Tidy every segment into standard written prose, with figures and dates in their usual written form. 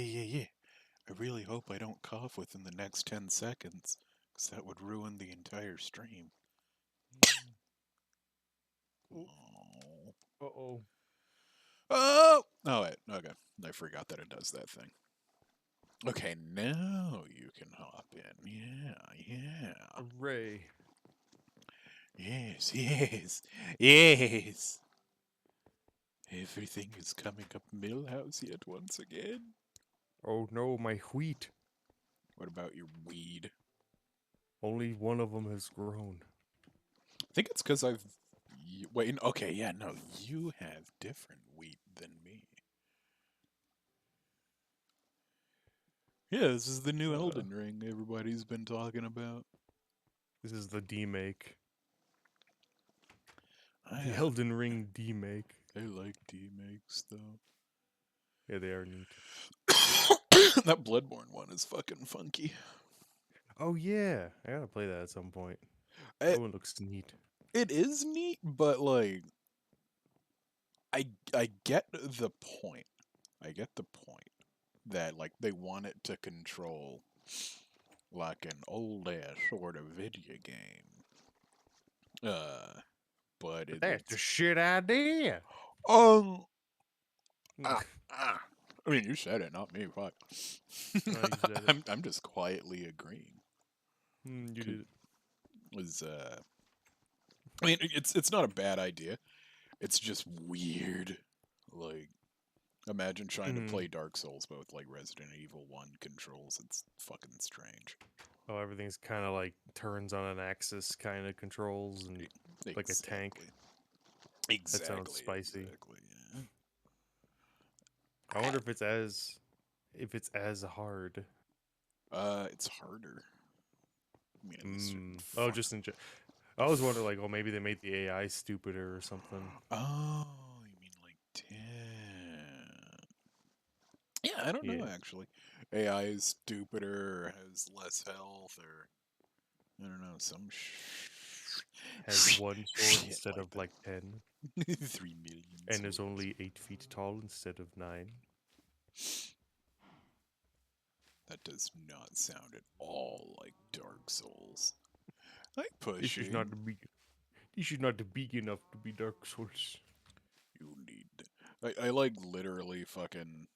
yeah. I really hope I don't cough within the next 10 seconds, because that would ruin the entire stream. Oh. Uh-oh. Oh! Oh, wait. Okay. I forgot that it does that thing. Okay, now you can hop in. Yeah. Hooray. Yes. Everything is coming up Millhouse yet once again. Oh no, my wheat. What about your weed? Only one of them has grown. I think it's because I've. Wait, okay, yeah, no, you have different wheat than me. Yeah, this is the new Uh, Elden Ring everybody's been talking about. this is the demake. The I Elden Ring demake. I like D-makes though. Yeah, they are neat. That Bloodborne one is fucking funky. Oh yeah, I gotta play that at some point. It, Oh, it looks neat. it is neat, but like I get the point. I get the point that like they want it to control like an old ass sort of video game. Uh, but That's a it's shit idea. um Oh, ah, ah. I mean, you said it, not me. Fuck. you said it. I'm just quietly agreeing. You did it. Was I mean, it's not a bad idea. It's just weird. Like, imagine trying to Mhm. play Dark Souls but with like Resident Evil 1 controls. It's fucking strange. Oh, everything's kind of like turns on an axis, kind of controls, and like a tank. Exactly. That sounds spicy. Exactly. Yeah. I wonder if it's as hard. It's harder. I mean, in this certain Oh, just fucking. I was wondering, like, oh, maybe they made the AI stupider or something. Oh, you mean like 10? Yeah, I don't know Yeah, actually. AI is stupider or has less health or I don't know, some has one sword shit instead like of like 10, that. 3 million and is swords. only 8 feet tall instead of 9. That does not sound at all like Dark Souls. Hi, This is not Pushy. big. This is not big enough to be Dark Souls. You need. I like literally fucking.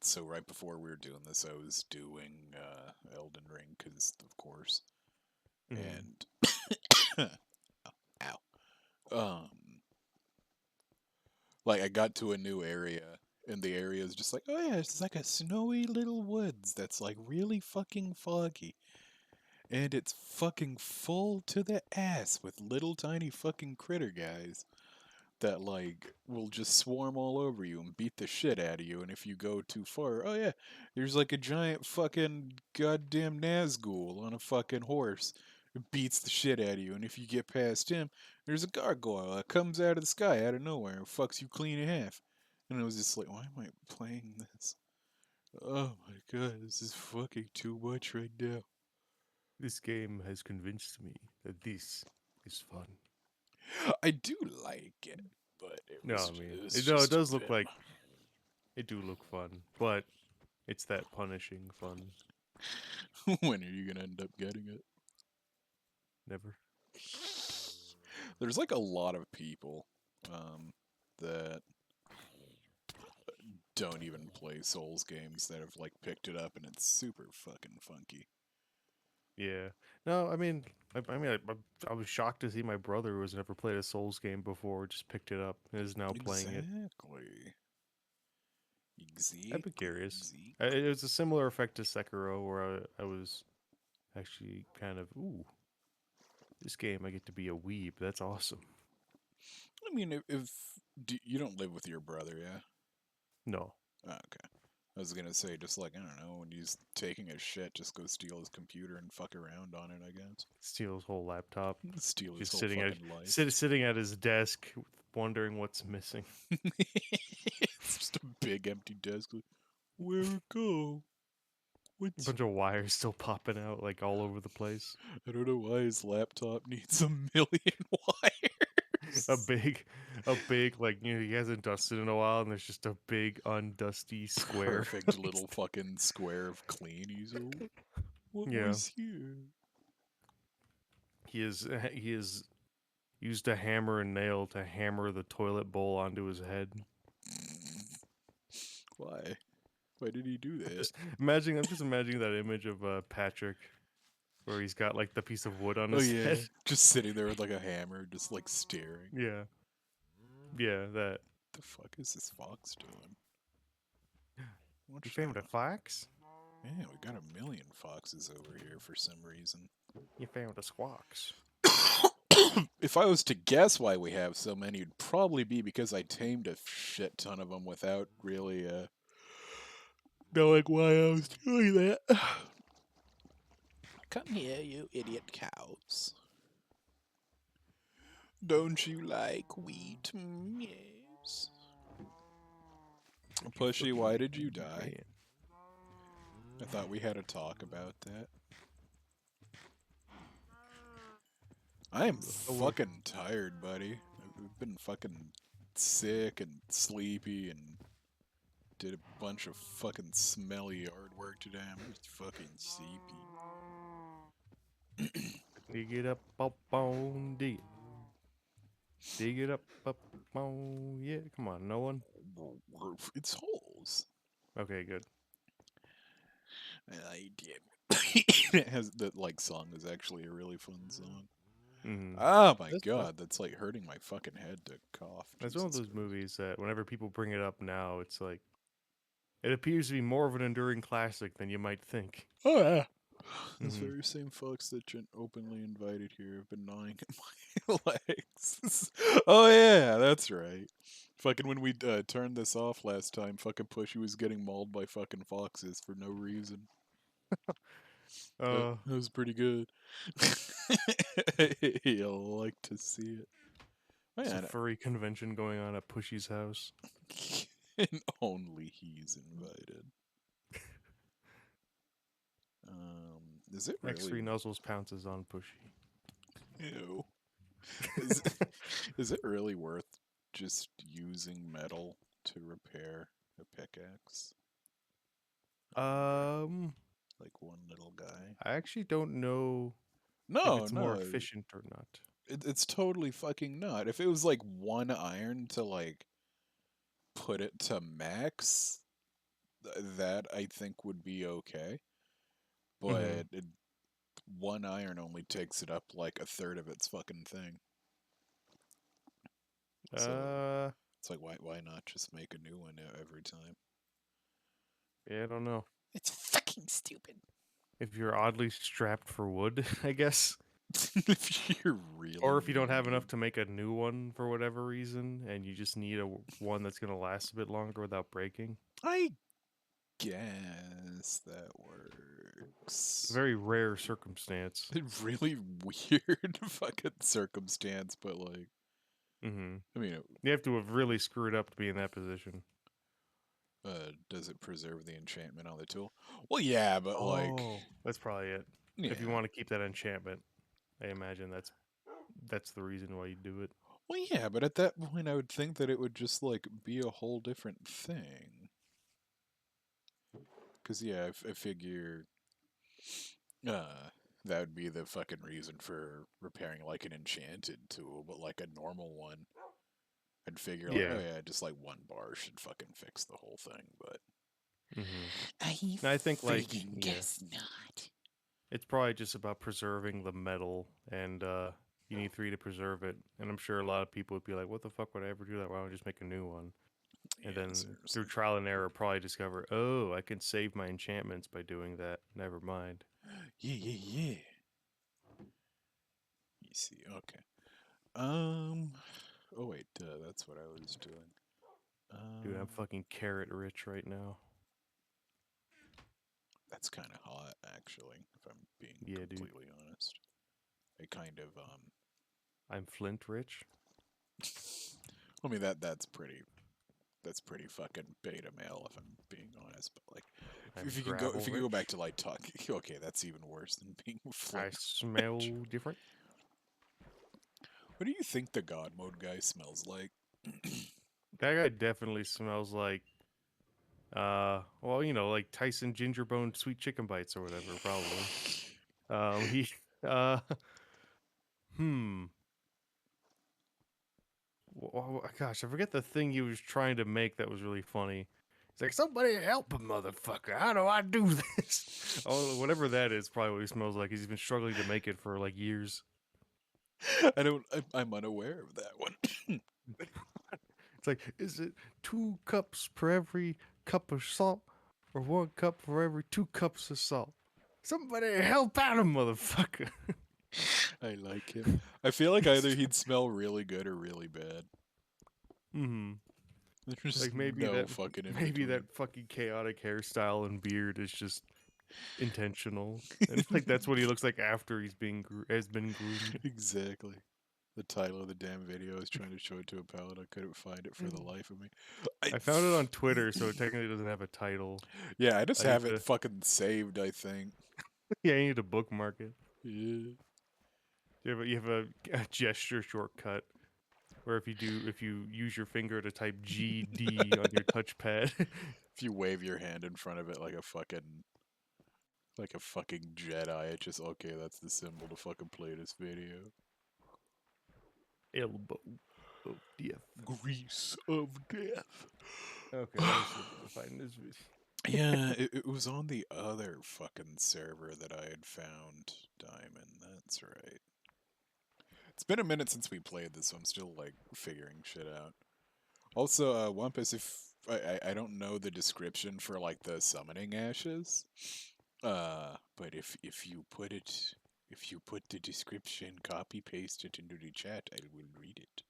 So right before we were doing this, I was doing Elden Ring, because of course. Mm. And. Ow. Um. Like, I got to a new area, and the area is just like, oh yeah, it's like a snowy little woods that's like really fucking foggy. And it's fucking full to the ass with little tiny fucking critter guys that like will just swarm all over you and beat the shit out of you. And if you go too far, oh yeah, there's like a giant fucking goddamn Nazgul on a fucking horse. It beats the shit out of you. And if you get past him, there's a gargoyle that comes out of the sky out of nowhere and fucks you clean in half. And I was just like, why am I playing this? Oh my god, this is fucking too much right now. This game has convinced me that this is fun. I do like it, but No, I mean, it was it just a does look bit. like it do look fun, but it's that punishing fun. When are you gonna end up getting it? Never. There's like a lot of people that don't even play Souls games that have like picked it up, and it's super fucking funky. Yeah. No, I was shocked to see my brother, who has never played a Souls game before, just picked it up and is now playing it. Exactly. I'd be Exactly. curious. Exactly. It was a similar effect to Sekiro, where I was actually kind of, ooh, this game I get to be a weeb. That's awesome. I mean, if you don't live with your brother, yeah. No, Oh, okay. I was gonna say, just like I don't know, when he's taking a shit, just go steal his computer and fuck around on it. I guess steal his whole laptop, steal his just whole fucking life. sitting at his desk, wondering what's missing. It's just a big empty desk. Like, where it go? A What's bunch of wires still popping out like all over the place. I don't know why his laptop needs a million wires. a big, like he hasn't dusted in a while, and there's just a big undusty square. Perfect little fucking square of clean. He's all, what Yeah, was here? he is used a hammer and nail to hammer the toilet bowl onto his head. Mm, why? Why did he do that? I'm just imagining that image of Patrick where he's got like the piece of wood on Oh his yeah, head. just sitting there with like a hammer, just like staring. Yeah, yeah, that. The fuck is this fox doing? You Watch found a out. fox? Man, we got a million foxes over here for some reason. You found a squawks. If I was to guess why we have so many, it'd probably be because I tamed a shit ton of them without really knowing why I was doing that. Come here, you idiot cows. Don't you like wheat? Yes. Pushy, why did you die? I thought we had a talk about that. I am Oh, well, fucking tired, buddy. I've been fucking sick and sleepy and did a bunch of fucking smelly yard work today. I'm just fucking sleepy. dig it up on dig it. Dig it up on yeah. Come on, no one. It's holes. Okay, good. I did. It has that like song is actually a really fun song. Mm-hmm. Oh my That's god, that's like hurting my fucking head to cough. that's one of Jesus those Christ. movies that whenever people bring it up now, it's like it appears to be more of an enduring classic than you might think. Oh yeah. Those Mm-hmm. very same fucks that you openly invited here have been gnawing at my legs. Oh yeah, that's right. Fucking when we turned this off last time, fucking Pushy was getting mauled by fucking foxes for no reason. That, Uh, that was pretty good. You'll like to see it. it's a Man, furry convention going on at Pushy's house. and only he's invited. Is it really? X3 Nuzzles pounces on Pushy. Ew. Is, is it really worth just using metal to repair a pickaxe? I wonder. Um, Like one little guy. I actually don't know if No, it's more no, efficient or not. it's totally fucking not. If it was like one iron to like put it to max, that I think would be okay. Mm-hmm. But one iron only takes it up like a third of its fucking thing. So Uh, it's like why not just make a new one every time? yeah, I don't know. It's fucking stupid. If you're oddly strapped for wood, I guess. If you're really, Or if you don't really have enough need. to make a new one for whatever reason, and you just need one that's gonna last a bit longer without breaking. I guess that works. Very rare circumstance. A really weird fucking circumstance, but like, Mm-hmm. I mean, You have to have really screwed up to be in that position. does it preserve the enchantment on the tool? Well, yeah, but like, Oh, that's probably it. If you yeah. want to keep that enchantment, I imagine that's the reason why you do it. Well, yeah, but at that point, I would think that it would just like be a whole different thing. Cause yeah, I figure Uh, that would be the fucking reason for repairing like an enchanted tool, but like a normal one, I'd figure like, oh Yeah. yeah, just like one bar should fucking fix the whole thing. But Mm-hmm. I And I think friggin' yeah, guess not. it's probably just about preserving the metal, and you need three to preserve it. And I'm sure a lot of people would be like, "What the fuck would I ever do that? Why don't I just make a new one?" And Yeah, then through seriously. trial and error, probably discover, oh, I can save my enchantments by doing that. Never mind. Yeah, yeah, yeah. You see, okay. Um. Oh wait, that's what I was doing. Dude, I'm Um, fucking carrot rich right now. that's kind of hot, actually. If I'm being Yeah, dude. completely honest, I kind of I'm flint rich. I mean that's pretty fucking beta male if I'm being honest. But like, I'm if you can go gravel if you can go back rich. to like talk, okay, that's even worse than being I flint smell rich. different. What do you think the God Mode guy smells like? That guy definitely smells like, well, you know, like Tyson Gingerbone sweet chicken bites or whatever, probably. He, uh, hmm. Gosh, I forget the thing he was trying to make that was really funny. He's like, somebody help a motherfucker. How do I do this? Oh, whatever that is, probably what he smells like. He's been struggling to make it for like years. I don't. I'm unaware of that one. It's like, is it 2 cups per every cup of salt, or 1 cup for every 2 cups of salt? Somebody help out a motherfucker. I like him. I feel like either he'd smell really good or really bad. Hmm. There's just Like no fucking in maybe between. that fucking chaotic hairstyle and beard is just intentional, and like that's what he looks like after has been groomed. Exactly. The title of the damn video, I was trying to show it to a palette. I couldn't find it for the life of me. I, I found it on Twitter, so it technically doesn't have a title. yeah, I just I need have it to, fucking saved, I think. yeah, I need to bookmark it. Yeah. You have a gesture shortcut where if you use your finger to type GD on your touchpad. If you wave your hand in front of it like a fucking Jedi, it's just okay, that's the symbol to fucking play this video. Elbow of death. Grease of death. Okay, let me see if I can find this video. Yeah, it was on the other fucking server that I had found, Diamond. That's right. It's been a minute since we played this, so I'm still like figuring shit out. Also, Wampus, if I don't know the description for like the summoning ashes, but if you put the description, copy paste it into the chat, I will read it.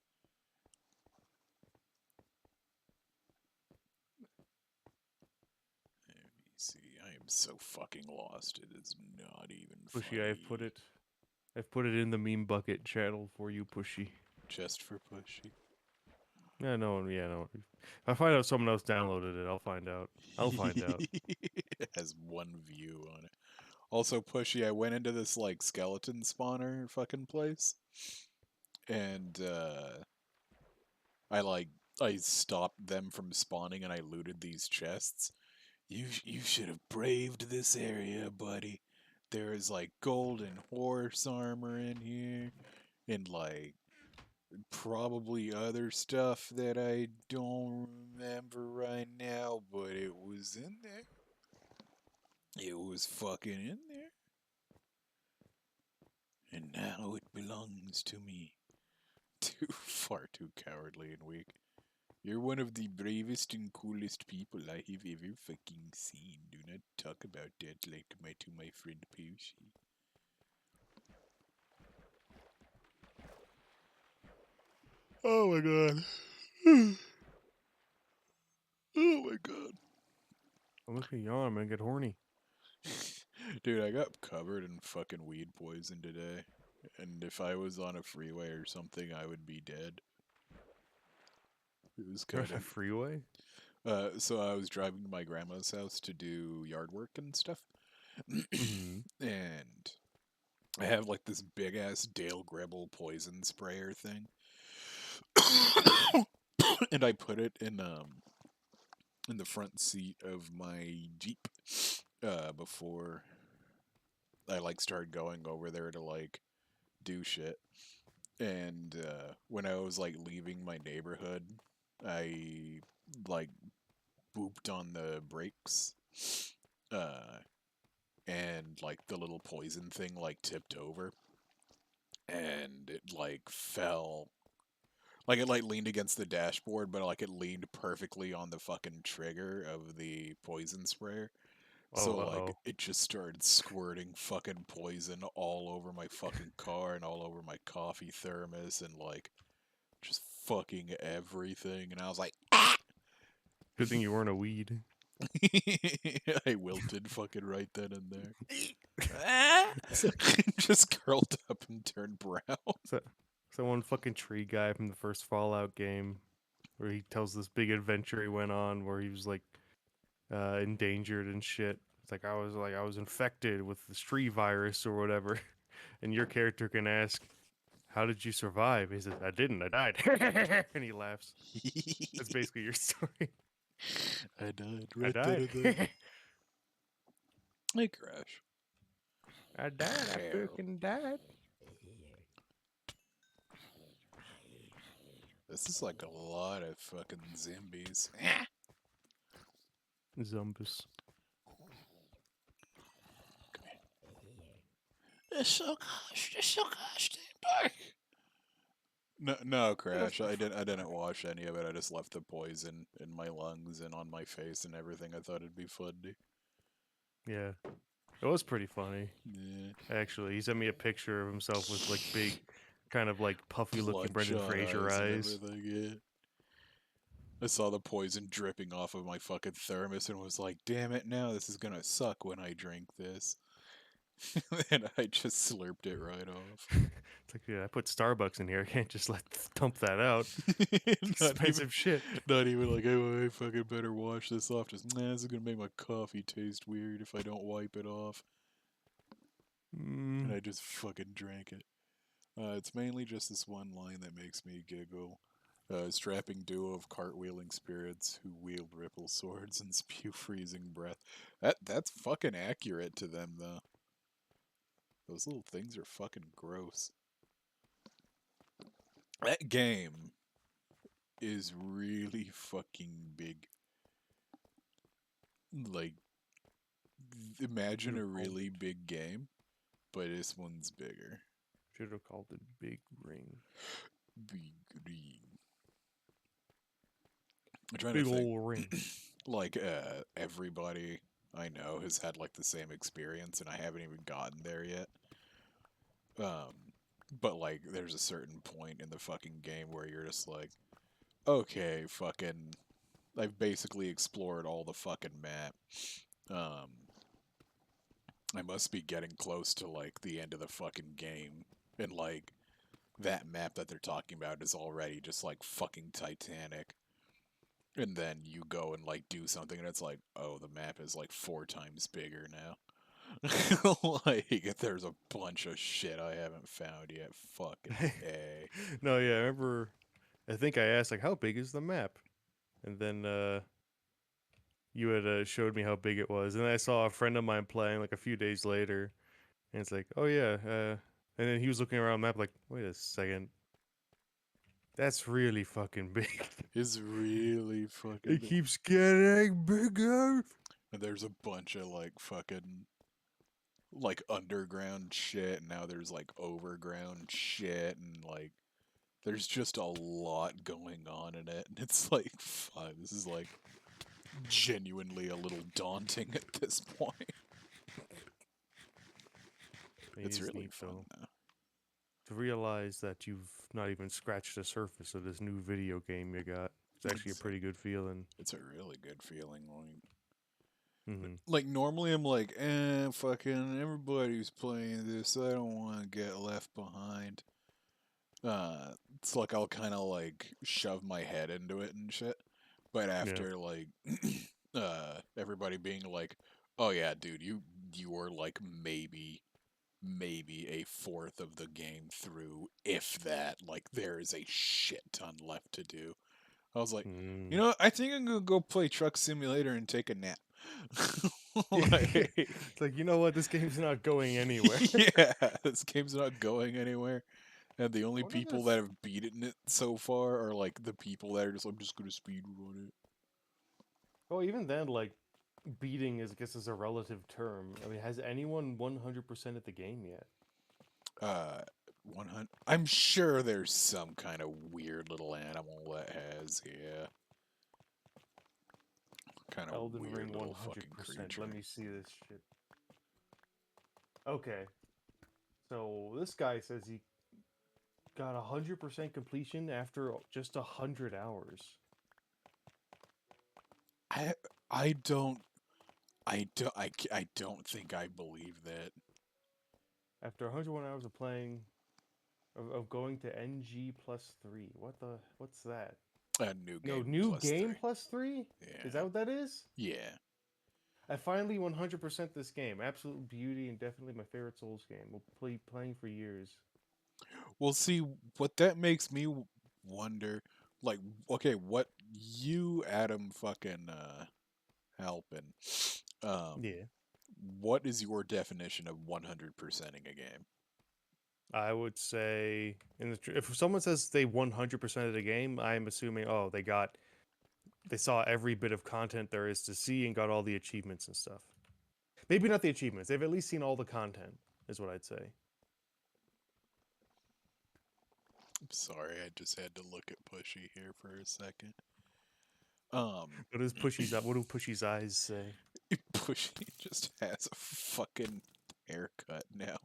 Let me see. I am so fucking lost. It is not even Pushy, funny. I've put it in the meme bucket channel for you, Pushy. Just for pushy. Yeah, no one. Yeah, no one. If I find out someone else downloaded it, I'll find out. I'll find out. It has one view on it. Also, pushy. I went into this like skeleton spawner fucking place, and I stopped them from spawning, and I looted these chests. You should have braved this area, buddy. There is like golden horse armor in here, and like probably other stuff that I don't remember right now, but it was in there. It was fucking in there. And now it belongs to me. Far too cowardly and weak. You're one of the bravest and coolest people I have ever fucking seen. Do not talk about that like to my friend Pushy. Oh my god. Oh my god. I'm looking yawn. I'm gonna get horny. Dude, I got covered in fucking weed poison today. And if I was on a freeway or something, I would be dead. It was You're kind on a of. freeway. So I was driving to my grandma's house to do yard work and stuff. Mm-hmm. And I have like this big ass Dale Gribble poison sprayer thing. And I put it in the front seat of my Jeep before I like started going over there to like do shit. And when I was like leaving my neighborhood, I like booped on the brakes. Uh, and like the little poison thing like tipped over and it like fell. Like it like leaned against the dashboard, but like it leaned perfectly on the fucking trigger of the poison sprayer. Oh, So like oh. it just started squirting fucking poison all over my fucking car and all over my coffee thermos and like just fucking everything. And I was like, Good thing you weren't a weed. I wilted fucking right then and there. So, Just curled up and turned brown. so, so one fucking tree guy from the first Fallout game, where he tells this big adventure he went on, where he was like endangered and shit. It's like I was infected with the tree virus or whatever, and your character can ask, how did you survive? He says, I didn't. I died. And he laughs. That's basically your story. I died I right then died. and there. Hey, Crash. I died. I Hell. freaking died. This is like a lot of fucking zombies. Zumbus. It's so gosh, it's so gosh dark. No, Crash. I didn't wash any of it. I just left the poison in my lungs and on my face and everything. I thought it'd be funny. Yeah. It was pretty funny. Yeah. Actually, he sent me a picture of himself with like big, kind of like puffy looking Brendan Bloodshot Fraser eyes and eyes. everything. Yeah. I saw the poison dripping off of my fucking thermos and was like, damn it, now this is gonna suck when I drink this. And I just slurped it right off. It's like, yeah, I put Starbucks in here. I can't just dump that out. not even Expensive shit. not even like, oh, I fucking better wash this off. Just, nah, this is gonna make my coffee taste weird if I don't wipe it off. And Mm, I just fucking drank it. It's mainly just this one line that makes me giggle. Strapping duo of cartwheeling spirits who wield ripple swords and spew freezing breath. That's fucking accurate to them though. Those little things are fucking gross. That game is really fucking big. Like, imagine should a have called really it. big game, but this one's bigger. Should have called it Big Ring. Big green. I'm trying to Big think. ol' ring. Like, everybody I know has had like the same experience, and I haven't even gotten there yet. Um, but like, there's a certain point in the fucking game where you're just like, okay, fucking, I've basically explored all the fucking map. Um, I must be getting close to like the end of the fucking game, and like that map that they're talking about is already just like fucking Titanic. And then you go and like do something, and it's like, oh, the map is like 4 times bigger now. Like, there's a bunch of shit I haven't found yet. Fucking A. No, yeah, I remember. I think I asked like, how big is the map? And then you had showed me how big it was, and I saw a friend of mine playing like a few days later, and it's like, oh yeah, and then he was looking around the map like, wait a second, that's really fucking big. It's really fucking It big. keeps getting bigger. And there's a bunch of like fucking like underground shit, and now there's like overground shit, and like there's just a lot going on in it. And it's like, fuck, this is like genuinely a little daunting at this point. It It's is really neat fun though though. to realize that you've not even scratched the surface of this new video game you got. It's actually a It's pretty good feeling. it's a really good feeling. Hmm. Like normally I'm like, fucking everybody's playing this. So I don't want to get left behind. It's like I'll kind of like shove my head into it and shit. But Yeah. after like, everybody being like, "Oh yeah, dude, you were like maybe a fourth of the game through, if that. Like there is a shit ton left to do." I was like, you Mm. know what? I think I'm gonna go play Truck Simulator and take a nap. Like, It's like, you know what? This game's not going anywhere. yeah, this game's not going anywhere. And the only What are people that this? have beaten it so far are like the people that are just, I'm just gonna speed run it. Well, even then, like, beating is, I guess, is a relative term. I mean, has anyone 100% at the game yet? 100. I'm sure there's some kind of weird little animal that has, yeah, kind of Elden weird Ring little fucking 100%. Let creature. me see this shit. Okay, so this guy says he got 100% completion after just 100 hours. I I don't I don't think I believe that. After 101 hours of playing, of going to NG plus 3. What's that? A new No, game new plus game three. plus 3? Is Yeah, that what that is? yeah. I finally 100% this game. Absolute beauty and definitely my favorite Souls game. We'll play playing for years. Well, see, what that makes me wonder, like, okay, what you, Adam, fucking helping, um, Yeah. what is your definition of 100%ing a game? I would say if someone says they 100% of the game, I'm assuming they saw every bit of content there is to see and got all the achievements and stuff. Maybe not the achievements. They've at least seen all the content, is what I'd say. I'm sorry, I just had to look at Pushy here for a second. Um, What do Pushy's eyes say? Pushy just has a fucking haircut now.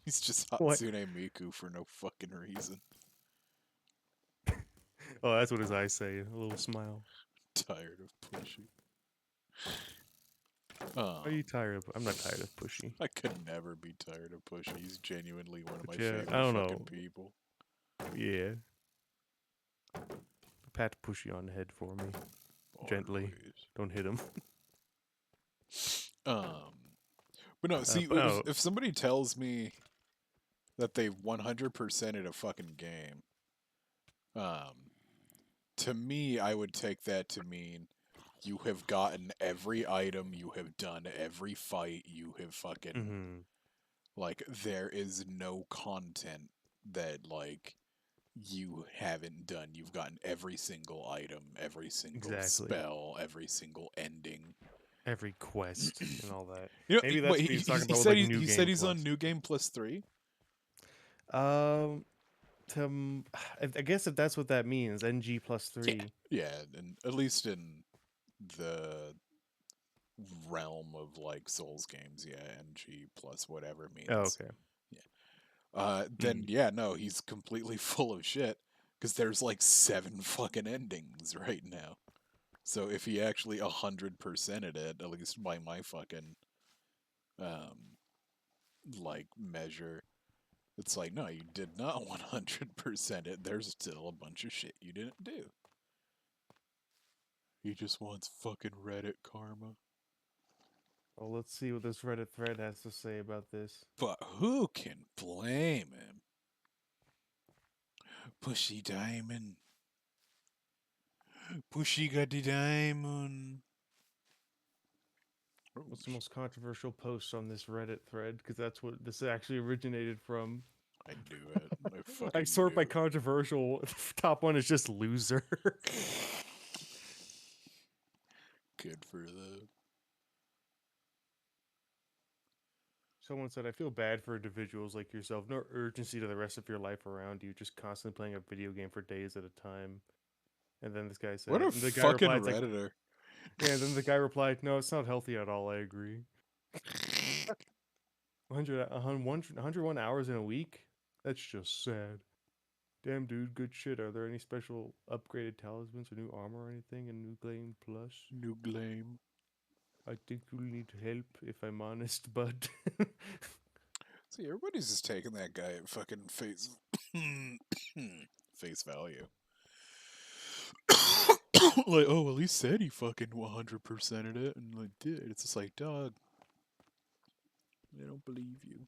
He's just What? Hatsune Miku for no fucking reason. Oh, that's what his eyes say. A little smile. Tired of Pushy. Are you Um, tired of? I'm not tired of Pushy. I could never be tired of Pushy. He's genuinely one of But my yeah, I favorite don't fucking know. people. Yeah. Pat Pushy on the head for me. Gently. Always. Don't hit him. Um, but no, see, But no. if somebody tells me that they've 100%ed a fucking game, um, to me, I would take that to mean you have gotten every item, you have done every fight, you have fucking, Mm-hmm. like, there is no content that, like, you haven't done. You've gotten every single item, every single Exactly. spell, every single ending. Every quest and all that. You know, Maybe what that's what he was talking he about with said like New he said Game he's on Plus. New Game Plus 3. Um, I guess if that's what that means, NG plus Yeah, 3. yeah, and at least in the realm of like Souls games, yeah, NG plus whatever Oh, means. okay. Yeah. Then Mm. yeah, no, he's completely full of shit because there's like 7 fucking endings right now. So if he actually 100%ed it, at least by my fucking um like measure, it's like no, you did not 100% it. There's still a bunch of shit you didn't do. He just wants fucking Reddit karma. Well, let's see what this Reddit thread has to say about this. But who can blame him? Pushy Diamond. Pushy got the diamond. Oh, What's the most controversial post on this Reddit thread? Because that's what this actually originated from. I knew it. I I fucking sort by knew controversial. Top one is just loser. it. Good for them. Someone said, I feel bad for individuals like yourself. No urgency to the rest of your life around you, just constantly playing a video game for days at a time. And then this guy What said, a and the guy fucking replied, like, Redditor. yeah, and then the guy replied, no, it's not healthy at all. I agree. 101 hours in a week? That's just sad. Damn, dude, good shit. Are there any special upgraded talismans or new armor or anything in New Game Plus? New Glame. I think you'll need help if I'm honest, bud. See, everybody's just taking that guy at fucking face face value. Like, oh, well, he said he fucking 100%ed it, and like did. It's just like, dog, I don't believe you.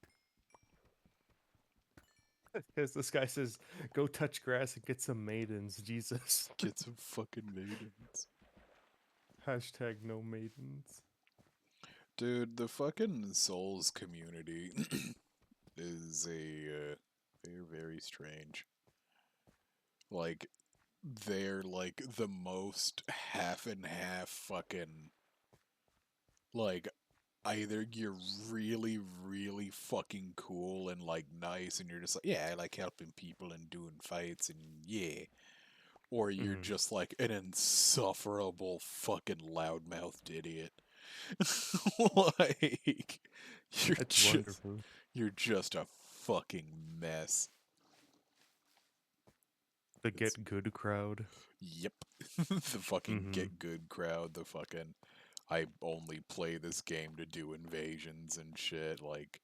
Because this guy says, go touch grass and get some maidens. Jesus. Get some fucking maidens. Hashtag no maidens. Dude, the fucking Souls community is they're very strange. Like, they're like the most half and half fucking, like, either you're really, really fucking cool and like nice and you're just like, yeah, I like helping people and doing fights and yeah. Or you're Mm, just like an insufferable fucking loudmouthed idiot. Like you're that's just wonderful. you're just a fucking mess. The It's get good crowd. yep. The fucking Mm-hmm. get good crowd, the fucking I only play this game to do invasions and shit, like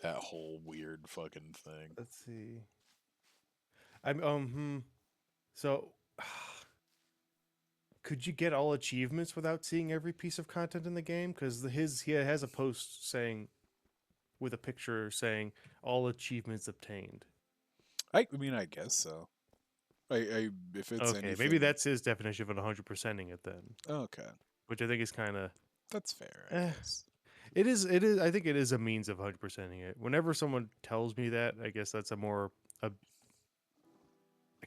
that whole weird fucking thing. Let's see. So, could you get all achievements without seeing every piece of content in the game? Because he has a post saying with a picture saying all achievements obtained. I mean, I guess so. I if it's Okay, maybe anything, that's his definition of 100%ing it then, okay, which I think is kind of. that's fair, I Eh, guess. it is. It is. I think it is a means of 100%ing it. Whenever someone tells me that, I guess that's a I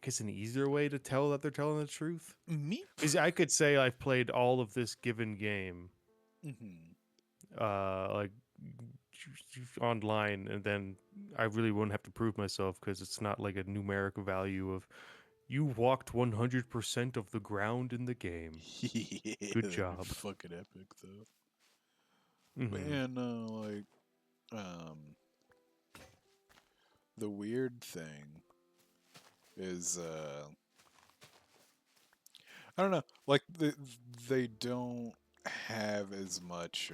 guess an easier way to tell that they're telling the truth. Me? Because I could say I've played all of this given game, Mm-hmm. like online, and then I really wouldn't have to prove myself because it's not like a numeric value of you walked 100% of the ground in the game. Yeah, Good that'd be job. fucking epic though. Mm-hmm. Man, like, um, the weird thing is, I don't know, like they don't have as much,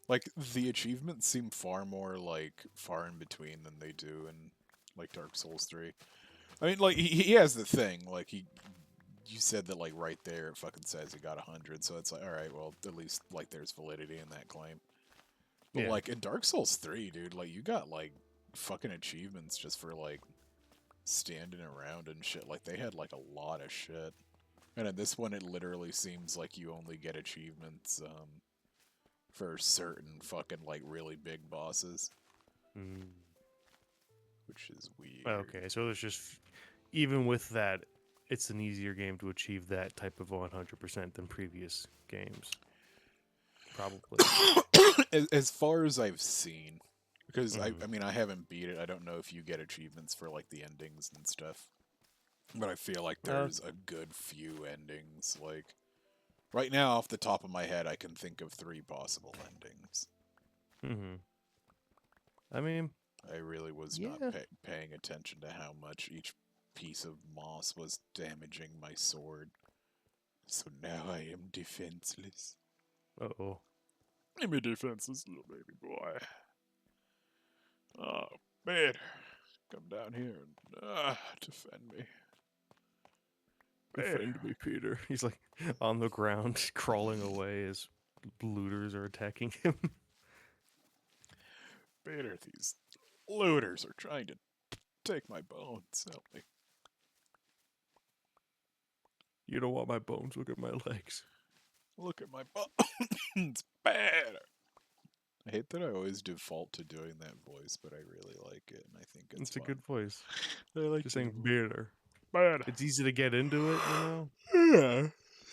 like the achievements seem far more like far in between than they do in like Dark Souls 3. I mean, like he has the thing, like you said that like right there it fucking says he got 100, so it's like all right, well at least like there's validity in that claim. But Yeah. like in Dark Souls 3, dude, like you got like fucking achievements just for like standing around and shit. Like they had like a lot of shit. And in this one it literally seems like you only get achievements for certain fucking like really big bosses, Mm. which is weird. Okay, so there's just even with that, it's an easier game to achieve that type of 100% than previous games, probably. As far as I've seen, because Mm-hmm. I mean I haven't beat it. I don't know if you get achievements for like the endings and stuff. But I feel like Uh, there's a good few endings. Like right now off the top of my head I can think of 3 possible endings. mm-hmm. I mean, I really was not yeah. paying attention to how much each piece of moss was damaging my sword. So now I am defenseless. Uh-oh. I'm a defenseless little baby boy. Oh, man. Come down here and defend me. Bear. Defend me, Peter. He's like on the ground, crawling away as looters are attacking him. Bear, these looters are trying to take my bones. Help me. You don't want my bones, look at my legs. Look at my bones. Bear. I hate that I always default to doing that voice, but I really like it, and I think it's It's a fun. good voice. I like Just that saying voice. Peter. Bear. It's easy to get into it, you know? Yeah.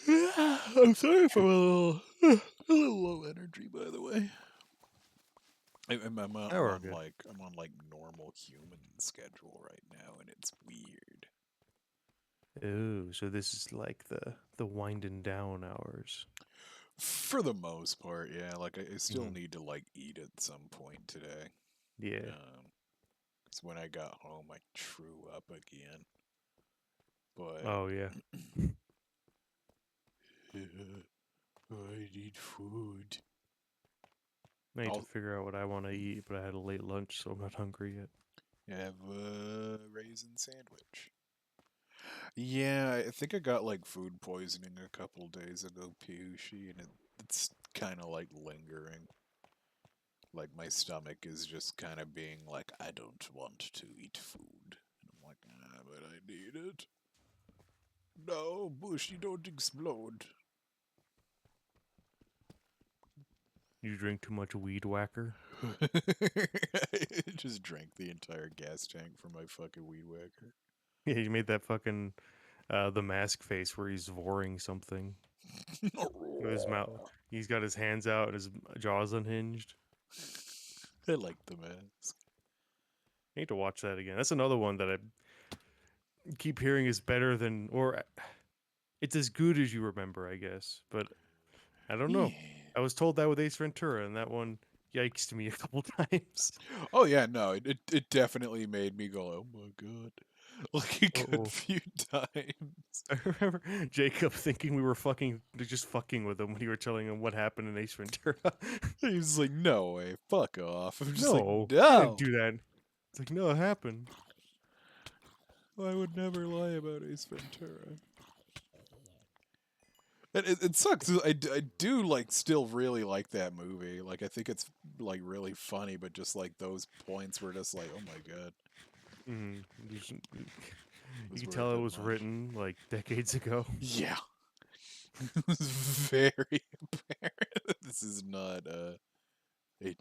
Yeah. I'm sorry if I'm a little low energy, by the way. Oh, we're good. I'm on like normal human schedule right now, and it's weird. Oh, so this is like the winding down hours. For the most part, yeah. Like I still Mm-hmm. need to like eat at some point today. Yeah. Um, 'Cause when I got home, I threw up again. But Oh, yeah. I need food. I need to I'll figure out what I want to eat, but I had a late lunch, so I'm not hungry yet. have a raisin sandwich. Yeah, I think I got like food poisoning a couple days ago, Pushy, and it's kind of like lingering. Like my stomach is just kind of being like, I don't want to eat food. And I'm like, but I need it. No, Bushy, don't explode. You drink too much weed whacker? I just drank the entire gas tank from my fucking weed whacker. Yeah, you made that fucking the mask face where he's voring something with his mouth. He's got his hands out and his jaws unhinged. I like the mask. I need to watch that again. That's another one that I keep hearing is better than, or it's as good as you remember, I guess. But I don't Yeah. know. I was told that with Ace Ventura, and that one yikes to me a couple times. Oh yeah, no, it definitely made me go, oh my god, like a good Oh, few times. I remember Jacob thinking we were just fucking with him when you were telling him what happened in Ace Ventura. He was like, no way, fuck off. I'm just like, No, I didn't no, do that. It's like, no, it happened. I would never lie about Ace Ventura. And it sucks. I do like still really like that movie. Like I think it's like really funny, but just like those points were just like, oh my god, Mm, it you was can were a tell it bit was much. written like decades ago. Yeah, it was very apparent. This is not a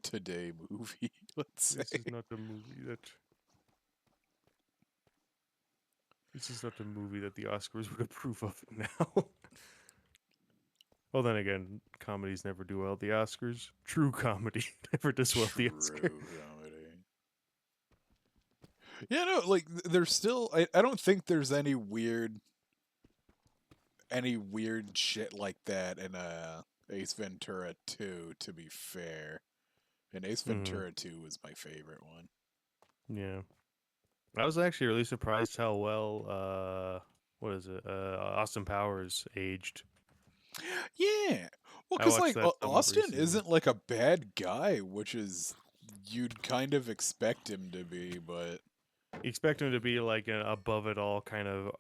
today movie. Let's This say. is not the movie that. This is not the movie that the Oscars would approve of now. Well, then again, comedies never do well at the Oscars. True comedy never does well at the Oscar. True comedy. Yeah, no, like there's still. I don't think there's any weird shit like that in Ace Ventura 2. To be fair, and Ace Hmm. Ventura 2 was my favorite one. Yeah, I was actually really surprised how well what is it? Austin Powers aged. Yeah, well, I because watched like that somewhat Austin recently. isn't like a bad guy, which is you'd kind of expect him to be, but You expect him to be like an above it all kind of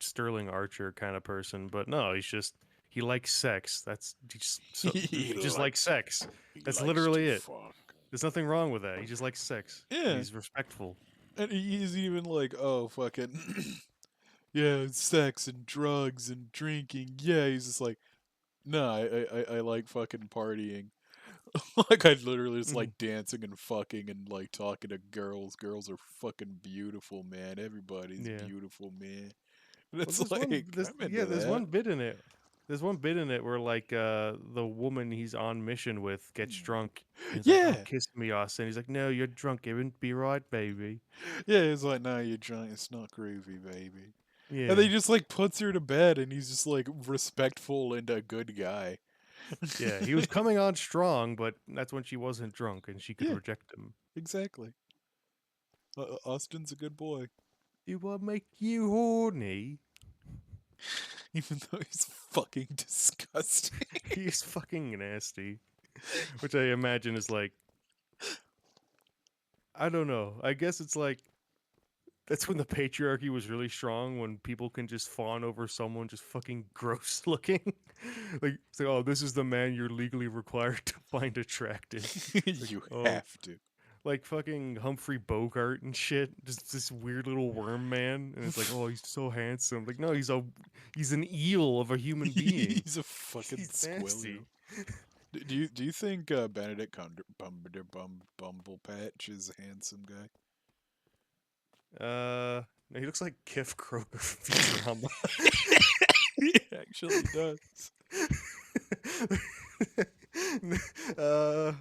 Sterling Archer kind of person, but no, he likes sex. he He just likes likes sex. he That's likes to literally it. fuck. There's nothing wrong with that. He just likes sex and Yeah, he's respectful. and he's even like, oh fucking yeah, sex and drugs and drinking. Yeah, he's just like, no, I like fucking partying. Like I literally just Mhm. like dancing and fucking and like talking to girls. Girls are fucking beautiful, man. Everybody's Yeah. beautiful, man. And Well, it's like I'm into there's that. one bit in it. There's one bit in it where like the woman he's on mission with gets drunk and he's like, "Oh, Yeah, kiss me, Austin." He's like, "No, you're drunk. It wouldn't be right, baby." yeah. It's like, no, you're drunk. It's not groovy, baby. And then Yeah. he just like puts her to bed, and he's just like respectful and a good guy. Yeah, he was coming on strong, but that's when she wasn't drunk and she could Yeah, reject him. exactly. Austin's a good boy, Do I make you horny? even though he's fucking disgusting. He's fucking nasty. Which I imagine is like, I don't know. I guess it's like that's when the patriarchy was really strong, when people can just fawn over someone just fucking gross looking. Like, it's like, oh, this is the man you're legally required to find attractive. Like, You oh, have to. like fucking Humphrey Bogart and shit. Just this weird little worm man, and it's like, oh, he's so handsome. Like, no, he's an eel of a human being. He's a fucking He's squilliam. nasty. Do you think Benedict Bumblepatch is a handsome guy? No, he looks like Kif Kroger from Futurama. He actually does. uh,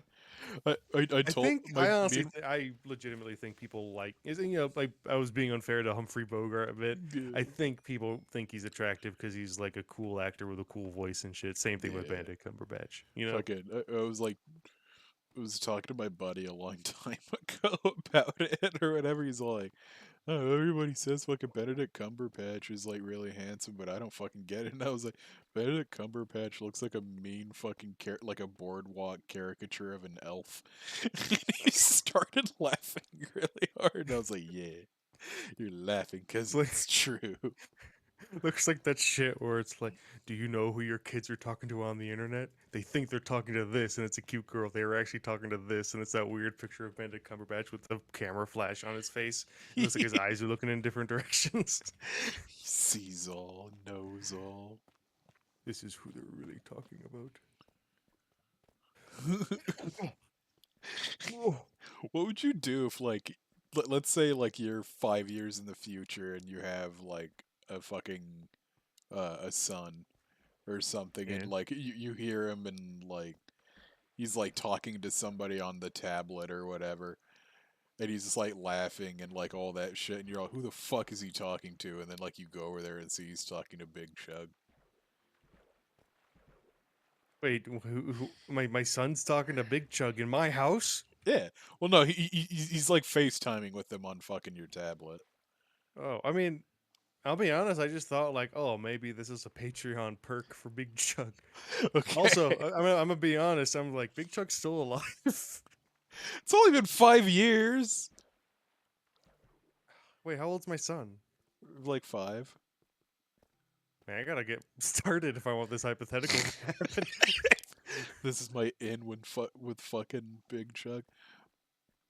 I I told think my I me honestly, and I legitimately think people like. Is like I was being unfair to Humphrey Bogart a bit. I yeah, think people think he's attractive because he's like a cool actor with a cool voice and shit. Same thing with yeah. Benedict Cumberbatch. You know? Fucking I was like I was talking to my buddy a long time ago about it or whatever. He's like, oh, everybody says fucking Benedict Cumberbatch is like really handsome, but I don't fucking get it. And I was like, Benedict Cumberbatch looks like a mean fucking like a boardwalk caricature of an elf. And he started laughing really hard. And I was like, yeah, you're laughing It's because like it's true. looks like that shit where it's like, do you know who your kids are talking to on the internet? They think they're talking to this, and it's a cute girl. They were actually talking to this, and it's that weird picture of Benedict Cumberbatch with the camera flash on his face. It looks like his He eyes are looking in different directions. sees all, knows all. This is who they're really talking about. Oh, What would you do if, like, let's say, like, you're 5 years in the future and you have, like, a fucking, a son or something, and, and like, you hear him and, like, he's, like, talking to somebody on the tablet or whatever, and he's just, like, laughing and, like, all that shit, and you're like, who the fuck is he talking to? And then, like, you go over there and see he's talking to Big Chug. wait, my son's talking to Big Chug in my house? Yeah. Well, no, he's, like, FaceTiming with them on fucking your tablet. Oh, I mean, I'll be honest. I just thought like, oh, maybe this is a Patreon perk for Big Chug. Also, Okay. I'm gonna be honest. I'm like, Big Chug's still alive. It's only been 5 years. Wait, how old's my son? Like 5. Man, I gotta get started if I want this hypothetical to happen. This is my in with fucking Big Chug.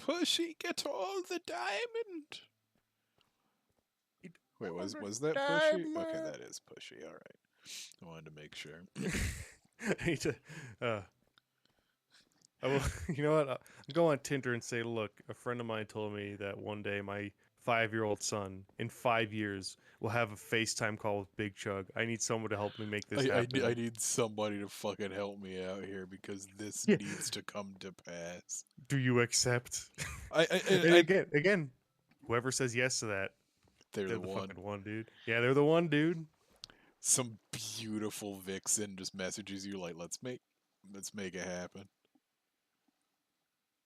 Pushy, get all the diamond. Wait, was that Pushy? Okay, that is Pushy. All right. I wanted to make sure. I need to. Uh, I will. You know what? I'll go on Tinder and say, look, a friend of mine told me that one day my 5-year-old son, in 5 years, will have a FaceTime call with Big Chug. I need someone to help me make this I happen. need somebody to fucking help me out here because this Yeah. needs to come to pass. Do you accept? I, I, And I again, whoever says yes to that, they're they're the the one. fucking one, dude. Yeah, they're the one, dude. Some beautiful vixen just messages you like, let's make it happen.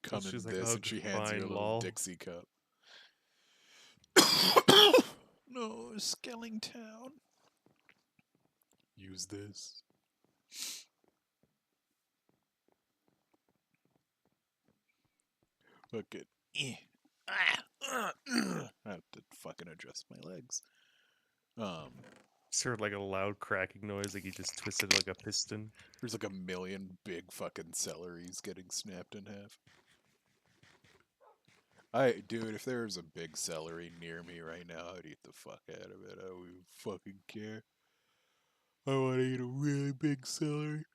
And Come she's in like, this, and ugh, she hands you a fine, little lol. Dixie cup. No, Skellingtown. Use this. Look at. I have to fucking adjust my legs. Just heard like a loud cracking noise, like he just twisted like a piston. There's like a million big fucking celeries getting snapped in half. Dude, if there was a big celery near me right now, I'd eat the fuck out of it. I wouldn't fucking care. I want to eat a really big celery.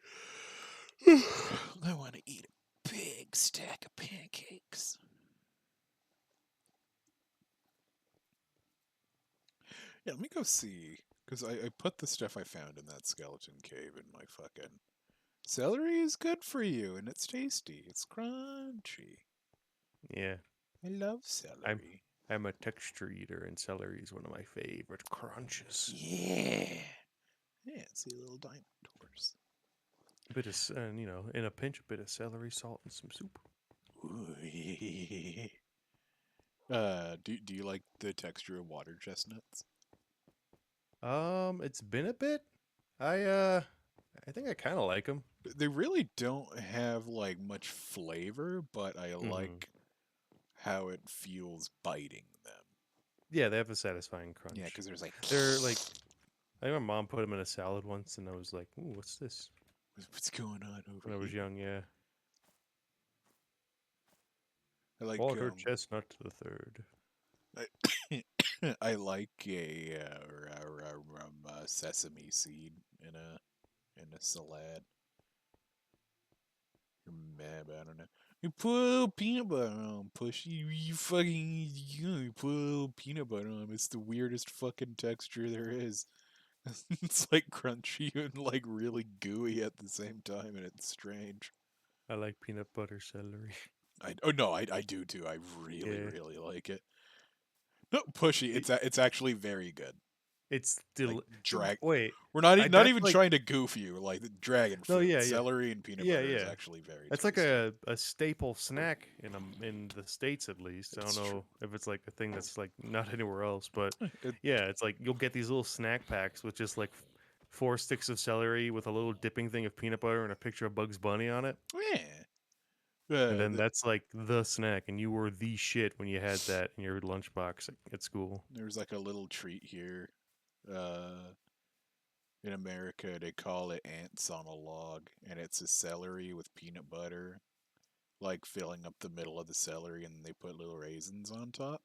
I want to eat a big stack of pancakes. Yeah, let me go see. Because I put the stuff I found in that skeleton cave in my fucking. Celery is good for you, and it's tasty. It's crunchy. Yeah, I love I'm celery. I'm a texture eater, and celery is one of my favorite crunches. Yeah. Yeah, see a little diamond horse. A bit of, and in a pinch, a bit of celery, salt, and some soup. Ooh, yeah. Do you like the texture of water chestnuts? It's been a bit. I think I kind of like them. They really don't have like much flavor, but I Mm-hmm. like how it feels biting them. Yeah, they have a satisfying Yeah, crunch. because there's like, They're like, I think my mom put them in a salad once, and I was like, "Ooh, what's this?" what's going on over When I was here? young, yeah. I like Walter Chestnut the third. I, I like a sesame seed in a salad. You're mad, but I don't know. You put a little peanut butter on, push you fucking you put a little peanut butter on. It's the weirdest fucking texture there is. It's like crunchy and like really gooey at the same time, and it's strange. I like peanut butter celery. Oh no, I do too. I really Yeah. really like it. No, pushy. It, It's actually very good. it's Like drag. wait. We're not I not that's even like trying to goof you. Like the dragon no, fruit, yeah, yeah. celery, and peanut Yeah, butter is yeah. actually very That's like tasty. a staple snack in the States at least. I don't It's true. know if it's like a thing that's like not anywhere else, but It, yeah, it's like you'll get these little snack packs with just like 4 sticks of celery with a little dipping thing of peanut butter and a picture of Bugs Bunny on it. yeah. And then The, that's like the snack, and you were the shit when you had that in your lunchbox at school. there's like a little treat here. Uh, in America, they call it ants on a log, and it's a celery with peanut butter, like filling up the middle of the celery, and they put little raisins on top,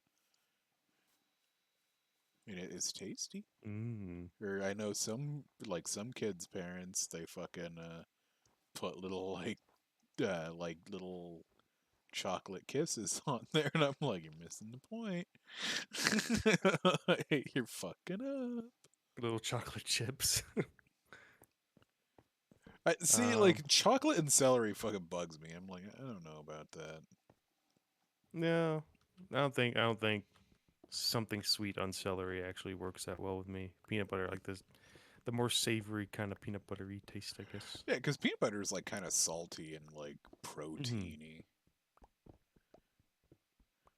and it is tasty. Mm. Or I know some kids' parents, they fucking put little like little chocolate kisses on there, and I'm like, you're missing the point. You're fucking up. Little chocolate chips. I see, um, like chocolate and celery fucking bugs me. I'm like, I don't know about that. no, I don't think something sweet on celery actually works that well with me. Peanut butter, like this, the more savory kind of peanut buttery taste, I guess. Yeah, because peanut butter is like kind of salty and like Hmm. proteiny.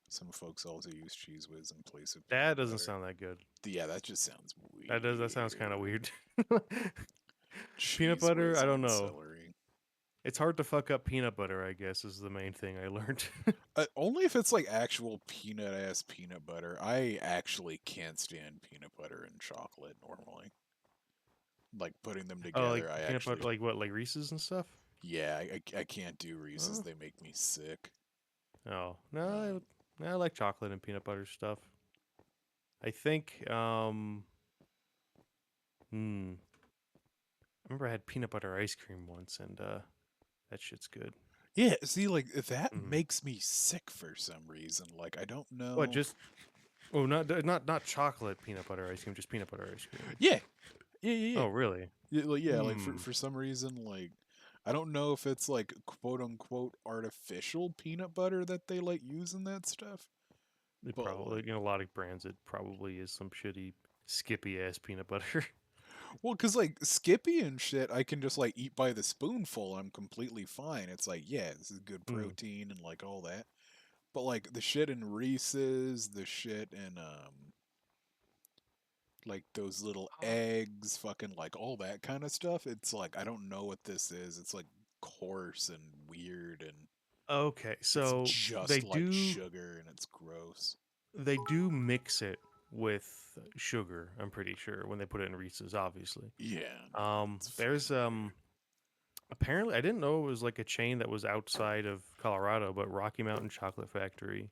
Some folks also use cheese whiz in place of That peanut doesn't butter. sound that good. Yeah, that just sounds That sounds kind of weird. weird. Peanut Cheese butter, whiz I don't on know. celery. It's hard to fuck up peanut butter, I guess, is the main thing I learned. Only if it's like actual peanut ass peanut butter. I actually can't stand peanut butter and chocolate normally. Like putting them Oh, like together, I peanut actually, butter, like what, like Reese's and stuff? yeah, I can't do Reese's. Oh, They make me sick. no, Um, I like chocolate and peanut butter stuff. I think, hmm, I remember I had peanut butter ice cream once, and that shit's good. yeah, see, like that Mm. makes me sick for some reason. Like I don't What? know. Just oh, not chocolate peanut butter ice cream, just peanut butter ice cream. Yeah, yeah, yeah, Oh, really? yeah. Yeah, like Hmm. for some reason, like I don't know if it's like quote unquote artificial peanut butter that they like use in that stuff, It but probably, like, a lot of brands, it probably is some shitty Skippy ass peanut butter. well, cause like Skippy and shit, I can just like eat by the spoonful. I'm completely fine. It's like, yeah, this is good Hmm. protein and like all that. But like the shit in Reese's, the shit in like those little eggs, fucking like all that kind of stuff. It's like I don't know what this is. It's like coarse and weird and Okay, it's so just like sugar and it's gross. they do mix it with sugar. I'm pretty sure when they put it in Reese's, obviously. Yeah, no, it's There's fucking weird. apparently I didn't know it was like a chain that was outside of Colorado, but Rocky Mountain Chocolate Factory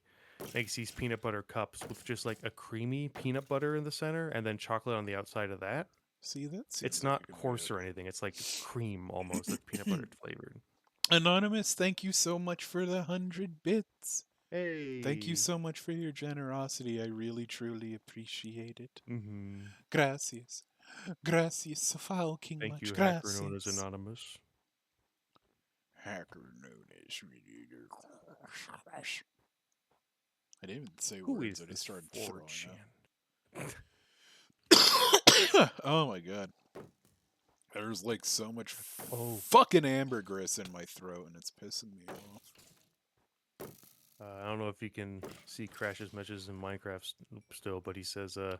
makes these peanut butter cups with just like a creamy peanut butter in the center and then chocolate on the outside of that. See, that It's seems like a not good coarse or anything. It's like cream almost, like peanut idea. butter flavored. Anonymous, thank you so much for the 100 bits. Thank you Hey. so much for your generosity. I really truly appreciate it. Mm-hmm. Gracias. Gracias so fucking Thank much. you, hacker known as Gracias. Anonymous. Hacker known as. I didn't even say Who words, is I just this started throwing up. 4chan? Oh my god. There's like so much Oh, fucking ambergris in my throat and it's pissing me off. I don't know if you can see Crash's messages in Minecraft still, but he says I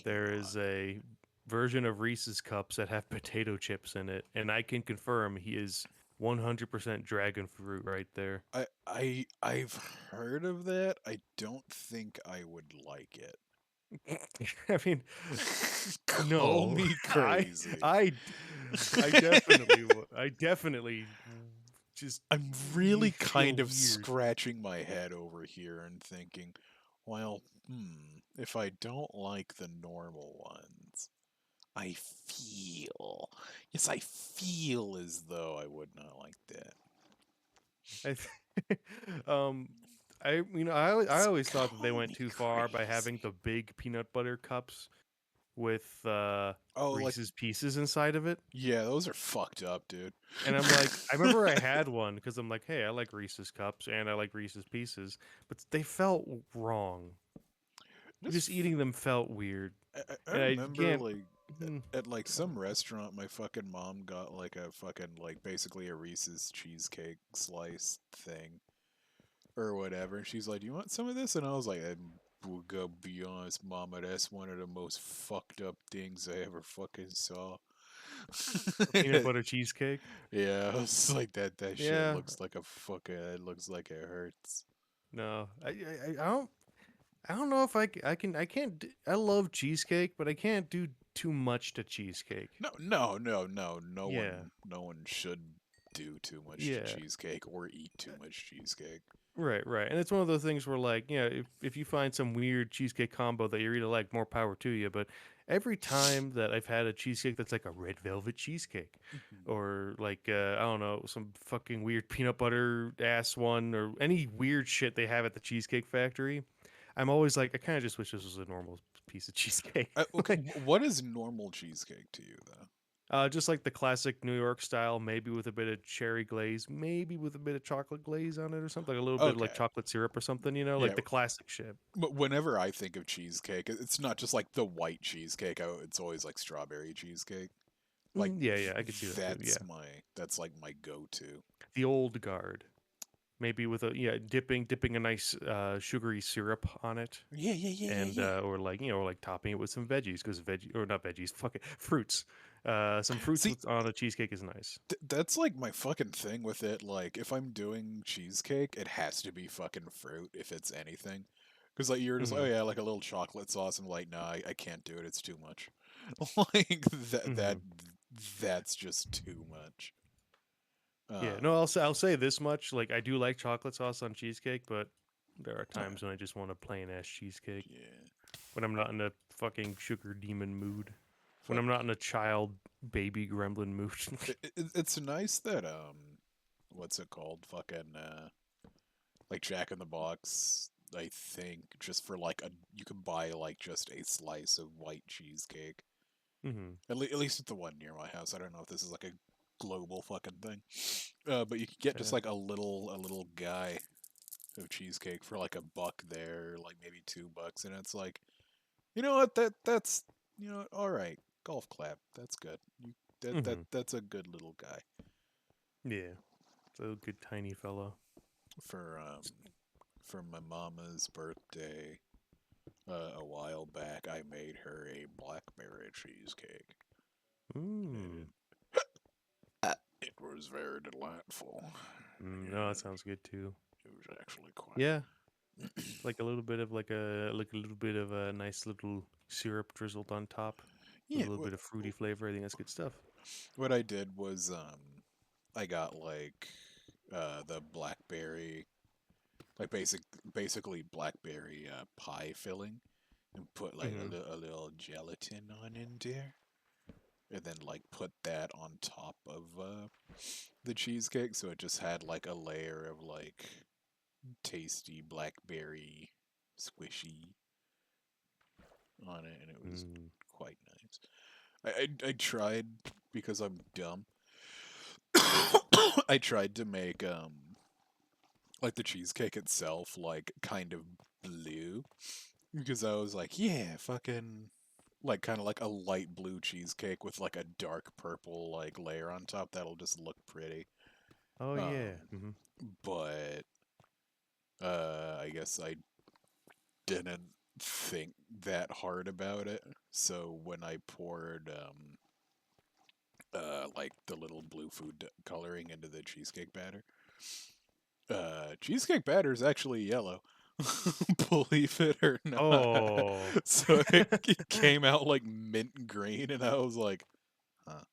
there cannot. is a version of Reese's cups that have potato chips in it, and I can confirm he is 100% dragon fruit right there. I've heard of that. I don't think I would like it. I mean, Call no, me crazy. I definitely, I definitely just I'm you really feel kind of weird. scratching my head over here and thinking, well, if I don't like the normal ones, I feel, yes, I feel as though I would not like that. I um I Just always thought that they call went me too far by having crazy. the big peanut butter cups with Oh, like, Reese's Pieces inside of it. yeah, those are fucked up, dude. And I'm like, I remember I had one because I'm like, hey, I like Reese's cups and I like Reese's Pieces, but they felt wrong. Just Just eating them felt weird, I and I remember can't. like mm, at like some restaurant, my fucking mom got like a fucking like basically a Reese's cheesecake slice thing or whatever, and she's like, "Do you want some of this?" And I was like, "Will go be honest, Mama, that's one of the most fucked up things I ever fucking saw." A peanut butter cheesecake. Yeah, I was like, that shit Yeah, looks like a fucking. It looks like it hurts. no, I don't know if I can't I love cheesecake, but I can't do too much to cheesecake. No, no, no, no. Yeah. No one should do too much to Yeah. cheesecake or eat too much cheesecake. Right, right. And it's one of those things where like, if you find some weird cheesecake combo that you really like, more power to you, but every time that I've had a cheesecake that's like a red velvet cheesecake Mhm. or like I don't know, some fucking weird peanut butter ass one or any weird shit they have at the Cheesecake Factory, I'm always like I kind of just wish this was a normal piece of cheesecake. Okay, Like what is normal cheesecake to you, though? Just like the classic New York style, maybe with a bit of cherry glaze, maybe with a bit of chocolate glaze on it or something, like a little bit of like Okay, chocolate syrup or something, yeah. like the classic shit. Whenever I think of cheesecake, it's not just like the white cheesecake. It's always like strawberry cheesecake. Like Yeah, yeah, I could see that too. Yeah, that's like my go-to. the old guard, maybe with a dipping a nice sugary syrup on it, Yeah, yeah, yeah, yeah, and yeah. or like or like topping it with some veggies because veggie or not veggies, fuck it, fruits. Some fruits See, with on a cheesecake is nice. that's like my fucking thing with it. Like, if I'm doing cheesecake, it has to be fucking fruit if it's anything. Because like you're just like, oh Mm-hmm. yeah, like a little chocolate sauce. I'm like, no, I can't do it. It's too much. Like that Mm-hmm. that's just too much. Yeah, Um, no, I'll say this much. Like, I do like chocolate sauce on cheesecake, but there are times when I just want a plain ass cheesecake. yeah, When I'm not in a fucking sugar demon mood. When fuck. I'm not in a child baby gremlin mood. It's nice that what's it called? Fucking like Jack in the Box. I think just for like you can buy like just a slice of white cheesecake. hmm At least at the one near my house. I don't know if this is like a global fucking thing. But you can get just Sad. like a little guy of cheesecake for like $1 there, like maybe $2, and it's like, you know what? That's you know all right. Golf clap. That's good. hmm That's a good little guy Yeah, it's a good tiny fellow. for for my mama's birthday. A while back, I made her a blackberry cheesecake, Mm. and it was very delightful. No, that And sounds good too. it was actually quite. Yeah, like a little bit of like a little bit of a nice little syrup drizzled on top with Yeah, a little bit of fruity flavor. I think that's good stuff. what I did was I got like the blackberry, like basically blackberry pie filling, and put like hmm a little gelatin on in there, and then like put that on top of the cheesecake, so it just had like a layer of like tasty blackberry squishy on it, and it was Mm. quite nice. I tried because I'm dumb. I tried to make like the cheesecake itself like kind of blue because I was like, yeah, fucking like kind of like a light blue cheesecake with like a dark purple like layer on top that'll just look pretty. Oh Um, yeah. but I guess I didn't think that hard about it. So when I poured like the little blue food coloring into the cheesecake batter, cheesecake batter is actually yellow. Believe it or not. Oh, So it came out like mint green, and I was like, huh.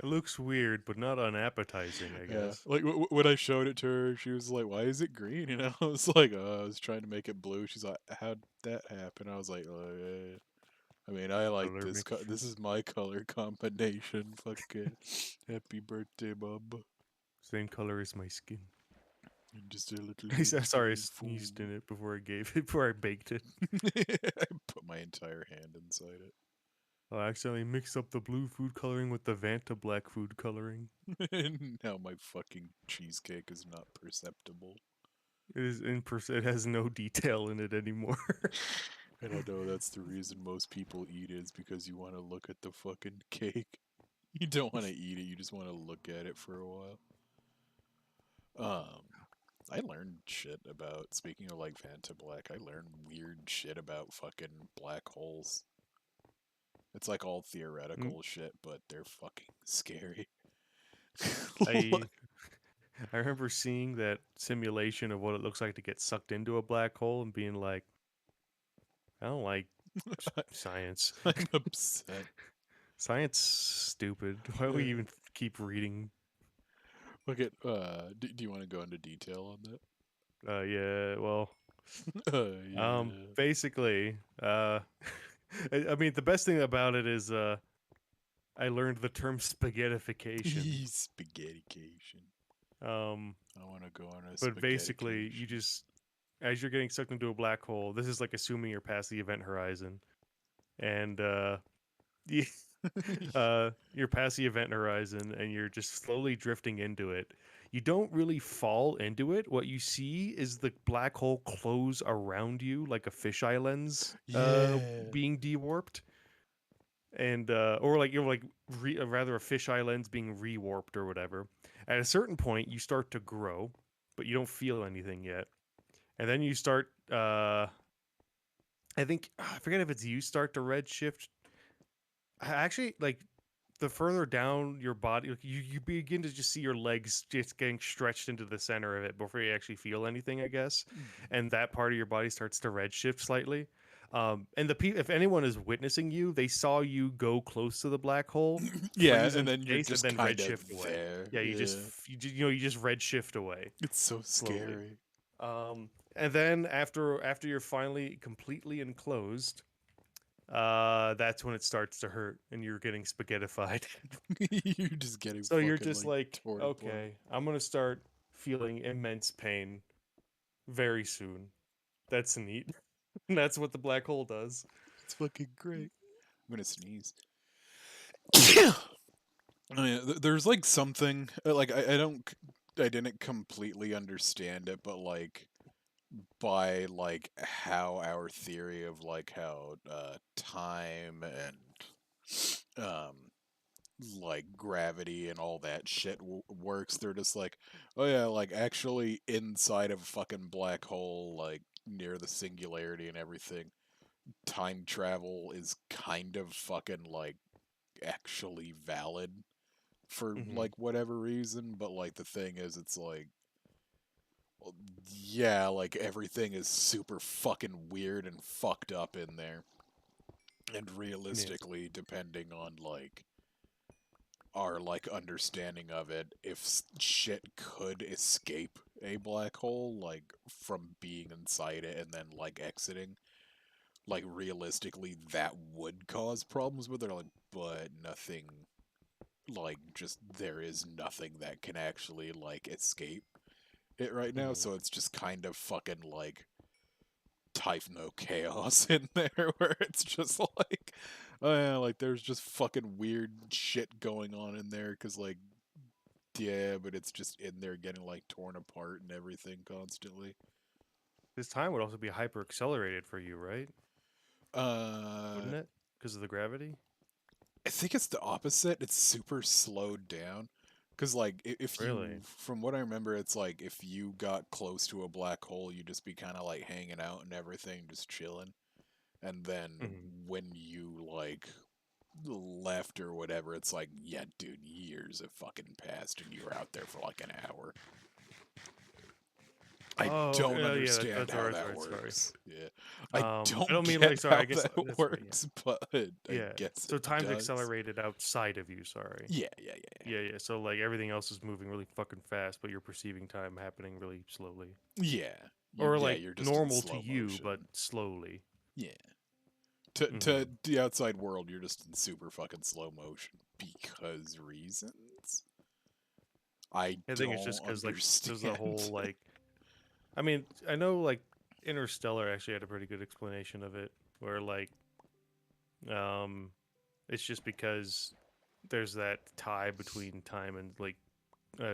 it looks weird, but not unappetizing, I Yeah. guess. Like when I showed it to her, she was like, "Why is it green?" And I was like, "Oh, I was trying to make it blue." She's like, "How'd that happen?" I was like, I mean, I like Color this. mixture. This is my color combination. Fuck it. Happy birthday, Bob. Same color as my skin. And just a little Sorry, I teaspoon sneezed in full. it before I gave it, before I baked it. I put my entire hand inside I accidentally mixed up the blue food coloring with the Vanta black food coloring. it. And now my fucking cheesecake is not perceptible. It is it has no detail in it anymore. And I know that's the reason most people eat it is because you want to look at the fucking cake. You don't want to eat it, you just want to look at it for a while. Um, I learned shit about, speaking of like Vanta Black, I learned weird shit about fucking black holes. It's like all Mm, theoretical shit, but they're fucking scary. I I remember seeing that simulation of what it looks like to get sucked into a black hole and being like, I don't like science. I'm upset. Science stupid. Why do we even keep reading? Look at, do you want to go into detail on Yeah, well, that? Yeah. basically, I mean, the best thing about it is, I learned the term spaghettification. Spaghettication. Um, I want to go on a but basically, you spaghettication. just, as you're getting sucked into a black hole, this is like assuming you're past the event horizon, and you, you're past the event horizon, and you're just slowly drifting into it. You don't really fall into it. What you see is the black hole close around you like a fisheye lens, Yeah. being dewarped, and or like you're like rather a fisheye lens being rewarped or whatever. At a certain point, you start to grow, but you don't feel anything yet, and then you start. I think I forget if it's you start to redshift. Actually, like the further down your body, like you begin to just see your legs just getting stretched into the center of it before you actually feel anything, I guess, Mhm. and that part of your body starts to redshift slightly. And if anyone is witnessing you, they saw you go close to the black hole, Yeah, freeze and in then you're space, and just then kind of redshift away. there. Yeah, Yeah. you just redshift away It's so slowly. scary. And then after you're finally completely enclosed, that's when it starts to hurt and you're getting spaghettified. You're just getting So you're fucking just like like, torn apart. okay, I'm gonna start feeling immense pain very soon. That's neat. That's what the black hole does. It's fucking great. I'm gonna sneeze. I mean, there's like something like I didn't completely understand it, but like by like how our theory of like how time and like gravity and all that shit works, they're just like, oh yeah, like actually inside of a fucking black hole, like near the singularity and everything, time travel is kind of fucking like actually valid for Hmm. like whatever reason. But like the thing is, it's like, well, yeah, like everything is super fucking weird and fucked up in there. And Yes. realistically, depending on like our like understanding of it, if shit could escape a black hole, like from being inside it and then like exiting, like realistically that would cause problems with it. Like, but nothing, like just there is nothing that can actually like escape it right now, Hmm. so it's just kind of fucking like Typhno chaos in there where it's just like, oh yeah, like there's just fucking weird shit going on in there because like, yeah, but it's just in there getting like torn apart and everything constantly. This time would also be hyper accelerated for you, right? uh Wouldn't it? Because of the gravity? I think it's the opposite. It's super slowed down. Because, like, if you, Really? from what I remember, it's like if you got close to a black hole, you'd just be kind of like hanging out and everything, just chilling. And then Hmm. when you, like, left or whatever, it's like, yeah, dude, years have fucking passed and you were out there for like an hour. I Oh, don't yeah, understand that's how right, that sorry. works. Yeah. I I don't don't mean get like, sorry, how I guess that that's right, yeah. works, but I Yeah. guess So it time's does. accelerated outside of you, sorry. Yeah, yeah, yeah, Yeah, yeah. So like everything else is moving really fucking fast, but you're perceiving time happening really slowly. yeah. Or Yeah, like you're just in normal to slow you, but motion. slowly. Yeah. To Hmm. the outside world, you're just in super fucking slow motion because reasons I I think it's don't just because like there's the whole understand. like I mean, I know like Interstellar actually had a pretty good explanation of it where like um it's just because there's that tie between time and like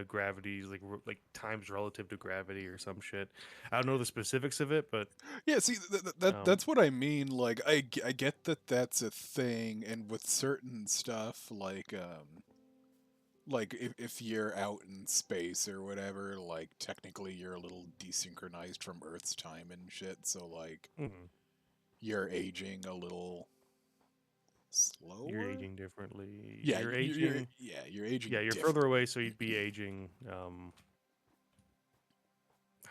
gravity, like like time's relative to gravity or some shit. I don't know the specifics of it, but Yeah, see, um that's what I mean. Like, I get that that's a thing, and with certain stuff, like if you're out in space or whatever, like technically you're a little desynchronized from Earth's time and shit. So like mhm, you're aging a little you're slower. aging differently. Yeah, You're aging, you're yeah, aging you're further away, differently. so you'd be aging.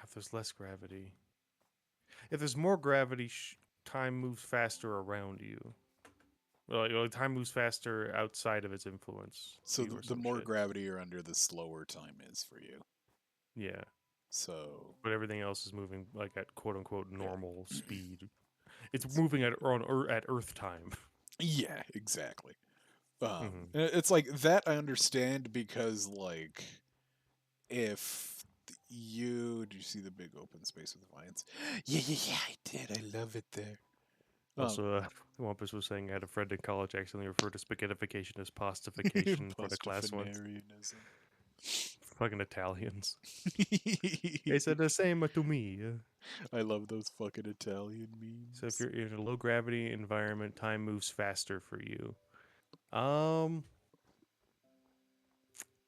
If there's less gravity, if there's more gravity, time moves faster around you. Well, time moves faster outside of its influence to So you or the some more shit. gravity you're under, the slower time is for you. Yeah, So but everything else is moving like at quote unquote normal yeah, speed. It's moving at Earth time. yeah, exactly. Hmm. It's like that I understand because like if did you see the big open space with the lions? Yeah, yeah, yeah, I did. I love it there. Um, Also, Wampus was saying I had a friend in college accidentally referred to spaghettification as pastification in front of class once. Pastafarianism. Fucking Italians. They said the same to me. I love those fucking Italian So if memes. you're in a low gravity environment, time moves faster for you. Um,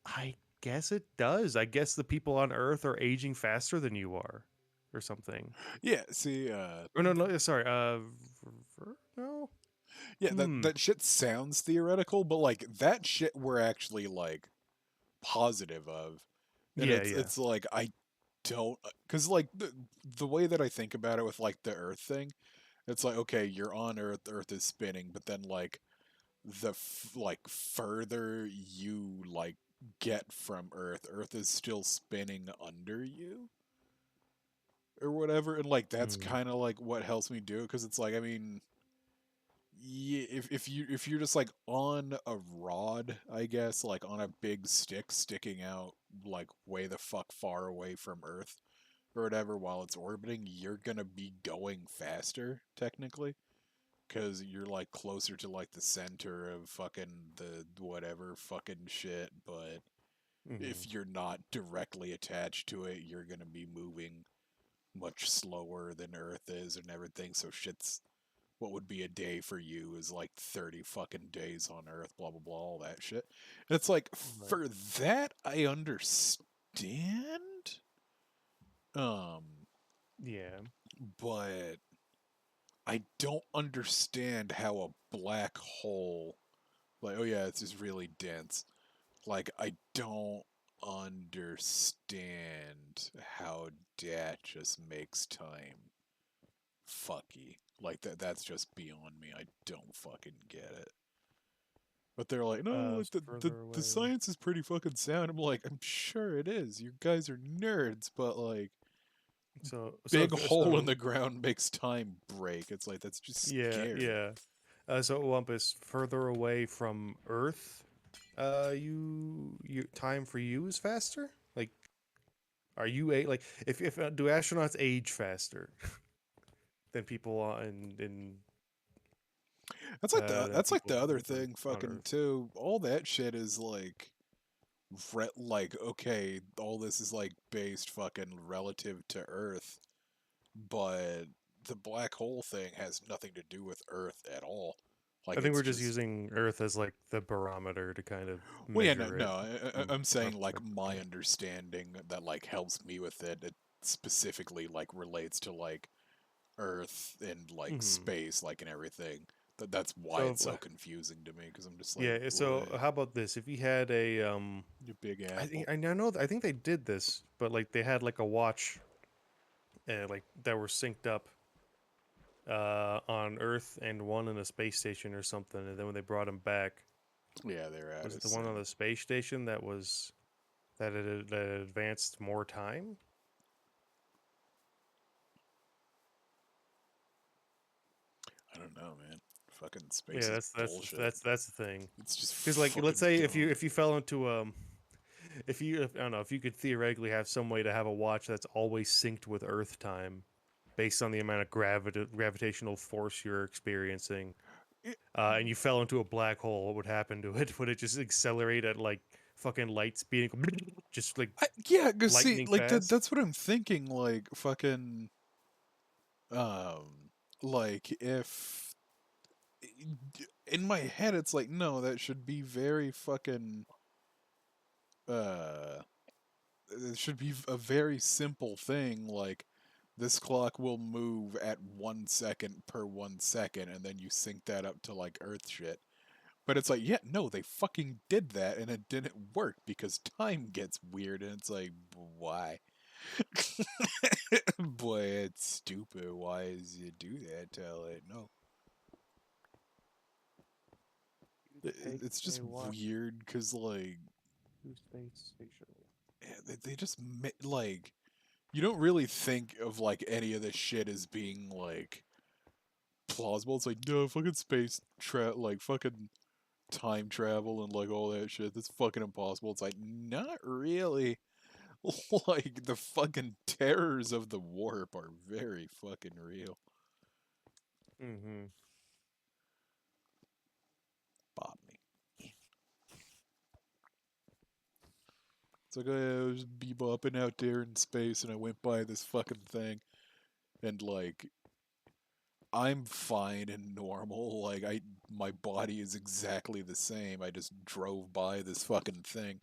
I guess it does. I guess the people on Earth are aging faster than you are, or something. Yeah, see, Or no, no, sorry. No. yeah, Hmm. that shit sounds theoretical, but like that shit we're actually like positive of, and Yeah, yeah. it's like I don't, because like the way that I think about it with like the Earth thing, It's like, okay, you're on Earth, Earth is spinning, but then like like further you like get from Earth, Earth is still spinning under you or whatever, and like that's Mm. kind of like what helps me do it because it's like, I mean, yeah, if you're just like on a rod, I guess, like on a big stick sticking out like way the fuck far away from Earth or whatever while it's orbiting, you're gonna be going faster technically because you're like closer to like the center of fucking the whatever fucking shit. But Mm-hmm. if you're not directly attached to it, you're gonna be moving much slower than Earth is and everything. So shit's what would be a day for you is like 30 fucking days on Earth, blah, blah, blah, all that shit. And it's like, Right. for that, I understand. Um, Yeah. but I don't understand how a black hole, like, oh yeah, it's just really dense. Like, I don't understand how that just makes time fucky. Like that's just beyond me. I don't fucking get it. But they're like, no, like It's further the away. science is pretty fucking sound. I'm like, I'm sure it is. You guys are nerds, but like, So big hole in so the ground makes time break. It's like that's just yeah, scary. yeah. So Olympus, further away from Earth, you time for you is faster. Like, are you a like if do astronauts age faster than people in than That's like people the other in Earth thing, on fucking Earth? too. All that shit is like, like okay, all this is like based fucking relative to Earth, but the black hole thing has nothing to do with Earth at all. Like I think it's we're just just using Earth as like the barometer to kind of well, yeah, no, measure it no. from I'm our saying like perspective. my Yeah. understanding that like helps me with it. It specifically like relates to like Earth and like Hmm. space, like and everything. That's why So it's so confusing to me because I'm just like, yeah. So what? how about this? If you had a You big I think apple. I know. I think they did this, but like they had like a watch, like that were synced up on Earth and one in a space station or something. And then when they brought him back, Yeah, they're out was it of the one on sync. the space station that had advanced more time? I don't know, man. Fucking space Yeah, is that's bullshit. that's the thing. It's just Because like let's fucking say dumb. if you fell into I don't know if you could theoretically have some way to have a watch that's always synced with Earth time, based on the amount of gravitational force you're experiencing, It, and you fell into a black hole, what would happen to it? Would it just accelerate at like fucking light speed, and go just like yeah, cause see, lightning like fast? that's what I'm thinking. Like fucking, um, like if in my head it's like no, that should be very fucking uh it should be a very simple thing like this clock will move at 1 second per 1 second and then you sync that up to like earth shit. But it's like, yeah, no, they fucking did that and it didn't work because time gets weird and it's like, why? Boy, it's stupid. Why does it do that? Tell it no. Take It's just a watch weird because like to space station. they just like you don't really think of like any of this shit as being like plausible. It's like no fucking like fucking time travel and like all that shit. That's fucking impossible. It's like not really. Like the fucking terrors of the warp are very fucking real. Mm-hmm. Bop me. It's like I was bebopping out there in space and I went by this fucking thing and like I'm fine and normal. Like my body is exactly the same. I just drove by this fucking thing.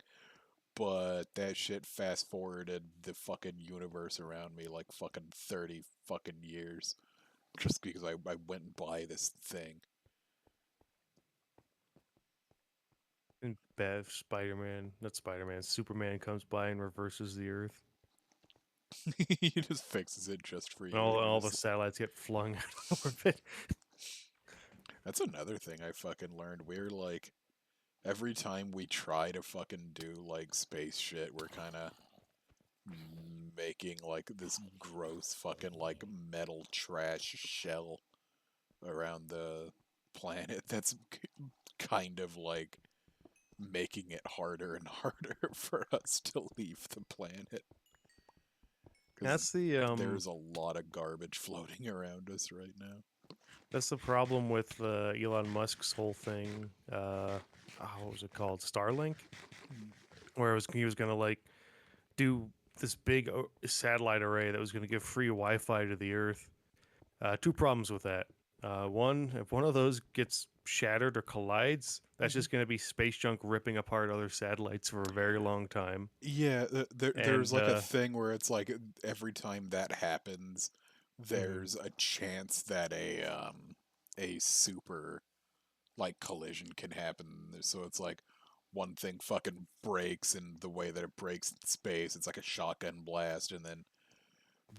But that shit fast forwarded the fucking universe around me like fucking 30 fucking years. Just because I went by this thing. And Bev, Spider Man, not Spider Man, Superman comes by and reverses the Earth. He just fixes it just for And you, all, and and you're all the just. satellites get flung out of orbit. That's another thing I fucking learned. We're like, every time we try to fucking do like space shit, we're kind of making like this gross fucking like metal trash shell around the planet that's kind of like making it harder and harder for us to leave the planet because That's the there's a lot of garbage floating around us right now. that's the problem with Elon Musk's whole thing. What was it called? Starlink, where he was gonna like do this big satellite array that was gonna give free Wi-Fi to the Earth. Two problems with that. One, if one of those gets shattered or collides, that's Mhm. just going to be space junk ripping apart other satellites for a very long time. Yeah, there's And like a thing where it's like every time that happens, mhm, there's a chance that a super like collision can happen. So it's like one thing fucking breaks, and the way that it breaks in space, it's like a shotgun blast, and then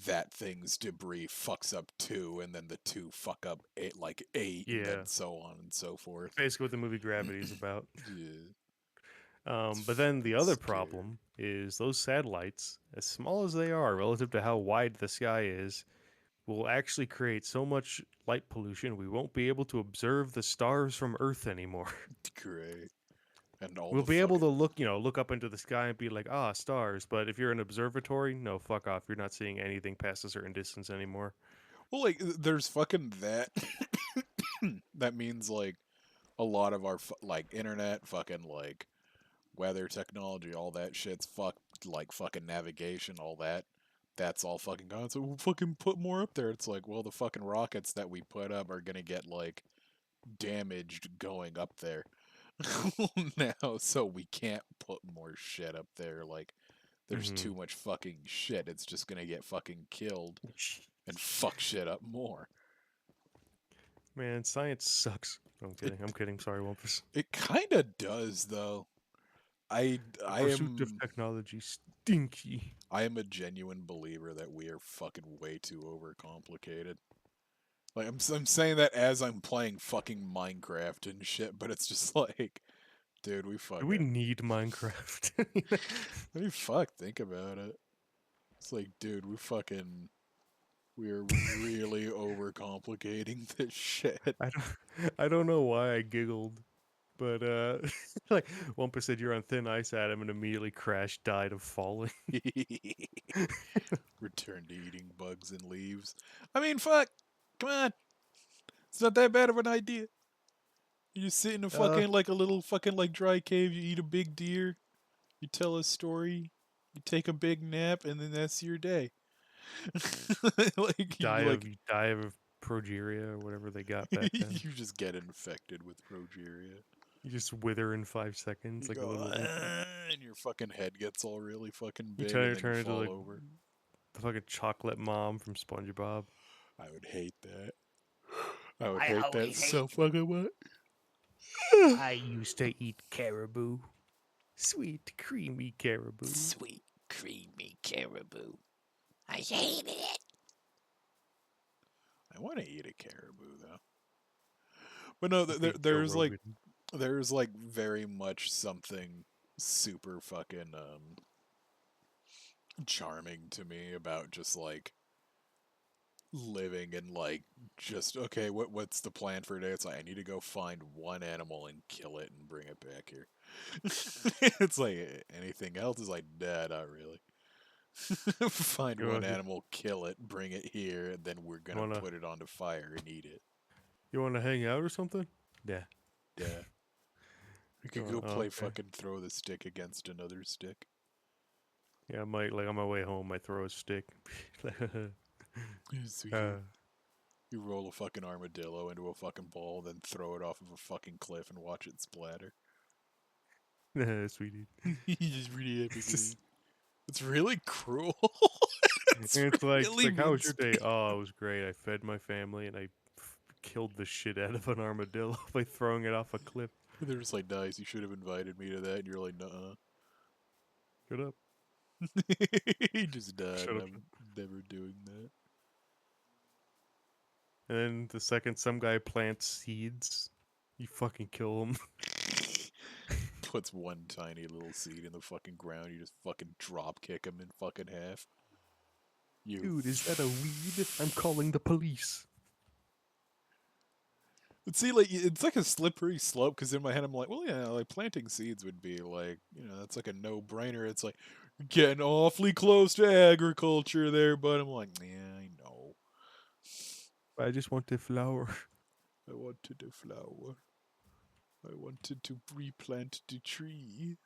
that thing's debris fucks up two, and then the two fuck up eight, like eight, and then yeah, so on and so forth. basically what the movie Gravity is about. Yeah, it's But then the fucking other scary. problem is those satellites, as small as they are relative to how wide the sky is, will actually create so much light pollution we won't be able to observe the stars from Earth anymore. Great. And all We'll the be able to fucking. look up into the sky and be like, ah, stars. But if you're an observatory, no, fuck off. You're not seeing anything past a certain distance anymore. Well, like, there's fucking that. That means, like, a lot of our, like, internet, fucking, like, weather technology, all that shit's fucked, like, fucking navigation, all that. That's all fucking gone. So we'll fucking put more up there. It's like, well, the fucking rockets that we put up are gonna get, like, damaged going up there now, so we can't put more shit up there. Like, there's Hmm. too much fucking shit. It's just gonna get fucking killed and fuck shit up more. Man, science sucks. I'm It kidding. I'm kidding. Sorry, Wumpus. it kind of does though. I The I pursuit of am technology stinky. I am a genuine believer that we are fucking way too overcomplicated. Like I'm saying that as I'm playing fucking Minecraft and shit, but it's just like, dude, we Do we fucking need Minecraft? I mean, fuck, think about it. It's like, dude, we're really overcomplicating this shit. I I don't know why I giggled, but like Wumpus said, you're on thin ice, Adam, and immediately crashed, died of falling. Return to eating bugs and leaves. I mean, fuck. Come on. It's not that bad of an idea. You just sit in a uh, fucking like a little fucking like dry cave. You eat a big deer. You tell a story. You take a big nap, and then that's your day. Like you like you die of progeria or whatever they got back then. you just get infected with progeria. You just wither in 5 seconds You like a go, little and your fucking head gets all really fucking you big, and then you turn into fall like over. the fucking chocolate mom from SpongeBob. I would hate that. I would I hate that always so hate. fucking much. I used to eat caribou. Sweet, creamy caribou. Sweet, creamy caribou. I hated it. I want to eat a caribou though. But no, Be Joe Rogan. there's like very much something super fucking charming to me about just like living and like just okay, what's the plan for today? It's like I need to go find one animal and kill it and bring it back here. It's like anything else is like, nah, not really. Find You one wanna, animal, kill it, bring it here, and then we're you gonna wanna put it on the fire and eat it. you wanna hang out or something? Yeah. Yeah. We You could wanna, go play okay. fucking throw the stick against another stick. Yeah, I might like on my way home. I throw a stick. So uh, you roll a fucking armadillo into a fucking ball, then throw it off of a fucking cliff and watch it splatter. sweetie. You just really epic It's just, game. It's really cruel. and It's it's really like how mean was your day? spirited. Oh, it was great. I fed my family and I killed the shit out of an armadillo by throwing it off a cliff. They're just like, nice, you should have invited me to that. And you're like, nuh Shut up. He just died. Shut up. I'm never doing that. And then the second some guy plants seeds, you fucking kill him. Puts one tiny little seed in the fucking ground. You just fucking drop kick him in fucking half. You Dude, is that a weed? I'm calling the police. See, like it's like a slippery slope because in my head I'm like, well, yeah, like planting seeds would be like, that's like a no-brainer. It's like getting awfully close to agriculture there, but I'm like, yeah, I know. I just want the flower. I wanted a flower. I wanted to replant the tree.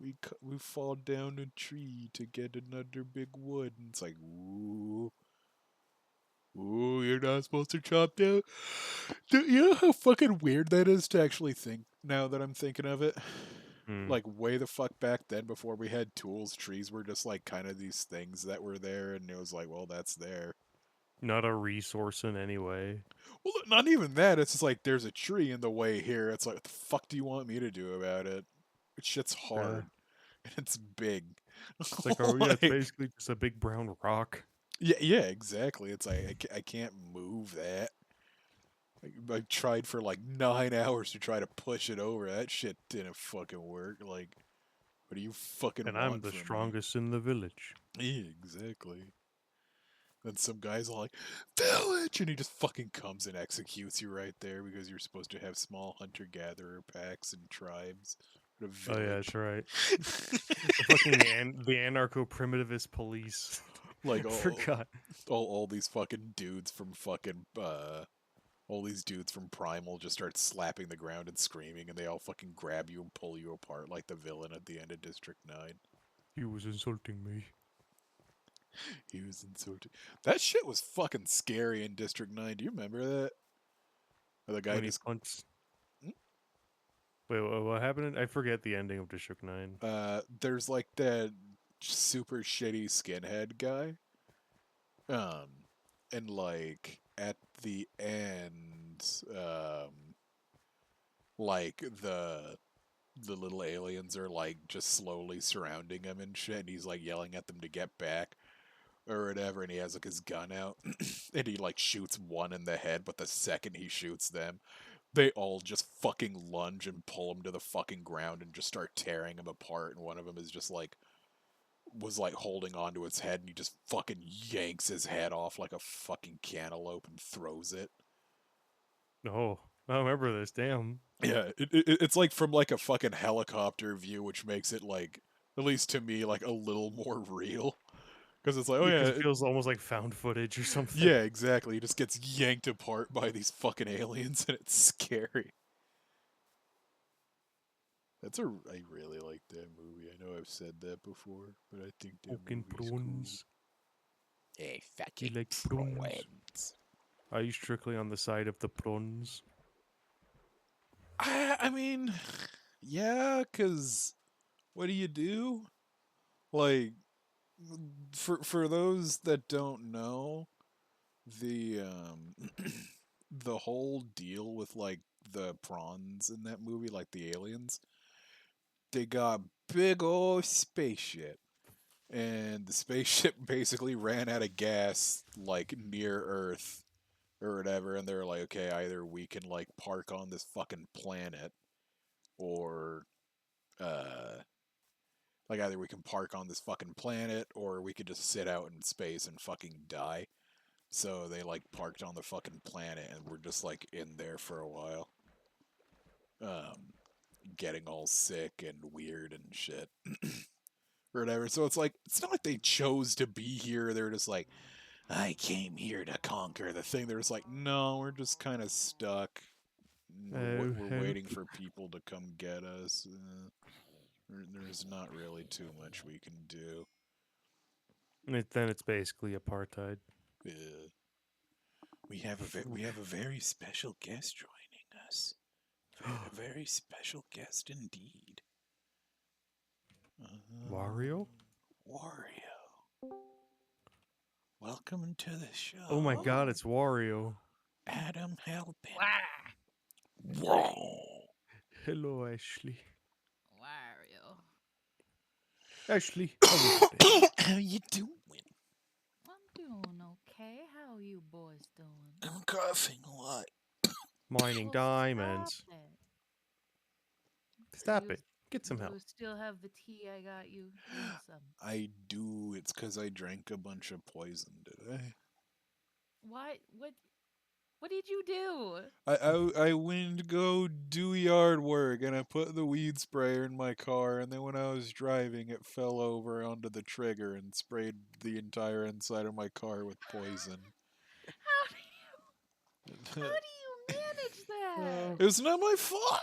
We fall down a tree to get another big wood, and it's like, ooh, ooh, you're not supposed to chop down. You know how fucking weird that is to actually think now that I'm thinking of it? Hmm. Like, way the fuck back then, before we had tools, trees were just like kind of these things that were there, and it was like, well, that's there. Not a resource in any way. Well, not even that. It's just like there's a tree in the way here. It's like, what the fuck do you want me to do about it? Shit's Yeah. hard and it's big. It's like, oh yeah, it's Like, basically just a big brown rock. yeah, exactly. It's like I can't move that. I tried for like 9 hours to try to push it over. That shit didn't fucking work. Like, what do you fucking And I'm want the from me? strongest in the village. Yeah, exactly. Then some guy's like, village! And he just fucking comes and executes you right there because you're supposed to have small hunter gatherer packs and tribes. But a Oh yeah, that's village. right. The fucking the anarcho primitivist police. Like, Forgot. all these fucking dudes from fucking, all these dudes from Primal just start slapping the ground and screaming, and they all fucking grab you and pull you apart like the villain at the end of District 9. He was insulting me. He was insulted. That shit was fucking scary in District 9. Do you remember that? Where the guy When he just. punts. Hmm? Wait, what happened? I forget the ending of District 9. There's like that super shitty skinhead guy. Um, and like at the end, like the little aliens are like just slowly surrounding him and shit, and he's like yelling at them to get back or whatever, and he has like his gun out and he like shoots one in the head, but the second he shoots them, they all just fucking lunge and pull him to the fucking ground and just start tearing him apart, and one of them is just like was like holding onto its head, and he just fucking yanks his head off like a fucking cantaloupe and throws it. Oh, I remember this. Damn. Yeah, it's like from like a fucking helicopter view, which makes it like, at least to me, like a little more real. Because it's like, oh Because yeah, it feels almost like found footage or something. yeah, exactly. He just gets yanked apart by these fucking aliens, and it's scary. I really like that movie. I know I've said that before, but I think that Fucking movie's cool. prawns. Hey, You fucking like prawns? prawns. Are you strictly on the side of the prawns? I mean, yeah, because what do you do? Like, for those that don't know, the the whole deal with like the prawns in that movie, like the aliens, they got big old spaceship, and the spaceship basically ran out of gas like near Earth or whatever, and they're like, okay, either we can like park on this fucking planet, or uh like either we can park on this fucking planet, or we could just sit out in space and fucking die. So they like parked on the fucking planet, and we're just like in there for a while, um, getting all sick and weird and shit or whatever. So it's not like they chose to be here. They're just like, I came here to conquer the thing. They're just like, no, we're just kind of stuck. Oh, We're help. waiting for people to come get us. There's not really too much we can do. Then it's basically apartheid. Uh, we have a very special guest joining us. A very special guest indeed. Wario? Wario. Welcome to the show. Oh my god, it's Wario. Adam Halpin. Whoa. Hello, Ashley. Wario. Ashley, how was your day? How you doing? I'm doing okay. How you boys doing? I'm coughing a lot. Mining Well, diamonds. Stop it. Stop You, it. Get some help. you still have the tea I got you? Drink some. I do. It's because I drank a bunch of poison today. Why? What did you do? I went to go do yard work and I put the weed sprayer in my car, and then when I was driving it fell over onto the trigger and sprayed the entire inside of my car with poison. How do It you manage that? was not my fault.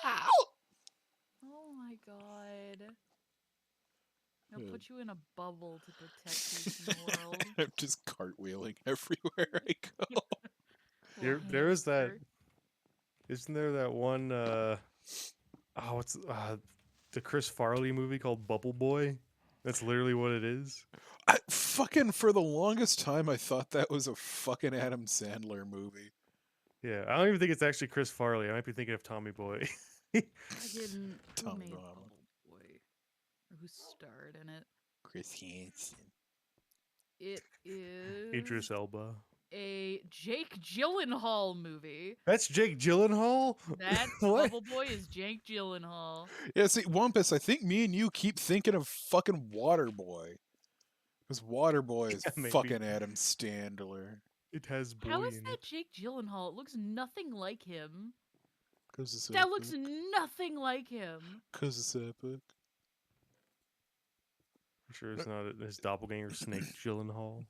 Oh my god. I'll Uh, put you in a bubble to protect you from the world. I'm just cartwheeling everywhere I go. There is that. Hamster. Isn't there that one? What's the Chris Farley movie called Bubble Boy? That's literally what it is. I fucking for the longest time I thought that was a fucking Adam Sandler movie. Yeah, I don't even think it's actually Chris Farley. I might be thinking of Tommy Boy. Who Tommy made Bahama. Bubble Boy? Or who starred in it? Chris Hansen. It is Idris Elba. a Jake Gyllenhaal movie. That's Jake Gyllenhaal. That's What? Bubble Boy is Jake Gyllenhaal. Yeah, see, Wampus, I think me and you keep thinking of fucking Waterboy. Because Waterboy is Yeah, maybe. fucking Adam Sandler. It has boy How is in that it. Jake Gyllenhaal? It looks nothing like him. Because it's That looks nothing like him. Because it's epic. I'm sure it's not his doppelganger Snake Gyllenhaal.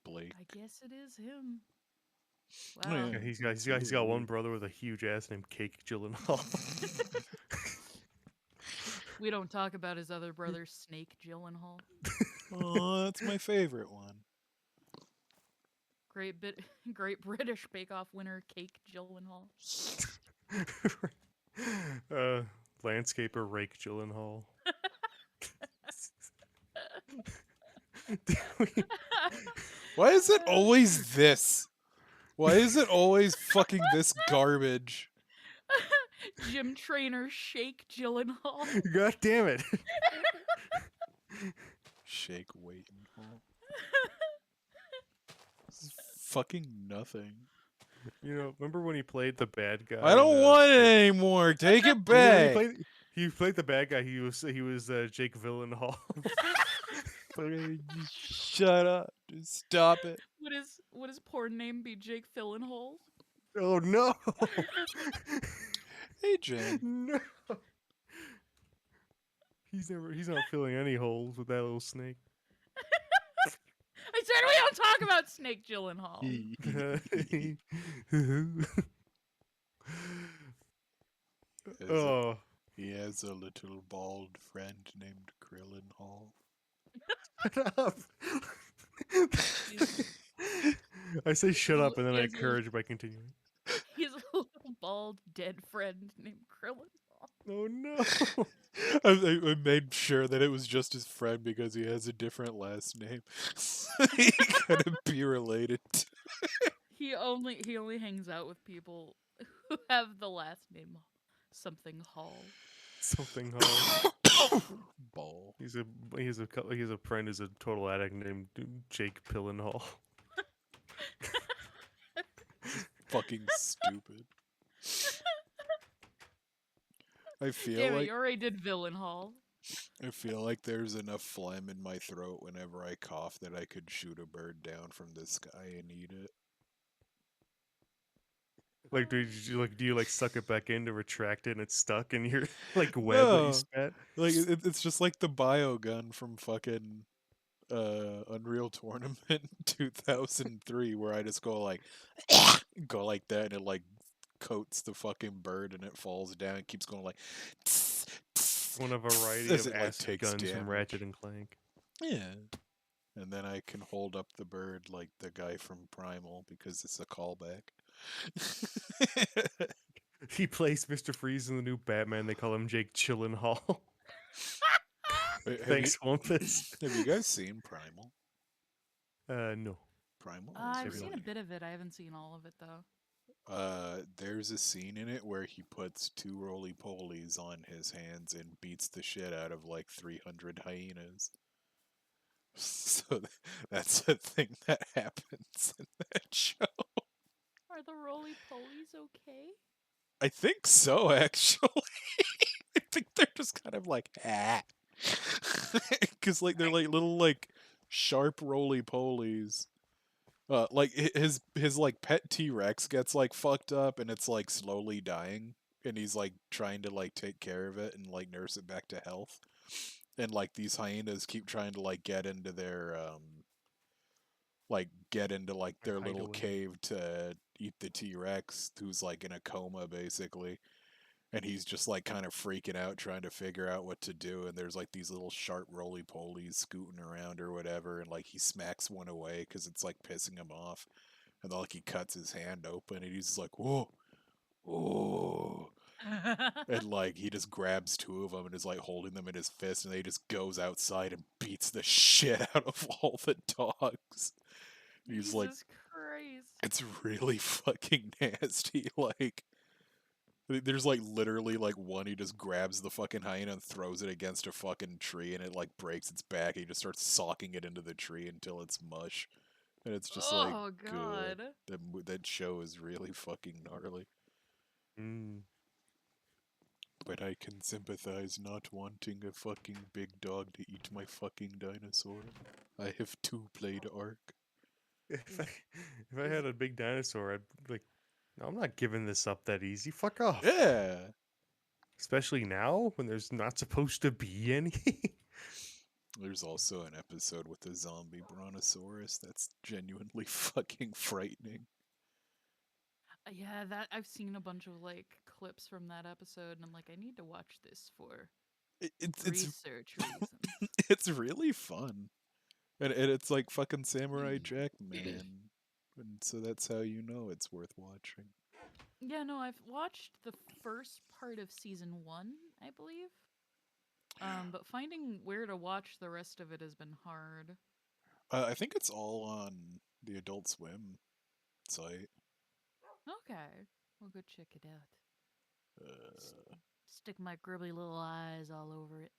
Blake. I guess it is him. Oh, Wow. Yeah, he's got one brother with a huge ass named Cake Gyllenhaal. We don't talk about his other brother, Snake Gyllenhaal. Oh, that's my favorite one. Great British Bake Off winner, Cake Gyllenhaal. Landscaper Rake Gyllenhaal. Why is it always this? Why is it always fucking this garbage? Gym trainer Shake Gyllenhaal. God damn it! Shake, weight, and all. This is fucking nothing. You know, remember when he played the bad guy? I don't want it anymore. Take it back. He played the bad guy. He was Jake Gyllenhaal. Shut up. Just stop it. Would his porn name be Jake Gyllenhaal? Oh no! Hey, Jen. No. He's not filling any holes with that little snake. I said we don't talk about Snake Gyllenhaal. Oh. He has a little bald friend named Krillin Hall. Shut up. I say shut up and then I Yes, encourage by continuing. He has a little bald dead friend named Krillin. Oh no. I made sure that it was just his friend because he has a different last name. He couldn't be related. He only hangs out with people who have the last name something Hall. Something hard. Ball. He has a friend who's a total addict named Jake Pillenhall. Fucking stupid. I feel Damn it, like you already did Villain Hall. I feel like there's enough phlegm in my throat whenever I cough that I could shoot a bird down from the sky and eat it. Like, do you suck it back in to retract it and it's stuck in your web that No. you spat? Like it's just like the bio gun from fucking Unreal Tournament 2003 where I just go like go like that and it like coats the fucking bird and it falls down and keeps going like One of a variety as of it, like, acid takes guns from damage. Ratchet and Clank. Yeah. And then I can hold up the bird like the guy from Primal because it's a callback. He plays Mr. Freeze in the new Batman. They call him Jake Chillenhall. Wait, Thanks, Wampus. Have you guys seen Primal? No. Primal? is I've Maybe seen really- a bit of it. I haven't seen all of it though. There's a scene in it where he puts two roly polies on his hands and beats the shit out of like 300 hyenas. So that's a thing that happens in that show. Are the roly polies okay? I think so, actually. I think they're just kind of like ah, because like they're like little like sharp roly polies. Like his like pet T Rex gets like fucked up and it's like slowly dying, and he's like trying to like take care of it and like nurse it back to health. And like these hyenas keep trying to like get into like Or their little hideaway. cave to eat the T Rex who's like in a coma basically. And he's just like kind of freaking out trying to figure out what to do, and there's like these little sharp roly polies scooting around or whatever, and like he smacks one away because it's like pissing him off, and then like he cuts his hand open and he's just like whoa, whoa, and like he just grabs two of them and is like holding them in his fist, and he just goes outside and beats the shit out of all the dogs. He's like, Jesus Christ. it's really fucking nasty. Like, there's like literally like one, he just grabs the fucking hyena and throws it against a fucking tree, and it like breaks its back. He just starts socking it into the tree until it's mush, and it's just like Oh good. God. That show is really fucking gnarly. Mm. But I can sympathize not wanting a fucking big dog to eat my fucking dinosaur. I have two played arc. If I had a big dinosaur, I'd like, no, I'm not giving this up that easy. Fuck off. Yeah. Especially now when there's not supposed to be any. There's also an episode with a zombie brontosaurus that's genuinely fucking frightening. Yeah, that I've seen a bunch of like clips from that episode, and I'm like, I need to watch this for It's research reasons. it's really fun, and it's like fucking Samurai Jack, man, and so that's how you know it's worth watching. Yeah, no, I've watched the first part of season 1, I believe. But finding where to watch the rest of it has been hard. I think it's all on the Adult Swim site. Okay, we'll go check it out. Uh, Stick my gribbly little eyes all over it.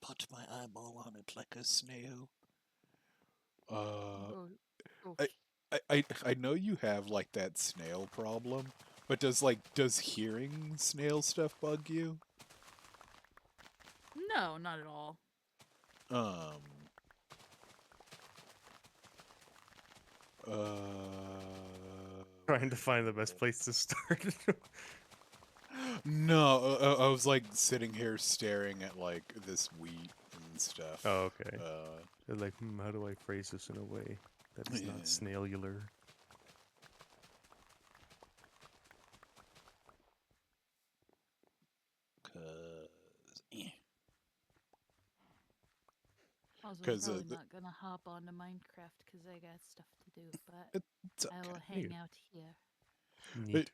put my eyeball on it like a snail. Go, go. I, I know you have like that snail problem, but does hearing snail stuff bug you? No, not at all. Um. Uh. Trying to find the best place to start. No, I was like sitting here staring at like this wheat and stuff. Oh, okay. Uh, They're like, how do I phrase this in a way that is not Yeah. snailular? Also, I'm 'Cause, probably not gonna hop onto Minecraft because I got stuff to do, but it's I will okay. hang Yeah. out here. Neat.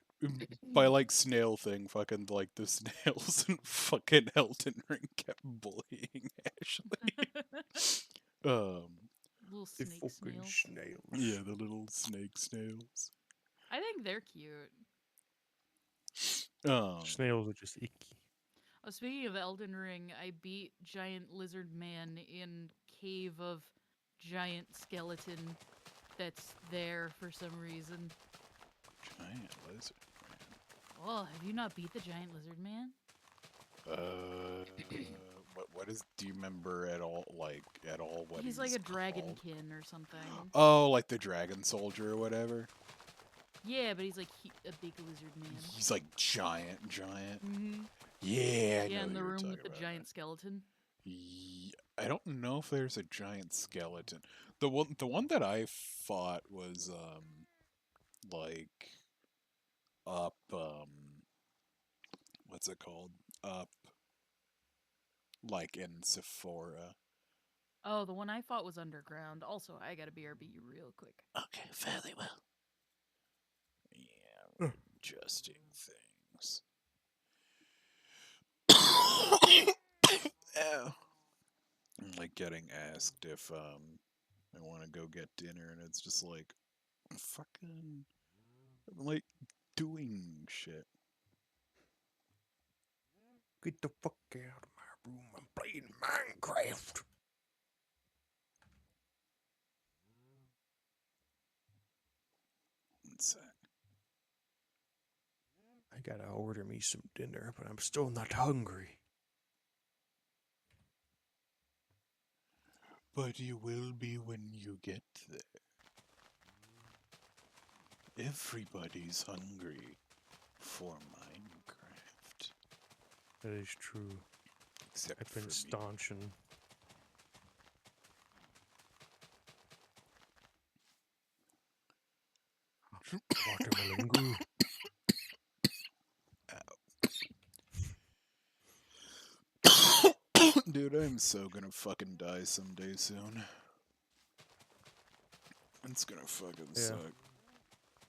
By like snail thing, fucking like the snails in fucking Elden Ring kept bullying Ashley. Little The snake fucking snails. snails. Yeah, the little snake snails. I think they're cute. Snails are just icky. Oh, speaking of Elden Ring, I beat Giant Lizard Man in Cave of Giant Skeleton that's there for some reason. Giant lizard Oh, have you not beat the Giant Lizard Man? man. What is? Do you remember at all? Like at all? What He's like a called? dragonkin or something. Oh, like the dragon soldier or whatever. Yeah, but he's like a big lizard man. He's like giant. Mm-hmm. Yeah, I Yeah, know in who the you're room talking with the about. giant skeleton. I don't know if there's a giant skeleton. The one that I fought was like up what's it called? Up like in Sephora. Oh, the one I fought was underground. Also, I gotta BRB you real quick. Okay, fairly well. Yeah, I'm adjusting things. Ow. I'm like getting asked if I want to go get dinner, and it's just like fucking like doing shit. Get the fuck out of my room. I'm playing Minecraft. One sec. I gotta order me some dinner, but I'm still not hungry. But you will be when you get there. Everybody's hungry for Minecraft. That is true. Except I've been for me. staunching. Watermelon grew. Dude, I'm so gonna fucking die someday soon. It's gonna fucking Yeah. suck.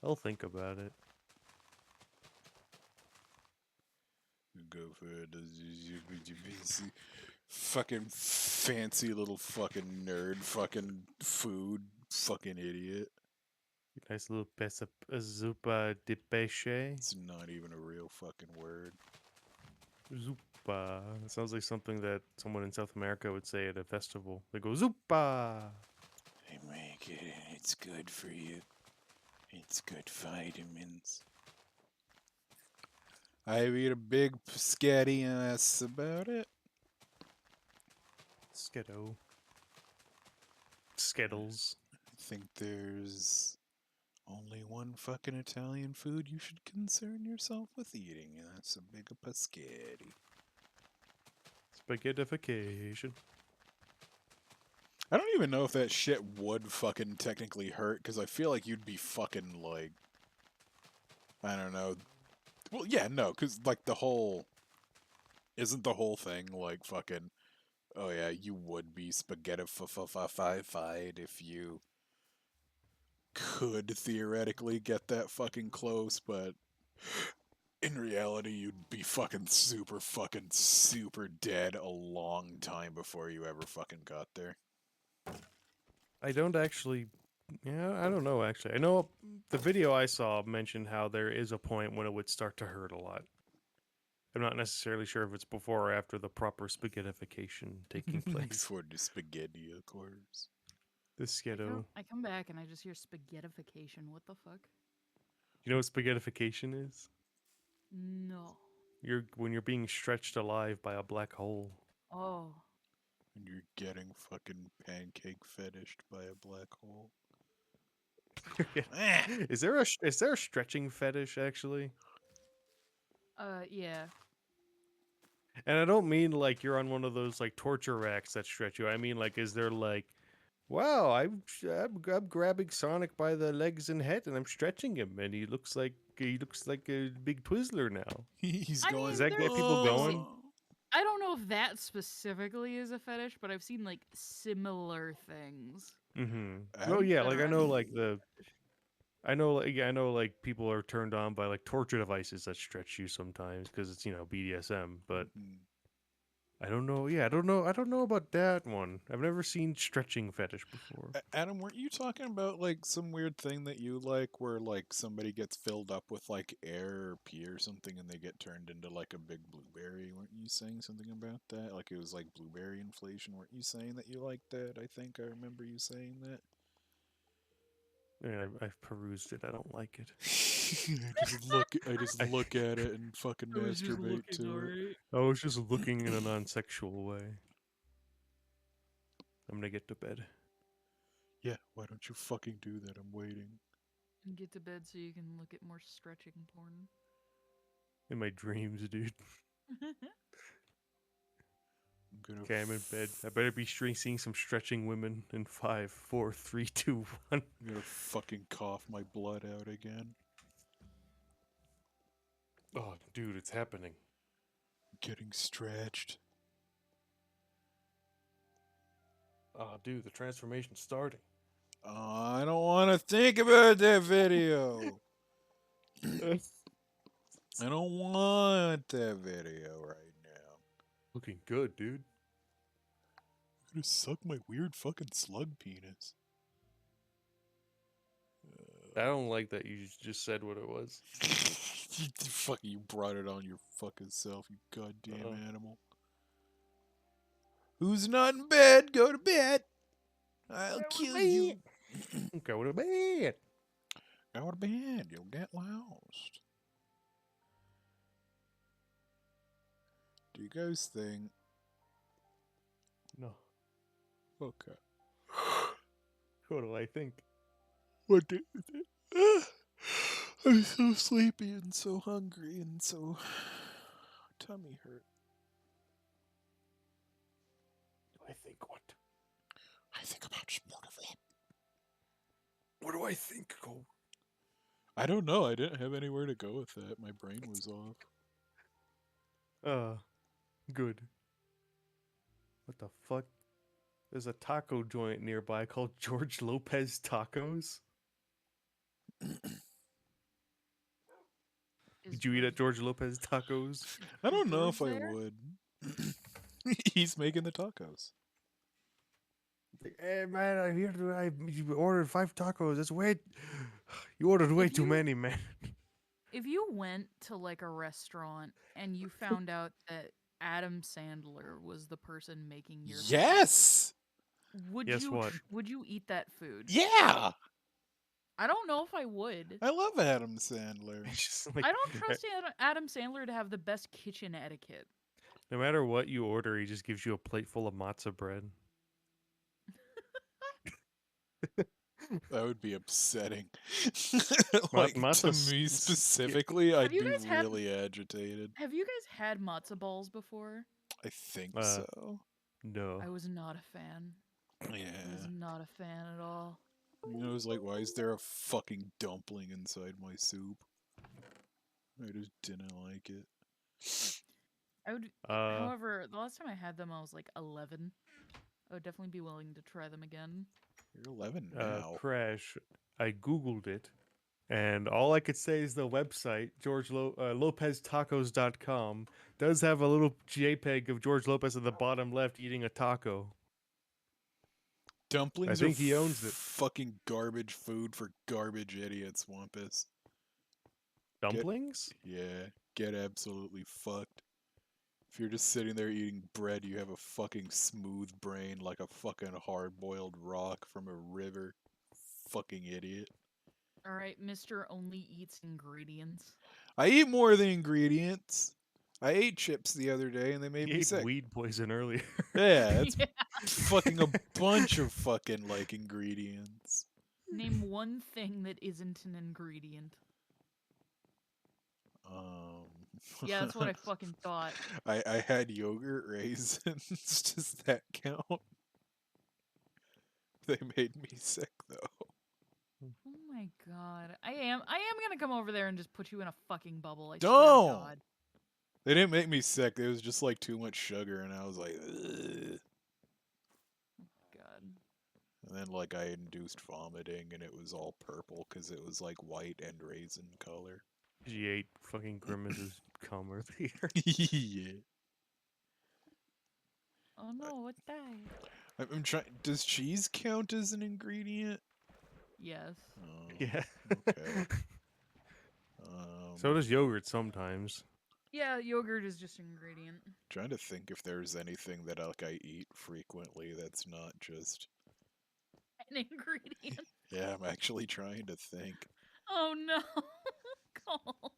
I'll think about it. Go for it. Fucking fancy little fucking nerd. Fucking food. Fucking idiot. Nice little piece of zuppa de pêche. It's not even a real fucking word. Zuppa. It sounds like something that someone in South America would say at a festival. They go, Zuppa! They make it and it's good for you. It's good vitamins. I eat a big scatty and that's about it. Skiddo. Skittles. I think there's only one fucking Italian food you should concern yourself with eating, and that's a big paschetti. Spaghettification. I don't even know if that shit would fucking technically hurt, because I feel like you'd be fucking like, I don't know. Well, yeah, no, because like isn't the whole thing like fucking, oh yeah, you would be spaghettified if you could theoretically get that fucking close, but in reality, you'd be fucking super dead a long time before you ever fucking got there. I don't actually. Yeah, I don't know actually. I know the video I saw mentioned how there is a point when it would start to hurt a lot. I'm not necessarily sure if it's before or after the proper spaghettification taking place. Before the spaghetti, of course. The skiddo. I come back and I just hear spaghettification. What the fuck? You know what spaghettification is? No. When you're being stretched alive by a black hole. Oh. And you're getting fucking pancake fetished by a black hole. Ah! Is there a stretching fetish actually? Yeah. And I don't mean like you're on one of those like torture racks that stretch you. I mean like, is there like, wow, I'm grabbing Sonic by the legs and head and I'm stretching him, and he looks like a big Twizzler now. He's I going. mean, Does that get there's- people I've going? seen- I don't know if that specifically is a fetish, but I've seen like similar things. Mm-hmm. I'm- Oh yeah, that like are I know actually like I know like people are turned on by like torture devices that stretch you sometimes because it's BDSM, but Mhm. I don't know. Yeah, I don't know about that one. I've never seen stretching fetish before. Adam, weren't you talking about like some weird thing that you like where like somebody gets filled up with like air or pee or something and they get turned into like a big blueberry? Weren't you saying something about that? Like it was like blueberry inflation. Weren't you saying that you liked that? I think I remember you saying that. Yeah, I've perused it. I don't like it. I just look at it and fucking masturbate to it. I was just looking in a non-sexual way. I'm gonna get to bed. Yeah, why don't you fucking do that? I'm waiting. And get to bed so you can look at more stretching porn. In my dreams, dude. I'm gonna Okay, I'm in bed. I better be seeing some stretching women in 5, 4, 3, 2, 1. I'm gonna fucking cough my blood out again. Oh, dude, it's happening. Getting stretched. Oh, dude, the transformation's starting. I don't want to think about that video. I don't want that video right now. Looking good, dude. I'm gonna suck my weird fucking slug penis. I don't like that you just said what it was. You brought it on your fucking self, you goddamn Uh-oh. animal. Who's not in bed? Go to bed. I'll kill you. Go to bed. Go to bed. You'll get lost. Do you guys think? No. Okay. What do I think? What do you think? I'm so sleepy and so hungry and so tummy hurt. I think what? I think about Swuarey. What do I think? Go. I don't know. I didn't have anywhere to go with that. My brain was off. Good. What the fuck? There's a taco joint nearby called George Lopez Tacos. Is Did you eat at George Lopez Tacos? I don't know if George I there? would. He's making the tacos. Hey man, you ordered 5 tacos. That's way. You ordered way If too you- many, man. If you went to like a restaurant and you found out that Adam Sandler was the person making your food, Yes. would Guess you what? would you eat that food? Yeah. I don't know if I would. I love Adam Sandler. It's just like, I don't trust Adam Sandler to have the best kitchen etiquette. no matter what you order, he just gives you a plate full of matzo bread. That would be upsetting. Like to Matzo's- me specifically, I'd you be guys had- really agitated. Have you guys had matzo balls before? I think Uh, so. No. I was not a fan. I was Yeah. not a fan at all. You know, it's like, why is there a fucking dumpling inside my soup? I just didn't like it. I would. However, the last time I had them, I was like 11. I would definitely be willing to try them again. You're 11 now. Crash. I googled it, and all I could say is the website GeorgeLopezTacos.com does have a little JPEG of George Lopez at the bottom left eating a taco. Dumplings I think are he owns it. fucking garbage food for garbage idiots, Wampus. Dumplings? Yeah, get absolutely fucked. If you're just sitting there eating bread, you have a fucking smooth brain like a fucking hard-boiled rock from a river. Fucking idiot. All right, Mister only eats ingredients. I eat more of the ingredients. I ate chips the other day and they made He me ate sick. weed poison earlier. Yeah, it's Yeah. fucking a bunch of fucking like ingredients. Name one thing that isn't an ingredient. Yeah, that's what I fucking thought. I had yogurt raisins. Does that count? They made me sick though. Oh my god. I am gonna come over there and just put you in a fucking bubble. I swear Don't! to God. They didn't make me sick. It was just like too much sugar, and I was like, ugh. God. And then like I induced vomiting, and it was all purple because it was like white and raisin color. She ate fucking Grimace's cum earlier. Yeah. Oh no, what's that? I'm trying. Does cheese count as an ingredient? Yes. Oh, Yeah. Okay. So does yogurt sometimes. Yeah, yogurt is just an ingredient. Trying to think if there's anything that like I eat frequently that's not just. An ingredient. Yeah, I'm actually trying to think. Oh no. Cole.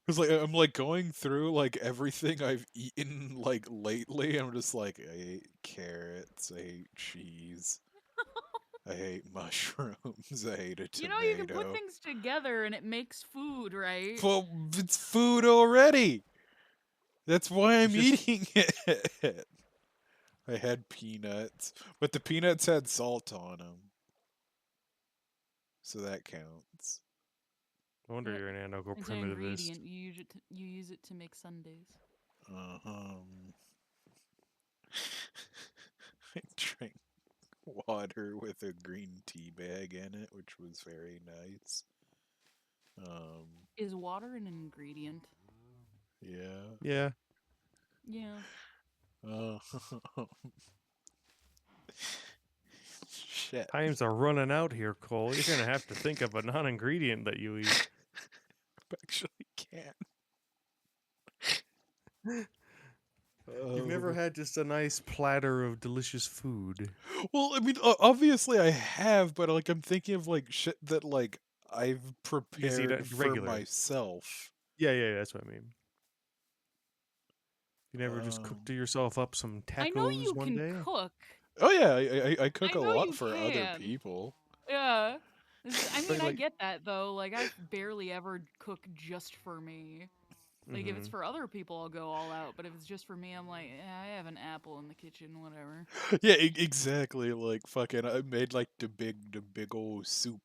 Cause like I'm like going through like everything I've eaten like lately. I'm just like I ate carrots, I ate cheese, I ate mushrooms, I ate a You tomato. know you can put things together and it makes food, right? Well, it's food already. That's why I'm It's just- eating it. I had peanuts, but the peanuts had salt on them, so that counts. No wonder Yeah, you're an It's an anarcho-primitivist. ingredient. You use it to make sundaes. I drank water with a green tea bag in it, which was very nice. Is water an ingredient? Yeah. Yeah. Yeah. Uh, shit. Times are running out here, Cole. You're gonna have to think of a non-ingredient that you eat. Actually can. You've never Oh. had just a nice platter of delicious food. Well, I mean, obviously I have, but like I'm thinking of like shit that like I've You just eat prepared it for regular. myself. Yeah, that's what I mean. You never just Um, cooked yourself up some I know tacos you one can day? cook. oh yeah, I I cook a know lot you for other can. people. Yeah. I mean, I Like, get that though. Like, I barely ever cook just for me. Like, if it's mm-hmm. for other people, I'll go all out. But if it's just for me, I'm like, I have an apple in the kitchen, whatever. Yeah, exactly. Like fucking, I made like the big old soup,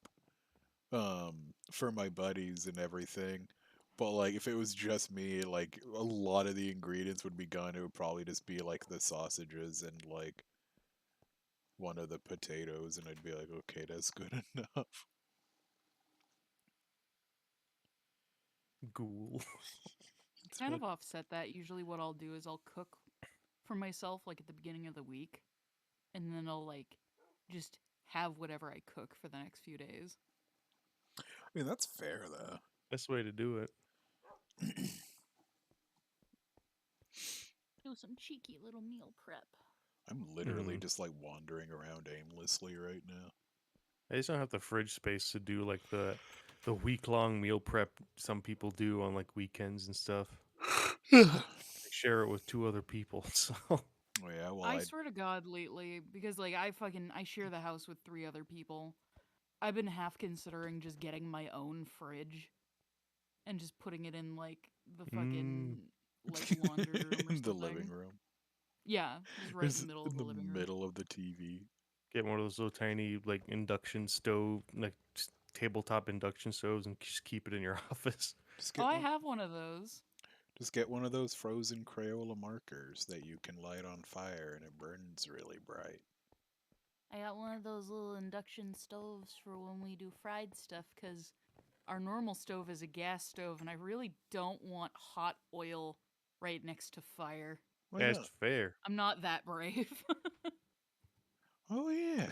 for my buddies and everything. But like, if it was just me, like a lot of the ingredients would be gone. It would probably just be like the sausages and like one of the potatoes, and I'd be like, okay, that's good enough. Ghoul. It's Kind what- of offset that. Usually, what I'll do is I'll cook for myself, like at the beginning of the week, and then I'll like just have whatever I cook for the next few days. I mean, that's fair though. Best way to do it. Do some cheeky little meal prep. I'm literally Mhm. just like wandering around aimlessly right now. I just don't have the fridge space to do like the week-long meal prep some people do on like weekends and stuff. I share it with 2 other people, so Oh yeah, well I I swear to God, lately, because like I share the house with 3 other people. I've been half considering just getting my own fridge and just putting it in like the Mm. fucking like laundry room or in the living something. room. Yeah, just right in the There's middle in of the the living room. middle of the TV. Get one of those little tiny like induction stove, like tabletop induction stoves, and just keep it in your office. Just Oh, get I one. have one of those. Just get one of those frozen Crayola markers that you can light on fire and it burns really bright. I got one of those little induction stoves for when we do fried stuff because our normal stove is a gas stove and I really don't want hot oil right next to fire. Why That's not? fair. I'm not that brave. Oh yeah.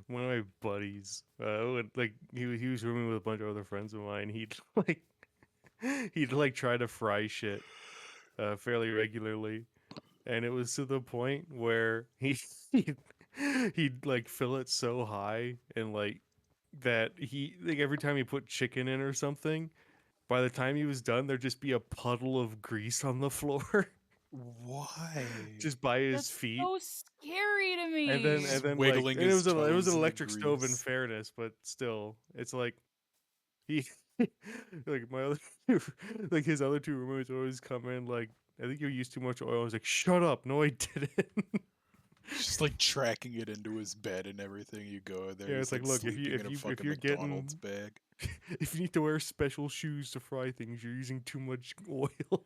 One of my buddies, like he was rooming with a bunch of other friends of mine. He'd like try to fry shit fairly regularly, and it was to the point where he'd, he'd like fill it so high and like that he like every time he put chicken in or something, by the time he was done, there'd just be a puddle of grease on the floor Why? just by his That's feet. so scary to And me. then Just like wiggling and his it was toes an in the electric stove in grease. fairness, but still, it's like he like my other like his other 2 roommates always come in like, I think you used too much oil. I was like, shut up, no I didn't. Just like tracking it into his bed and everything. You go in there, Yeah, he's it's like, like look, sleeping in a if fucking you're McDonald's getting bag. if you need to wear special shoes to fry things, you're using too much oil.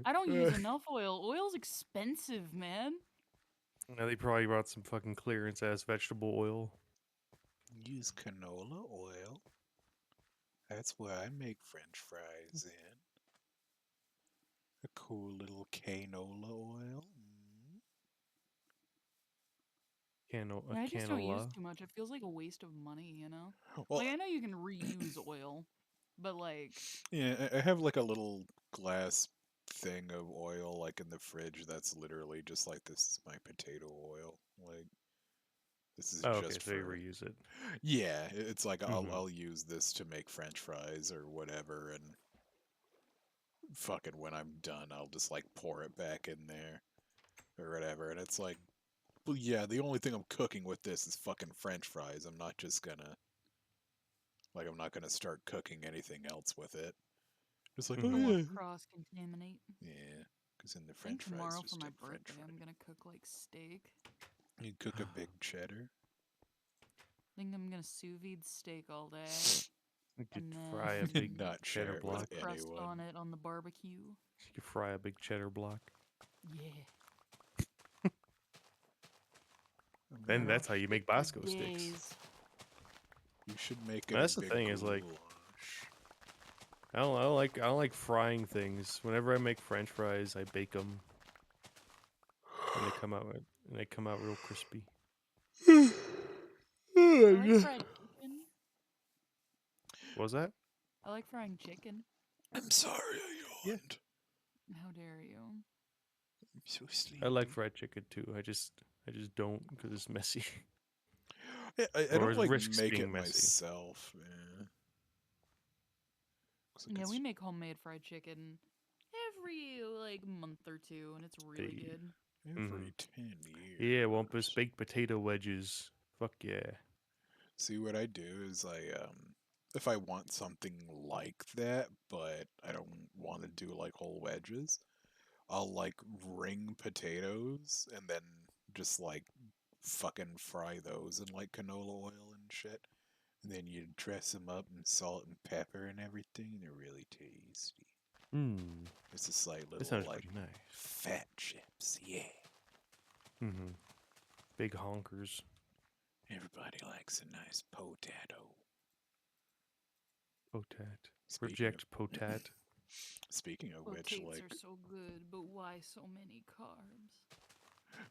I don't use enough oil. Oil's expensive, man. Now they probably brought some fucking clearance ass vegetable oil. Use canola oil. That's what I make French fries in. A cool little canola oil. A I just don't use canola. too much. It feels like a waste of money, you know? Well, Like, I know you can reuse oil, but like, yeah, I have like a little glass thing of oil like in the fridge that's literally just like, this is my potato oil. Like, this is Oh, okay, just so you for, reuse it. yeah, it's like Mhm. I'll use this to make French fries or whatever, and fucking when I'm done I'll just like pour it back in there or whatever, and it's like, well, yeah, the only thing I'm cooking with this is fucking French fries. I'm not just gonna, like, I'm not gonna start cooking anything else with it. Just like, I oh don't Mhm. want yeah, to cross contaminate. yeah, because in the I think French fries, tomorrow for just my a French birthday, fry. I'm gonna cook like steak. You cook a big cheddar. I think I'm gonna sous vide steak all day You could and fry a then big Not cheddar share it with block. put a crust anyone. on it on the barbecue. You could fry a big cheddar block. Yeah. Then Then I'll that's how you shit make for Bosco sticks. days. You should make And a that's the big thing is like goulash. I don't like frying things. Whenever I make French fries, I bake them. and they come out real crispy. I like fried chicken. What was that? I like frying chicken. I'm sorry I Yeah. yawned. How dare you? I'm so sleepy. I like fried chicken too. I just don't because it's messy. I Or don't it like risks make being it messy. myself. Yeah. 'Cause, like, Yeah, it's we make homemade fried chicken every like month or two, and it's really Hey. good. every 10 years. Yeah, Wampus baked potato wedges. Fuck yeah. See, what I do is if I want something like that, but I don't want to do like whole wedges, I'll like ring potatoes and then just like fucking fry those in like canola oil and shit. And then you dress them up in salt and pepper and everything. They're really tasty. Mmm. It's just like That little sounds like pretty nice. fat chips. Yeah. Mm-hmm. Big honkers. Everybody likes a nice potato. Potat. Speaking Reject potat. speaking of which, Potates like are so good, but why so many carbs?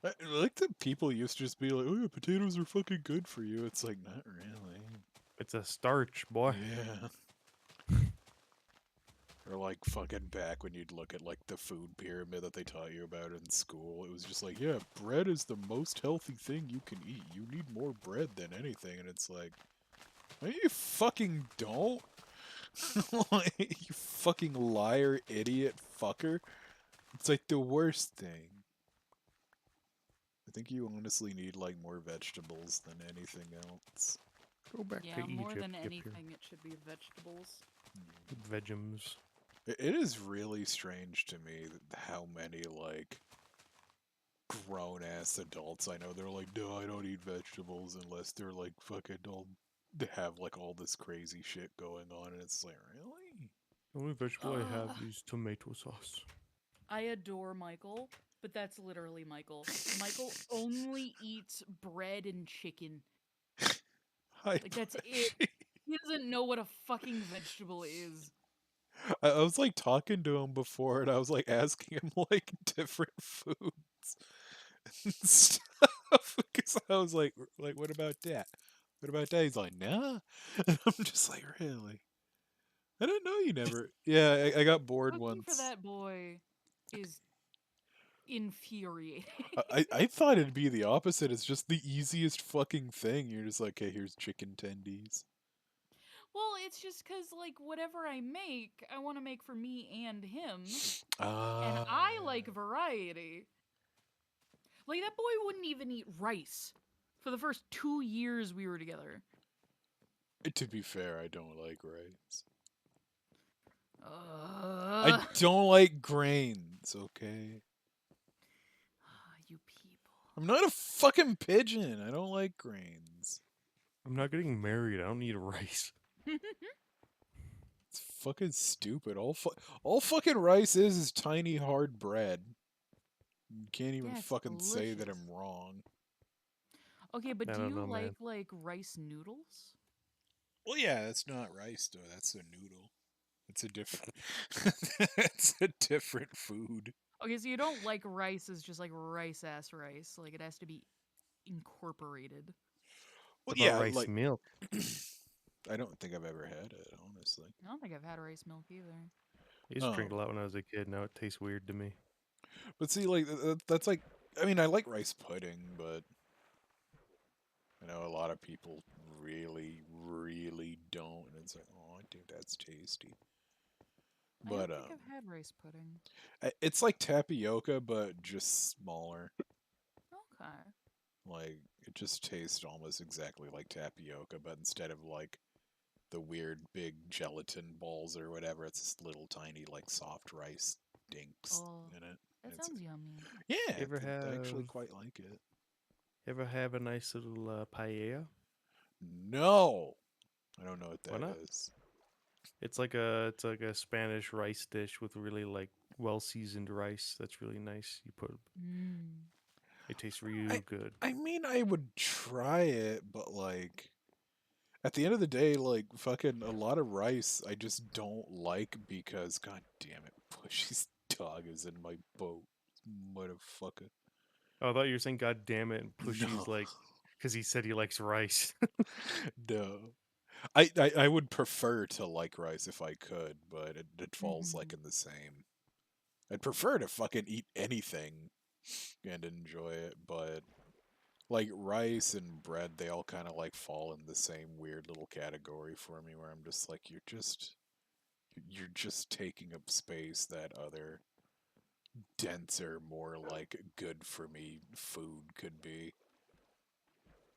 I like that people used to just be like, "Oh yeah, potatoes are fucking good for you." It's like not really. It's a starch, boy. Yeah. Or like fucking back when you'd look at like the food pyramid that they taught you about in school, it was just like, yeah, bread is the most healthy thing you can eat. You need more bread than anything, and it's like, no, you fucking don't. Like, you fucking liar, idiot, fucker. It's like the worst thing. I think you honestly need like more vegetables than anything else. Go back Yeah, to more Egypt. than Yep, here. anything, it should be vegetables. Vegums. It is really strange to me how many like grown ass adults I know they're like, no, I don't eat vegetables unless they're like fucking all they have like all this crazy shit going on, and it's like, really? The only vegetable I have Ugh. is tomato sauce. I adore Michael, but that's literally Michael. Michael only eats bread and chicken. I, Like, that's it. He doesn't know what a fucking vegetable is. I was like talking to him before, and I was like asking him like different foods and stuff because I was like, what about that? What about that? He's like, nah. And I'm just like, really? I didn't know you never. Yeah, I got bored Cooking for once. that boy is infuriating. I thought it'd be the opposite. It's just the easiest fucking thing. You're just like, hey, here's chicken tendies. Well, it's just because, like, whatever I make, I want to make for me and him. And Ah, I like variety. Like, that boy wouldn't even eat rice for the first 2 years we were together. to be fair, I don't like rice. I Ugh. don't like grains. Okay, You people. I'm not a fucking pigeon. I don't like grains. I'm not getting married. I don't need rice. It's fucking stupid. All fucking rice is tiny hard bread. You can't even Yeah, it's fucking say that delicious. I'm wrong. Okay, but I do don't you know, man. like rice noodles? Well, yeah, that's not rice though. That's a noodle. It's a different. It's a different food. Okay, so you don't like rice as just like rice ass rice. Like it has to be incorporated. Well, What about yeah, rice like milk? I don't think I've ever had it, honestly. I don't think I've had rice milk either. I used to drink a Um, lot when I was a kid. Now it tastes weird to me. but see, like that's like, I mean, I like rice pudding, but I know a lot of people really, really don't, and it's like, oh, I think that's tasty. I don't But think I've had rice pudding. it's like tapioca, but just smaller. Okay. Like it just tastes almost exactly like tapioca, but instead of like the weird big gelatin balls or whatever, it's this little tiny like soft rice dinks Oh, in it. that It's sounds yummy. yeah, You ever I actually have quite like it. ever have a nice little paella? No, I don't know what Why that not? is. It's like a Spanish rice dish with really like well seasoned rice. That's really nice. You put Mm. it tastes I real good. I mean, I would try it, but like at the end of the day, like fucking a lot of rice, I just don't like because god damn it, Pushy's dog is in my boat, motherfucker. Oh, I thought you were saying "God damn it" and Pushy's No. like, because he said he likes rice. No. I would prefer to like rice if I could, but it falls like Mhm. in the same. I'd prefer to fucking eat anything and enjoy it, but like rice and bread, they all kind of like fall in the same weird little category for me where I'm just like you're just taking up space that other denser, more like good for me food could be.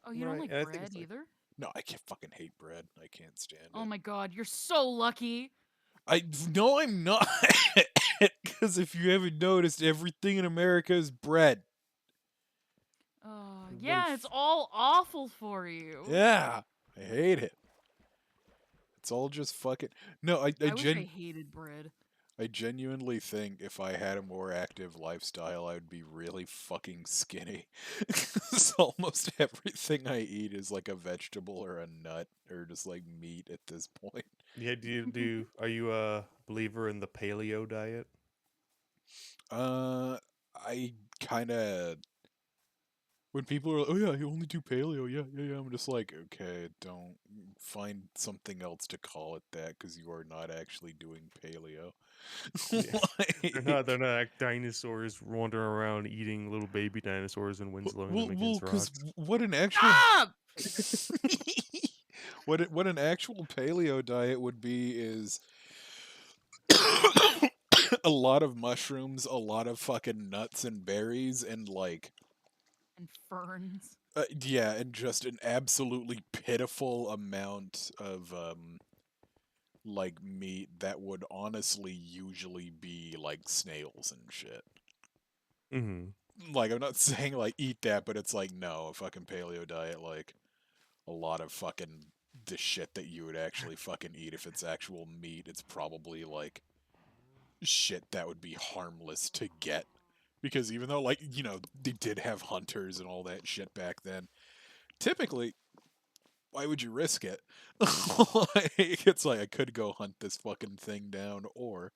Oh, you don't Right, like and I think bread it's like, either? No, I can't fucking hate bread. I can't stand Oh it. my god, you're so lucky. I no, I'm not. Because if you haven't noticed, everything in America is bread. Oh, what yeah, it's all awful for you. Yeah, I hate it. It's all just fucking. No, I wish I hated bread. I genuinely think if I had a more active lifestyle, I would be really fucking skinny. 'Cause almost everything I eat is like a vegetable or a nut or just like meat at this point. yeah. Are you a believer in the paleo diet? Uh, I kind of when people are like, "Oh yeah, you only do paleo," yeah, yeah, yeah. I'm just like, okay, don't find something else to call it that because you are not actually doing paleo. Yeah, Like, they're not like dinosaurs wandering around eating little baby dinosaurs and windslowing them well, against because rocks. what an actual Stop! what an actual paleo diet would be is a lot of mushrooms, a lot of fucking nuts and berries, and like And ferns. yeah, and just an absolutely pitiful amount of like meat that would honestly usually be like snails and shit. Mm-hmm. Like I'm not saying like eat that, but it's like no, a fucking paleo diet like a lot of fucking the shit that you would actually fucking eat if it's actual meat, it's probably like shit that would be harmless to get. Because even though like, they did have hunters and all that shit back then, typically why would you risk it? Like, it's like I could go hunt this fucking thing down, or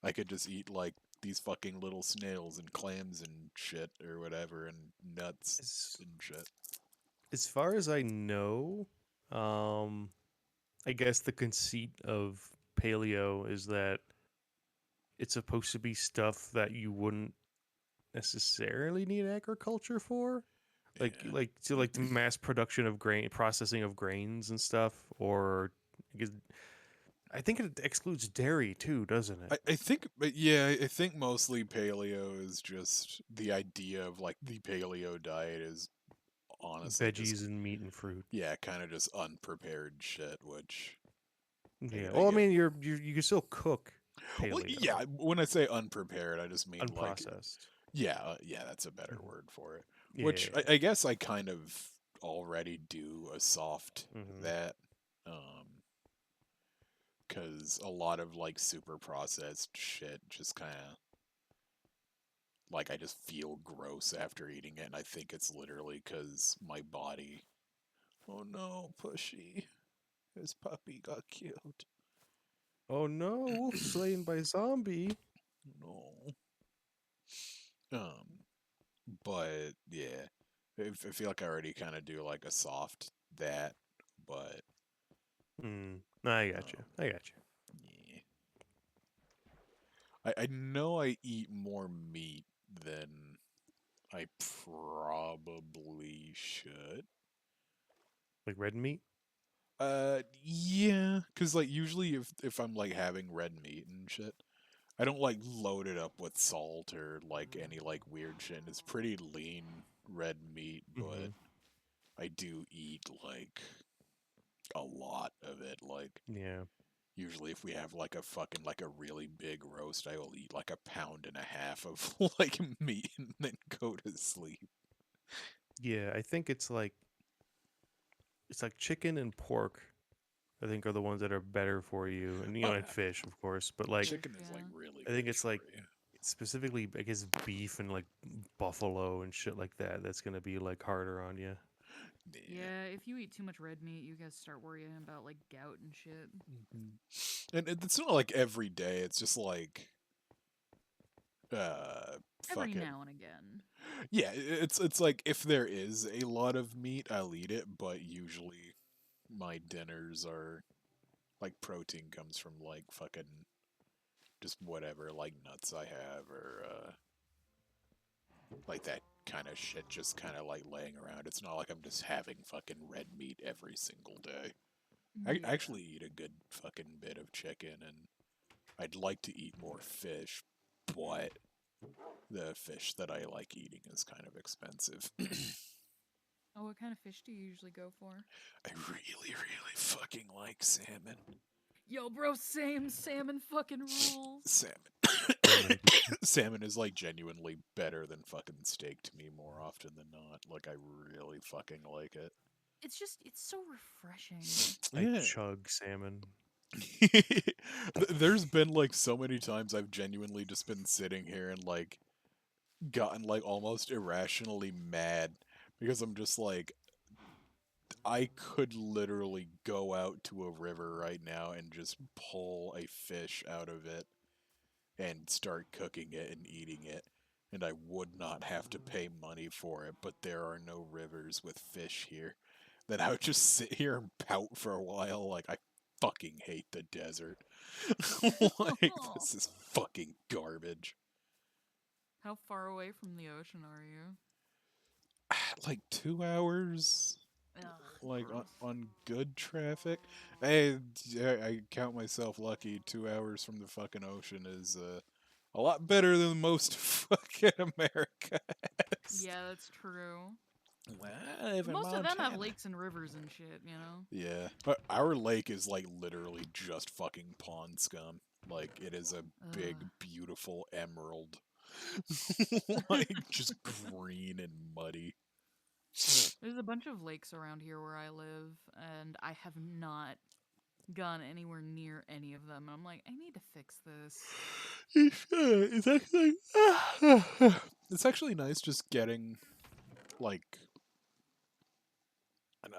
I could just eat like these fucking little snails and clams and shit or whatever and nuts As, and shit. as far as I know, um, I guess the conceit of paleo is that it's supposed to be stuff that you wouldn't necessarily need agriculture for, Yeah. like the mass production of grain, processing of grains and stuff, or I guess I think it excludes dairy too, doesn't it? I think, but yeah, I think mostly paleo is just the idea of like the paleo diet is honestly just, Veggies and meat and fruit. yeah, kind of just unprepared shit, which Yeah. I Well, I get. mean, you can still cook Well, paleo, yeah, when I say unprepared, I just mean like, unprocessed. yeah, yeah, that's a better Mhm. word for it. Which Yeah. I guess I kind of already do a soft Hmm. that, because a lot of like super processed shit just kind of like I just feel gross after eating it, and I think it's literally because my body. Oh no, Pushy, his puppy got killed. Oh no, wolf slain by zombie. No. Um, but yeah, I feel like I already kind of do like a soft that, but I got you. um, I got you. yeah. I know I eat more meat than I probably should. Like red meat. Yeah, cause like usually if I'm like having red meat and shit, I don't like load it up with salt or like any like weird shit. And it's pretty lean red meat, but Hmm. I do eat like a lot of it. Like Yeah. usually if we have like a fucking like a really big roast, I will eat like a pound and a half of like meat and then go to sleep. Yeah. I think it's like chicken and pork. I think are the ones that are better for you, and Oh and yeah, fish, of course. But like, chicken is like Yeah. really I think good it's for like you. specifically, I guess, beef and like buffalo and shit like that. That's gonna be like harder on you. Yeah. Yeah, if you eat too much red meat, you guys start worrying about like gout and shit. And it's not like every day. It's just like Every fucking now and again. yeah. It's like if there is a lot of meat, I'll eat it, but usually my dinners are like protein comes from like fucking just whatever like nuts I have or like that kind of shit just kind of like laying around. It's not like I'm just having fucking red meat every single day. I Yeah. actually eat a good fucking bit of chicken and I'd like to eat more fish, but the fish that I like eating is kind of expensive. Oh, what kind of fish do you usually go for? I really, really fucking like salmon. Yo, bro, same salmon fucking rules. Salmon. Salmon. Salmon is like genuinely better than fucking steak to me more often than not. Like I really fucking like it. It's so refreshing. I Yeah. chug salmon. There's been like so many times I've genuinely just been sitting here and like gotten like almost irrationally mad because I'm just like I could literally go out to a river right now and just pull a fish out of it and start cooking it and eating it and I would not have to pay money for it, but there are no rivers with fish here. Then I would just sit here and pout for a while like I fucking hate the desert. Like this is fucking garbage. How far away from the ocean are you? Like 2 hours Ugh, like gross. on good traffic. Hey, I count myself lucky. 2 hours from the fucking ocean is a lot better than most fucking America has. Yeah, that's true. Well, I live in Most of them have Montana. lakes and rivers and shit, you know? Yeah, but our lake is like literally just fucking pond scum. Like it is a big, Ugh. beautiful emerald, like just green and muddy. There's a bunch of lakes around here where I live, and I have not gone anywhere near any of them. And I'm like, I need to fix this. It's actually it's actually nice just getting like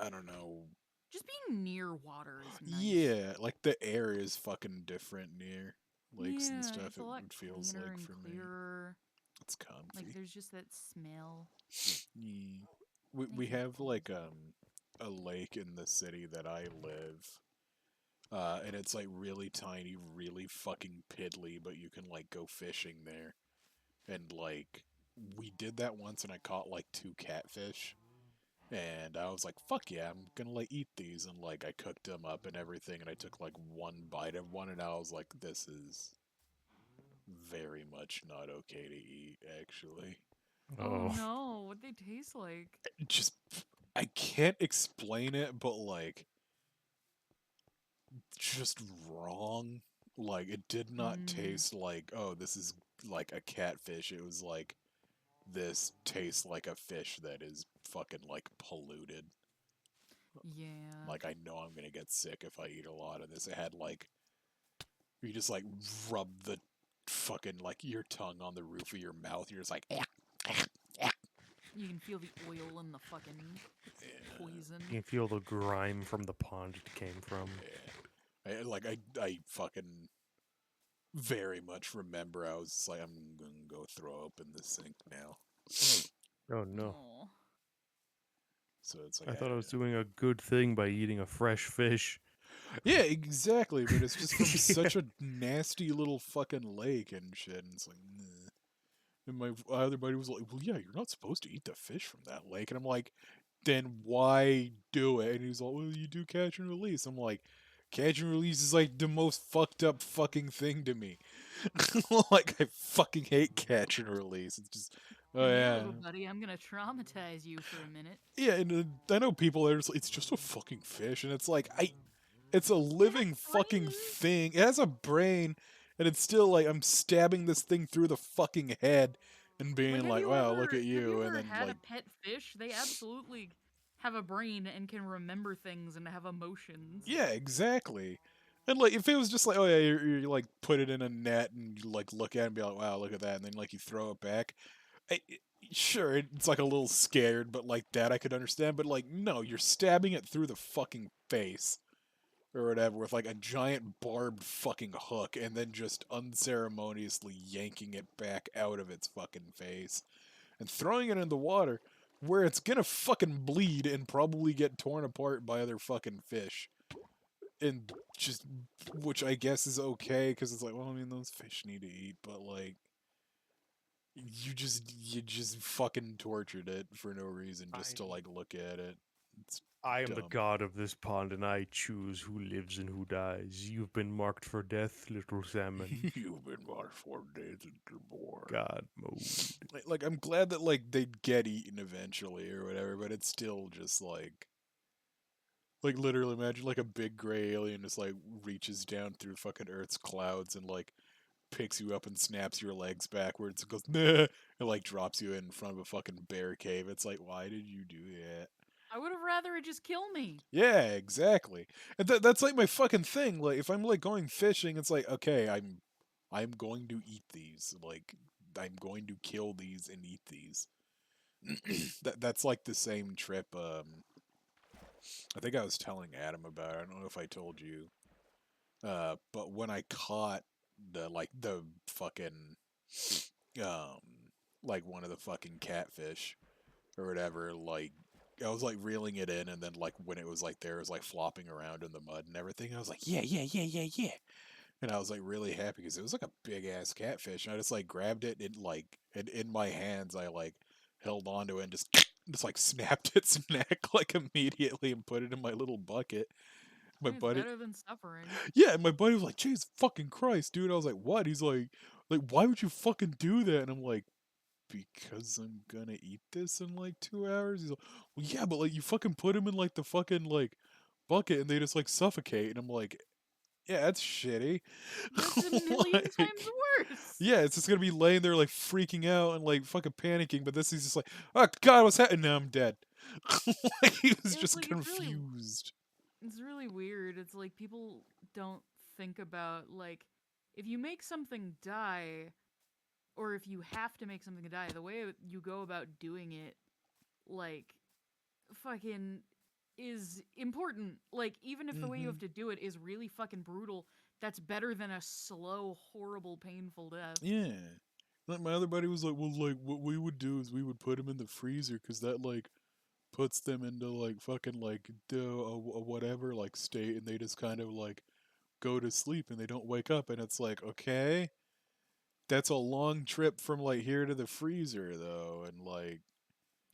I don't know. Just being near water is nice. Yeah, like the air is fucking different near lakes and Yeah, stuff. it's a It lot feels cleaner like and for me, clearer. it's comfy. Like there's just that smell. Yeah. We Makes it have like cozy. a lake in the city that I live. And it's like really tiny, really fucking piddly, but you can like go fishing there. And like we did that once and I caught like 2 catfish. And I was like, fuck yeah, I'm gonna like eat these and like I cooked them up and everything and I took like one bite of one and I was like, this is very much not okay to eat, actually. Oh Oh, no, what they taste like? Just I can't explain it, but like just wrong. Like it did not Mm, taste like, oh, this is like a catfish. It was like this tastes like a fish that is fucking like polluted. yeah. Like I know I'm gonna get sick if I eat a lot of this. It had like you just like rub the fucking like your tongue on the roof of your mouth. You're just like, You can feel the oil and the fucking yeah, poison. you can feel the grime from the pond it came from. yeah. I fucking very much remember I was just like, I'm gonna go throw up in the sink now. Oh no. Oh. So it's like, I thought I was doing a good thing by eating a fresh fish. yeah, exactly. But it's just from such a nasty little fucking lake and shit. And it's like, nah. And my other buddy was like, well, yeah, you're not supposed to eat the fish from that lake. And I'm like, then why do it? And he's like, well, you do catch and release. I'm like, catch and release is like the most fucked up fucking thing to me. Like, I fucking hate catch and release. It's just, oh Here, yeah. little buddy, I'm gonna traumatize you for a minute. Yeah, and I know people that are just like, it's just a fucking fish. And it's like, it's a living fucking brain. thing. It has a brain, and it's still like I'm stabbing this thing through the fucking head and being like, "Wow, look at Have you you," and ever then had like, a pet fish? They absolutely have a brain and can remember things and have emotions. yeah, exactly. And like, if it was just like, oh yeah, you like put it in a net and you like look at it and be like, "Wow, look at that," and then like you throw it back. Sure, it's like a little scared, but like that I could understand. But like, no, you're stabbing it through the fucking face. or whatever with like a giant barbed fucking hook and then just unceremoniously yanking it back out of its fucking face and throwing it in the water where it's gonna fucking bleed and probably get torn apart by other fucking fish. And just, which I guess is okay because it's like, well, I mean, those fish need to eat, but like, you just fucking tortured it for no reason just to like look at it. It's I am the dumb. god of this pond, and I choose who lives and who dies. You've been marked for death, little salmon. You've been marked for days and more. God mode. Like, I'm glad that like they'd get eaten eventually or whatever, but it's still just like literally imagine like a big gray alien just like reaches down through fucking Earth's clouds and like picks you up and snaps your legs backwards and goes nah, and like drops you in front of a fucking bear cave. It's like, why did you do that? I would have rather it just kill me. Yeah, exactly. And that's like my fucking thing. Like if I'm like going fishing, it's like, okay, I'm going to eat these. Like I'm going to kill these and eat these. That's like the same trip I think I was telling Adam about it. I don't know if I told you. But when I caught the fucking um like one of the fucking catfish or whatever, like I was like reeling it in, and then like when it was like there, it was like flopping around in the mud and everything. I was like, yeah, yeah, yeah, yeah, yeah, and I was like really happy because it was like a big ass catfish, and I just like grabbed it and like and in my hands I like held onto it and just like snapped its neck like immediately and put it in my little bucket. I My mean, it's buddy, better than suffering. yeah, and my buddy was like, "Jesus fucking Christ, dude!" I was like, "What?" He's like, why would you fucking do that? And I'm like, because I'm gonna eat this in like 2 hours. He's like, well, yeah, but like you fucking put them in like the fucking like bucket and they just like suffocate. And I'm like, yeah, that's shitty. That's a million Like, times worse. yeah, it's just gonna be laying there like freaking out and like fucking panicking. But this is just like, oh god, what's happening? Now I'm dead. Like he was It's just like confused. it's really weird. It's like people don't think about like if you make something die or if you have to make something die, the way you go about doing it like fucking is important. Like even if the way you Hmm. have to do it is really fucking brutal, that's better than a slow, horrible, painful death. Yeah. Like my other buddy was like, well, like what we would do is we would put them in the freezer because that like puts them into like fucking like a whatever like state, and they just kind of like go to sleep and they don't wake up, and it's like, okay, that's a long trip from like here to the freezer though, and like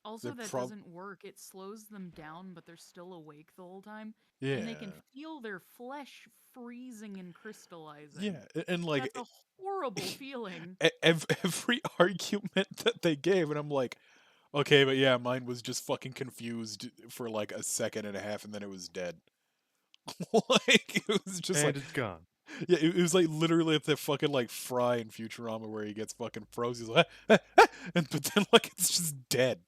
Also, they're that doesn't work. It slows them down, but they're still awake the whole time, and they can yeah, feel their flesh freezing and crystallizing. yeah, and like That's a horrible feeling. every argument that they gave, and I'm like, okay, but yeah, mine was just fucking confused for like a second and a half, and then it was dead. Like it was just And like, it's gone. yeah, it was like literally at the fucking like Fry in Futurama where he gets fucking froze. He's like, and but then like it's just dead.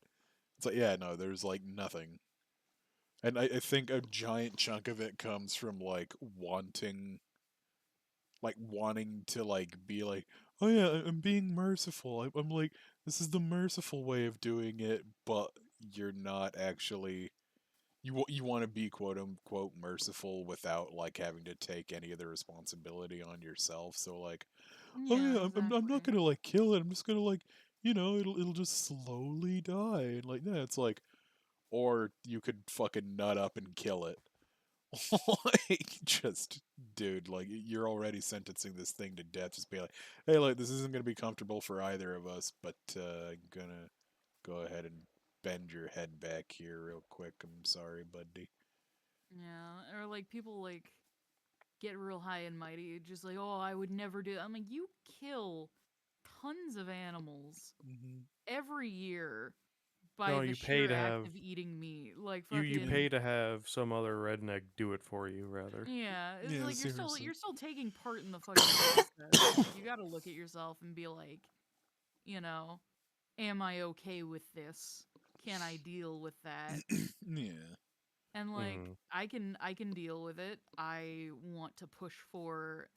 It's like, yeah, no, there's like nothing. And I think a giant chunk of it comes from like wanting to like be like, oh yeah, I'm being merciful. I'm like, this is the merciful way of doing it, but you're not actually. You want to be quote unquote merciful without like having to take any of the responsibility on yourself. So like, oh Yeah, yeah, I'm not exactly. gonna like kill it. I'm just gonna like, it'll just slowly die. And like, yeah, it's like, or you could fucking nut up and kill it. Like, just, dude, like, you're already sentencing this thing to death. Just be like, hey, like, this isn't gonna be comfortable for either of us, but I'm gonna go ahead and bend your head back here real quick. I'm sorry, buddy. Yeah, or like people like get real high and mighty, just like, oh, I would never do that. I'm like, you kill tons of animals Hmm. every year by No, the you pay sheer to act have of eating meat. Like you Yeah. fucking pay to have some other redneck do it for you, rather. yeah, it's Yeah, like seriously. you're still taking part in the fucking process. Like you got to look at yourself and be like, you know, am I okay with this? Can I deal with that? Yeah. And like Hmm. I can deal with it. I want to push for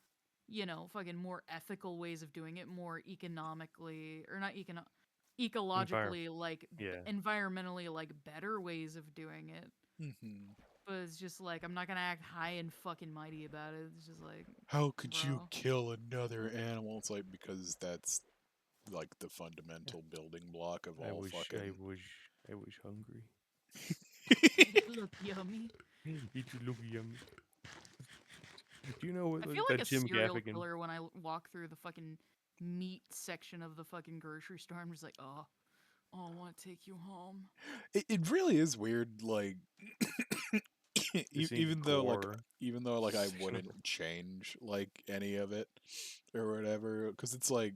fucking more ethical ways of doing it, more economically or not Envir- ecologically like Yeah. environmentally like better ways of doing it. Hmm. But it's just like I'm not gonna act high and fucking mighty about it. It's just like, How could you bro. kill another animal? It's like because that's like the fundamental building block of all fucking. I was hungry. It look yummy. It look yummy. Do you know what I feel like that a Jim serial Gaffigan? killer when I walk through the fucking meat section of the fucking grocery store. I'm just like, oh, I want to take you home. It really is weird, like Just seeing even though gore I section of wouldn't change like any of it or whatever, because it's like,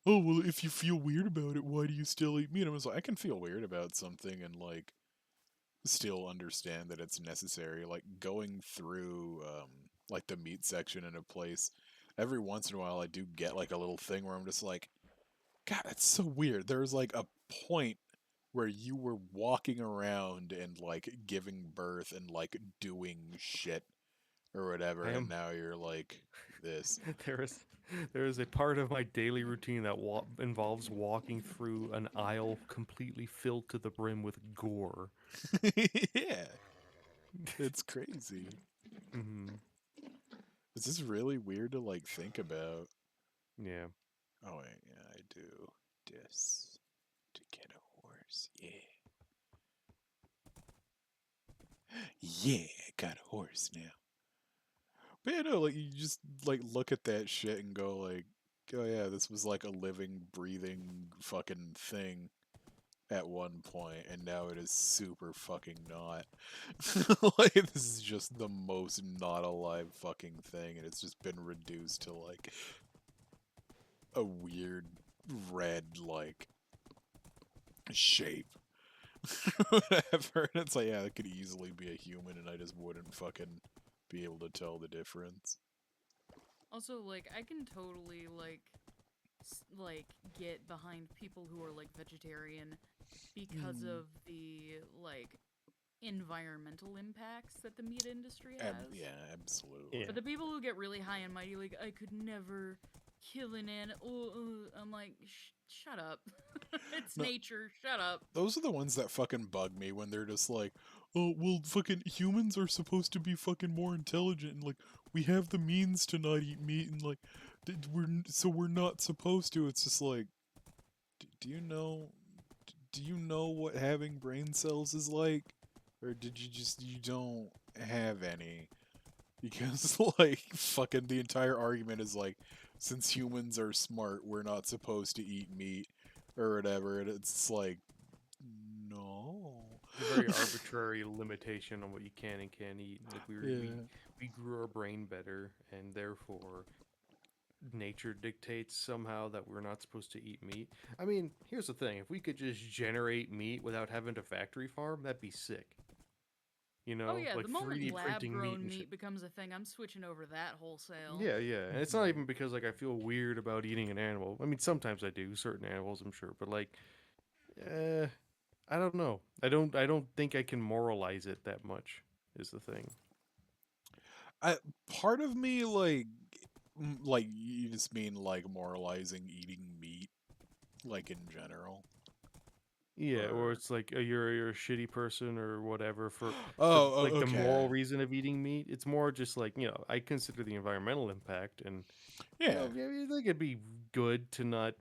oh well, if you feel weird about it, why do you still eat meat? And I was like, I can feel weird about something and like still understand that it's necessary. Like going through like the meat section in a place, every once in a while I do get like a little thing where I'm just like, God, that's so weird. There's like a point where you were walking around and like giving birth and like doing shit or whatever, I and am. now you're like this. There is there is a part of my daily routine that involves walking through an aisle completely filled to the brim with gore. Yeah, it's crazy. Hmm. This is really weird to like think about. Yeah. Oh wait, yeah, I do this to get a horse. Yeah, yeah, I got a horse now. But yeah, no, like you just like look at that shit and go like, oh yeah, this was like a living, breathing fucking thing at one point, and now it is super fucking not. Like this is just the most not alive fucking thing, and it's just been reduced to like a weird red like shape. Whatever. And it's like, yeah, it could easily be a human, and I just wouldn't fucking be able to tell the difference. Also, like, I can totally like get behind people who are like vegetarian because of the like environmental impacts that the meat industry has. Yeah, absolutely. Yeah. But the people who get really high and mighty, like, I could never kill an animal. I'm like, shut up. It's No. nature. Shut up. Those are the ones that fucking bug me when they're just like, oh, well, fucking humans are supposed to be fucking more intelligent, and like, we have the means to not eat meat, and like, we're not supposed to. It's just like, do you know, do you know what having brain cells is like? Or did you don't have any? Because, like, fucking the entire argument is like, since humans are smart, we're not supposed to eat meat or whatever, and it's like, no. A very arbitrary limitation on what you can and can't eat. Like Yeah. we grew our brain better, and therefore nature dictates somehow that we're not supposed to eat meat. I mean, here's the thing: if we could just generate meat without having to factory farm, that'd be sick. You Oh know, yeah, like the moment 3D lab printing meat grown and shit. meat becomes a thing, I'm switching over that wholesale. Yeah, yeah. And it's not even because like I feel weird about eating an animal. I mean, sometimes I do, certain animals, I'm sure, but like uh I don't know. I don't think I can moralize it that much is the thing. I part of me like you just mean like moralizing eating meat like in general. Yeah, or Or it's like you're a shitty person or whatever for oh, the moral okay. reason of eating meat. It's more just like, you know, I consider the environmental impact and you Yeah. know, yeah, I think it'd be good to not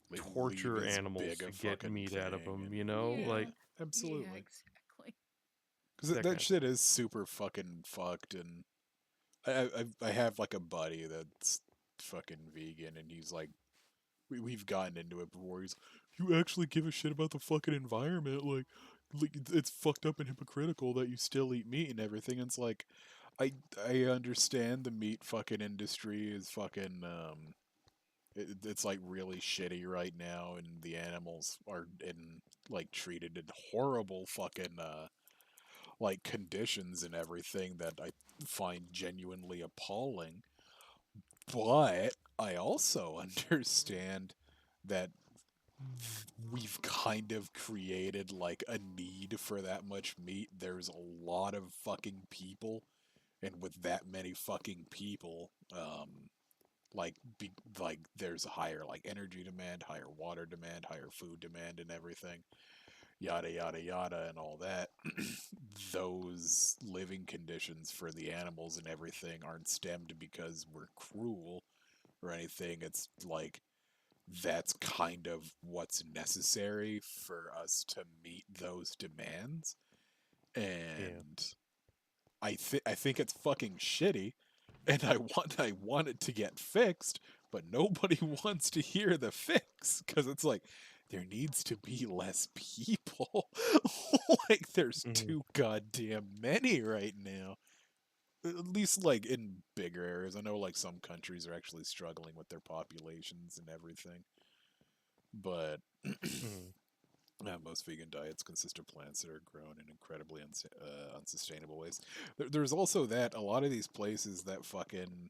Like leave torture as animals big a to get fucking meat out of thing them, and you know? yeah, Like Yeah, absolutely. exactly. Because that kind that of thing. shit is super fucking fucked, and I have like a buddy that's fucking vegan, and he's like, we've gotten into it before. He's, you actually give a shit about the fucking environment, like it's fucked up and hypocritical that you still eat meat and everything. And it's like, I I understand the meat fucking industry is fucking it's like really shitty right now, and the animals are in like treated in horrible fucking like conditions and everything that I find genuinely appalling. But I also understand that we've kind of created like a need for that much meat. There's a lot of fucking people, and with that many fucking people, like like there's a higher like energy demand, higher water demand, higher food demand, and everything. yada yada yada and all that, those living conditions for the animals and everything aren't stemmed because we're cruel or anything. It's like that's kind of what's necessary for us to meet those demands. Yeah. And I think it's fucking shitty, and I want it to get fixed, but nobody wants to hear the fix because it's like there needs to be less people. Like there's Hmm. too goddamn many right now. At least like in bigger areas. I know like some countries are actually struggling with their populations and everything. But Hmm. most vegan diets consist of plants that are grown in incredibly unsustainable ways. There's also that a lot of these places that fucking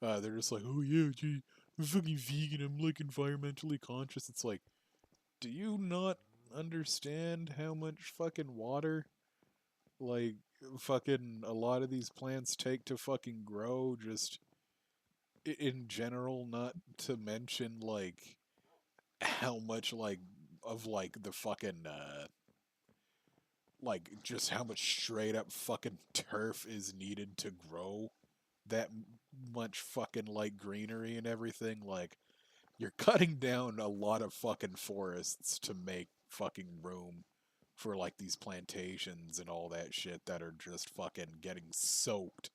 they're just like, oh yeah, gee, I'm fucking vegan. I'm like environmentally conscious. It's like, do you not understand how much fucking water like fucking a lot of these plants take to fucking grow? Just in general, not to mention like how much like of like the fucking like just how much straight up fucking turf is needed to grow that much fucking like greenery and everything. Like you're cutting down a lot of fucking forests to make fucking room for like these plantations and all that shit that are just fucking getting soaked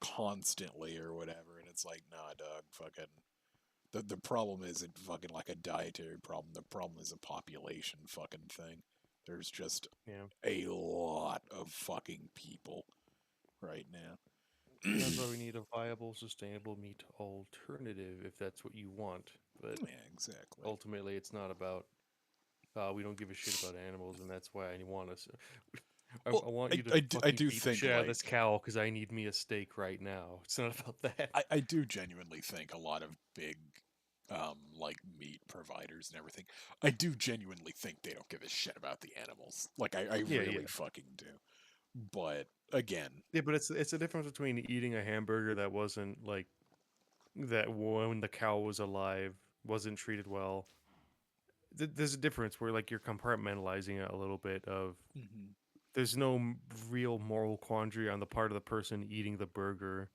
constantly or whatever. And it's like, nah, dog, fucking the problem isn't fucking like a dietary problem. The problem is a population fucking thing. There's just Yeah. a lot of fucking people right now. And that's why we need a viable, sustainable meat alternative if that's what you want. But Yeah, exactly. ultimately, it's not about. We don't give a shit about animals, and that's why I want us. Well, I want you to I fucking do beat the think shit out of this like cow because I need me a steak right now. It's not about that. I do genuinely think a lot of big like meat providers and everything. I do genuinely think they don't give a shit about the animals. Like I Yeah, really yeah. fucking do. But again, Yeah, but it's a difference between eating a hamburger that wasn't like that when the cow was alive, wasn't treated well. There's a difference where like you're compartmentalizing it a little bit of mhm, there's no real moral quandary on the part of the person eating the burger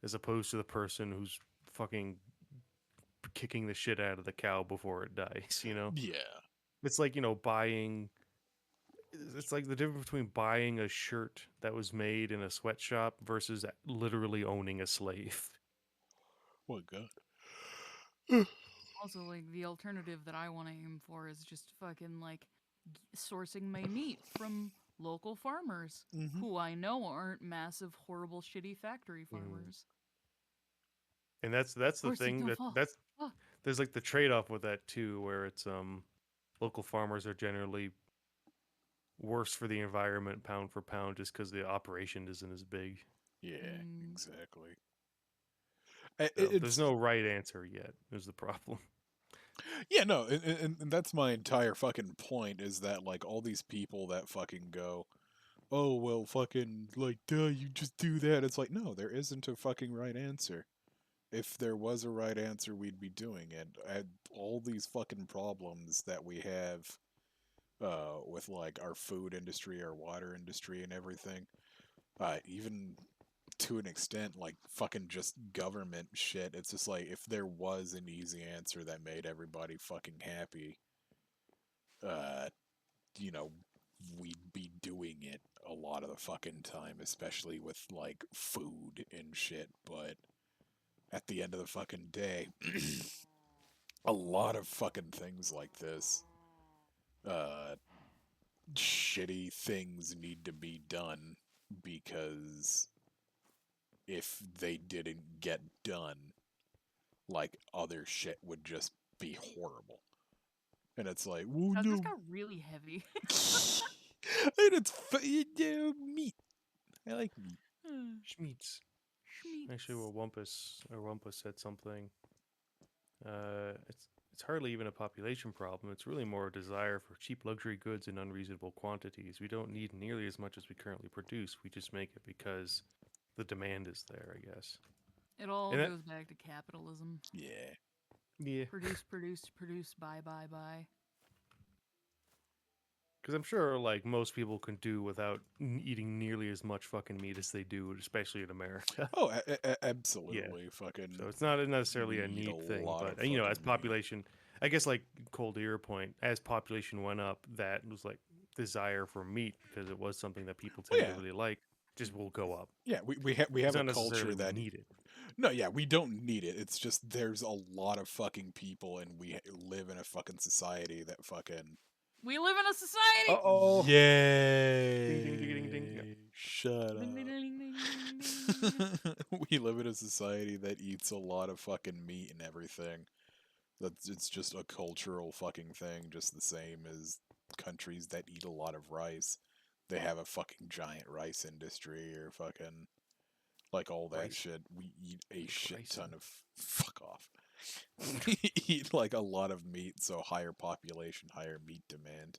as opposed to the person who's fucking kicking the shit out of the cow before it dies, you know? yeah. It's like, buying it's like the difference between buying a shirt that was made in a sweatshop versus literally owning a slave. Oh god. Also, like, the alternative that I want to aim for is just fucking, like, sourcing my meat from local farmers Mhm. who I know aren't massive, horrible, shitty factory Mhm. farmers. And that's the Force it thing to that fall. that's Oh, there's like the trade-off with that too where it's local farmers are generally worse for the environment pound for pound just because the operation isn't as big. Yeah, mm, exactly. So there's It's no right answer yet. Is the problem? yeah, no, and that's my entire fucking point is that like all these people that fucking go, oh well, fucking like, duh, you just do that. It's like, no, there isn't a fucking right answer. If there was a right answer, we'd be doing it. All these fucking problems that we have, with like our food industry, our water industry, and everything, even to an extent, like fucking just government shit. It's just like if there was an easy answer that made everybody fucking happy, uh, you know, we'd be doing it a lot of the fucking time, especially with like food and shit. But at the end of the fucking day, a lot of fucking things like this, uh, shitty things need to be done because if they didn't get done, like other shit would just be horrible. And it's like, well, God, this no. got really heavy. And it's meat. I like meat. Schmeats. Actually, Schmeats. Wampus said something. It's hardly even a population problem. It's really more a desire for cheap luxury goods in unreasonable quantities. We don't need nearly as much as we currently produce. We just make it because the demand is there, I guess. It all And that, goes back to capitalism. Yeah. yeah, Produce, produce, produce, buy, buy, buy. Because I'm sure, like, most people can do without eating nearly as much fucking meat as they do, especially in America. Oh, Yeah. absolutely. Fucking, So it's not necessarily we a eat a need thing, lot of but you know, as fucking meat. population, I guess like Cold to your point, as population went up, that was like desire for meat because it was something that people Well, tend to yeah, really like, just will go up. yeah. We It's have a not necessarily culture we that need it. no, yeah, we don't need it. It's just there's a lot of fucking people, and we live in a fucking society that fucking. We live in a society. Oh, ding ding ding ding ding. Yay! Shut Ding, ding, up. ding, ding, ding, ding, ding. We live in a society that eats a lot of fucking meat and everything. That's it's just a cultural fucking thing, just the same as countries that eat a lot of rice. They have a fucking giant rice industry or fucking like all that Rice, shit. We eat a shit ricin. ton of fuck off. We eat like a lot of meat, so higher population, higher meat demand,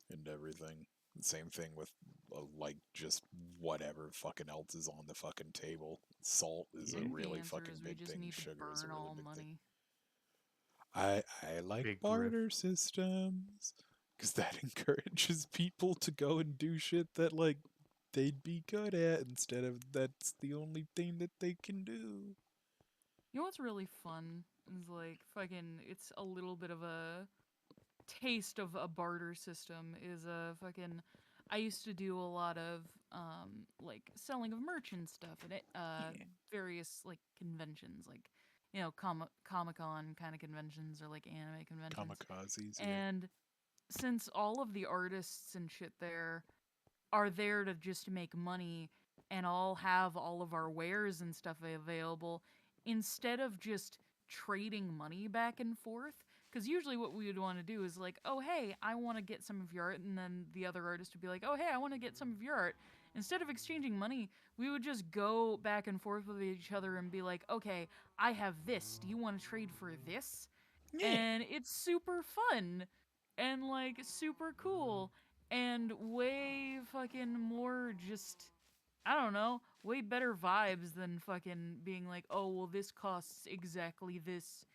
and everything. Same thing with like just whatever fucking else is on the fucking table. Salt is I a Yeah, think the really answer fucking is we big just thing. need to Sugar is a burn really all big thing. money. I like big grift. barter systems because that encourages people to go and do shit that like they'd be good at instead of that's the only thing that they can do. You know what's really fun is like fucking. It's a little bit of a taste of a barter system. Is a fucking. I used to do a lot of like selling of merch and stuff at it, Yeah, various like conventions, like Comic Con kind of conventions or like anime conventions. kamikazes. Yeah, And since all of the artists and shit there are there to just make money and all have all of our wares and stuff available, instead of just trading money back and forth, because usually what we would want to do is like, oh hey, I want to get some of your art, and then the other artist would be like, oh hey, I want to get some of your art. Instead of exchanging money, we would just go back and forth with each other and be like, okay, I have this, do you want to trade for this? yeah. And it's super fun and like super cool and way fucking more just, I don't know, way better vibes than fucking being like, oh well, this costs exactly this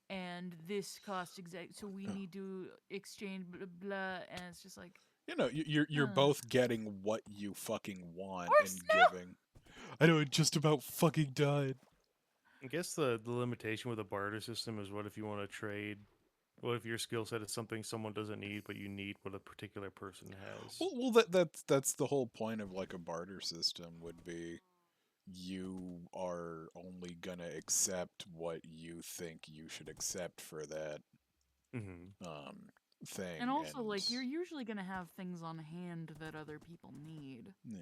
and this costs exact, so we need to exchange blah, blah, and it's just like, You know, you're uh, both getting what you fucking want or and snow. giving. I know it just about fucking died. I guess the limitation with a barter system is what if you want to trade. What if your skill set is something someone doesn't need, but you need what a particular person has? Well, that's the whole point of like a barter system would be you are only gonna accept what you think you should accept for that Hmm. um And thing also, and like, you're usually gonna have things on hand that other people need. yeah.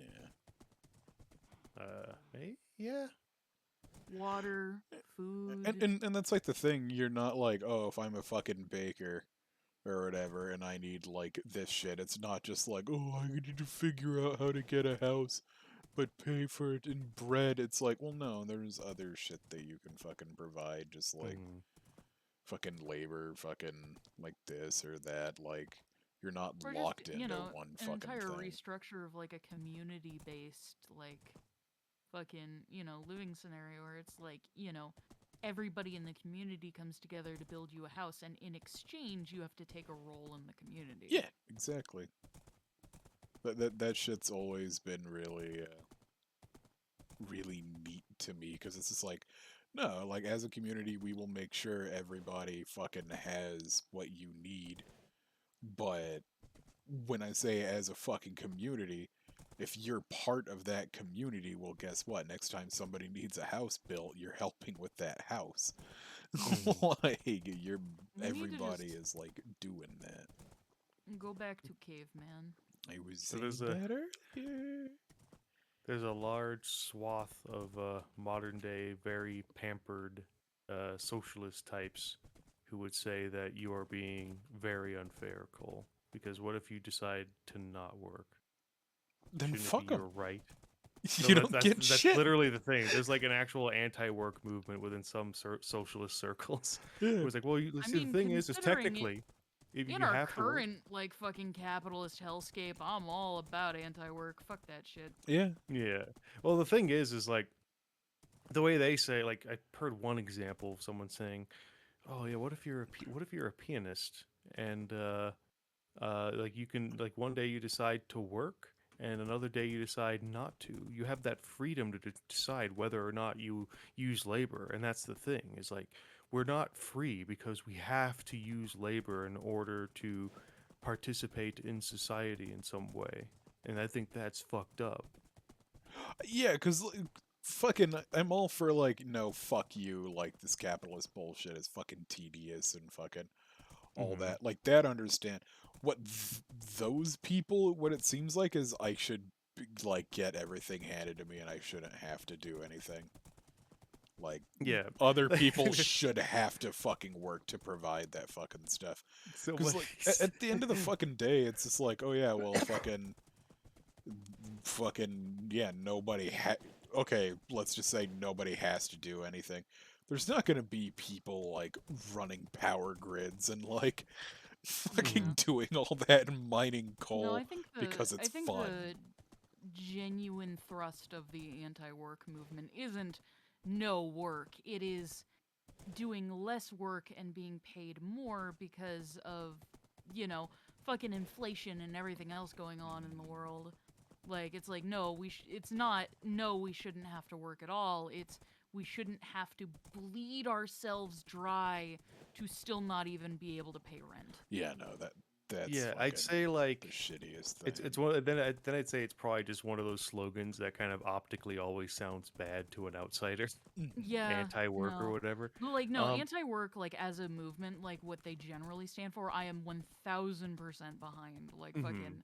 Yeah. Water, And, food. and and that's like the thing, you're not like, oh, if I'm a fucking baker or whatever and I need like this shit, it's not just like, oh, I need to figure out how to get a house but pay for it in bread. It's like, well, no, there's other shit that you can fucking provide, just like Hmm. fucking labor, fucking like this or that. Like, you're not Or just, locked into one an fucking entire thing. restructure of, like, a community-based, like, fucking, living scenario where it's like, everybody in the community comes together to build you a house, and in exchange, you have to take a role in the community. Yeah, exactly. That shit's always been really, really neat to me because it's just like, no, like as a community, we will make sure everybody fucking has what you need. But when I say as a fucking community, if you're part of that community, well, guess what? Next time somebody needs a house built, you're helping with that house. Hmm. Like you're We need to everybody just is like doing that. go back to caveman. I was So saying that earlier. there's a large swath of modern day, very pampered socialist types who would say that you are being very unfair, Cole. Because what if you decide to not work? Then Shouldn't it be fuck them. your right? You No, don't get that's shit. literally the thing. There's like an actual anti-work movement within some socialist circles. Yeah. Where it's like, well, you, I see, the mean, thing is considering it, technically, if in you our have to work, current, like, fucking capitalist hellscape, I'm all about anti-work. Fuck that shit. Yeah. yeah. Well, the thing is like the way they say, like I heard one example of someone saying, "Oh yeah, what if you're a pianist and Like you can like one day you decide to work and another day you decide not to. You have that freedom to decide whether or not you use labor, and that's the thing. Is like we're not free because we have to use labor in order to participate in society in some way. And I think that's fucked up. Yeah, because fucking, I'm all for like, no, fuck you. Like this capitalist bullshit is fucking tedious and fucking all Hmm. that. Like that, understand. What those people, what it seems like is I should like get everything handed to me and I shouldn't have to do anything. Like Yeah. other people should have to fucking work to provide that fucking stuff. So Because like at the end of the fucking day, it's just like, oh yeah, well fucking yeah, okay, let's just say nobody has to do anything. There's not gonna be people like running power grids and like fucking Mhm. doing all that and mining No, coal because I it's think fun. the genuine thrust of the anti-work movement isn't no work. It is doing less work and being paid more because of, you know, fucking inflation and everything else going on in the world. Like it's like no, it's not no we shouldn't have to work at all. It's we shouldn't have to bleed ourselves dry to still not even be able to pay rent. Yeah, no, that's Yeah, I'd fucking say the like shittiest it's thing. one then I'd say it's probably just one of those slogans that kind of optically always sounds bad to an outsider, Yeah, anti-work or no. whatever. Well, like no, Um, anti-work like as a movement, like what they generally stand for, I am 1000% behind. Like mhm, fucking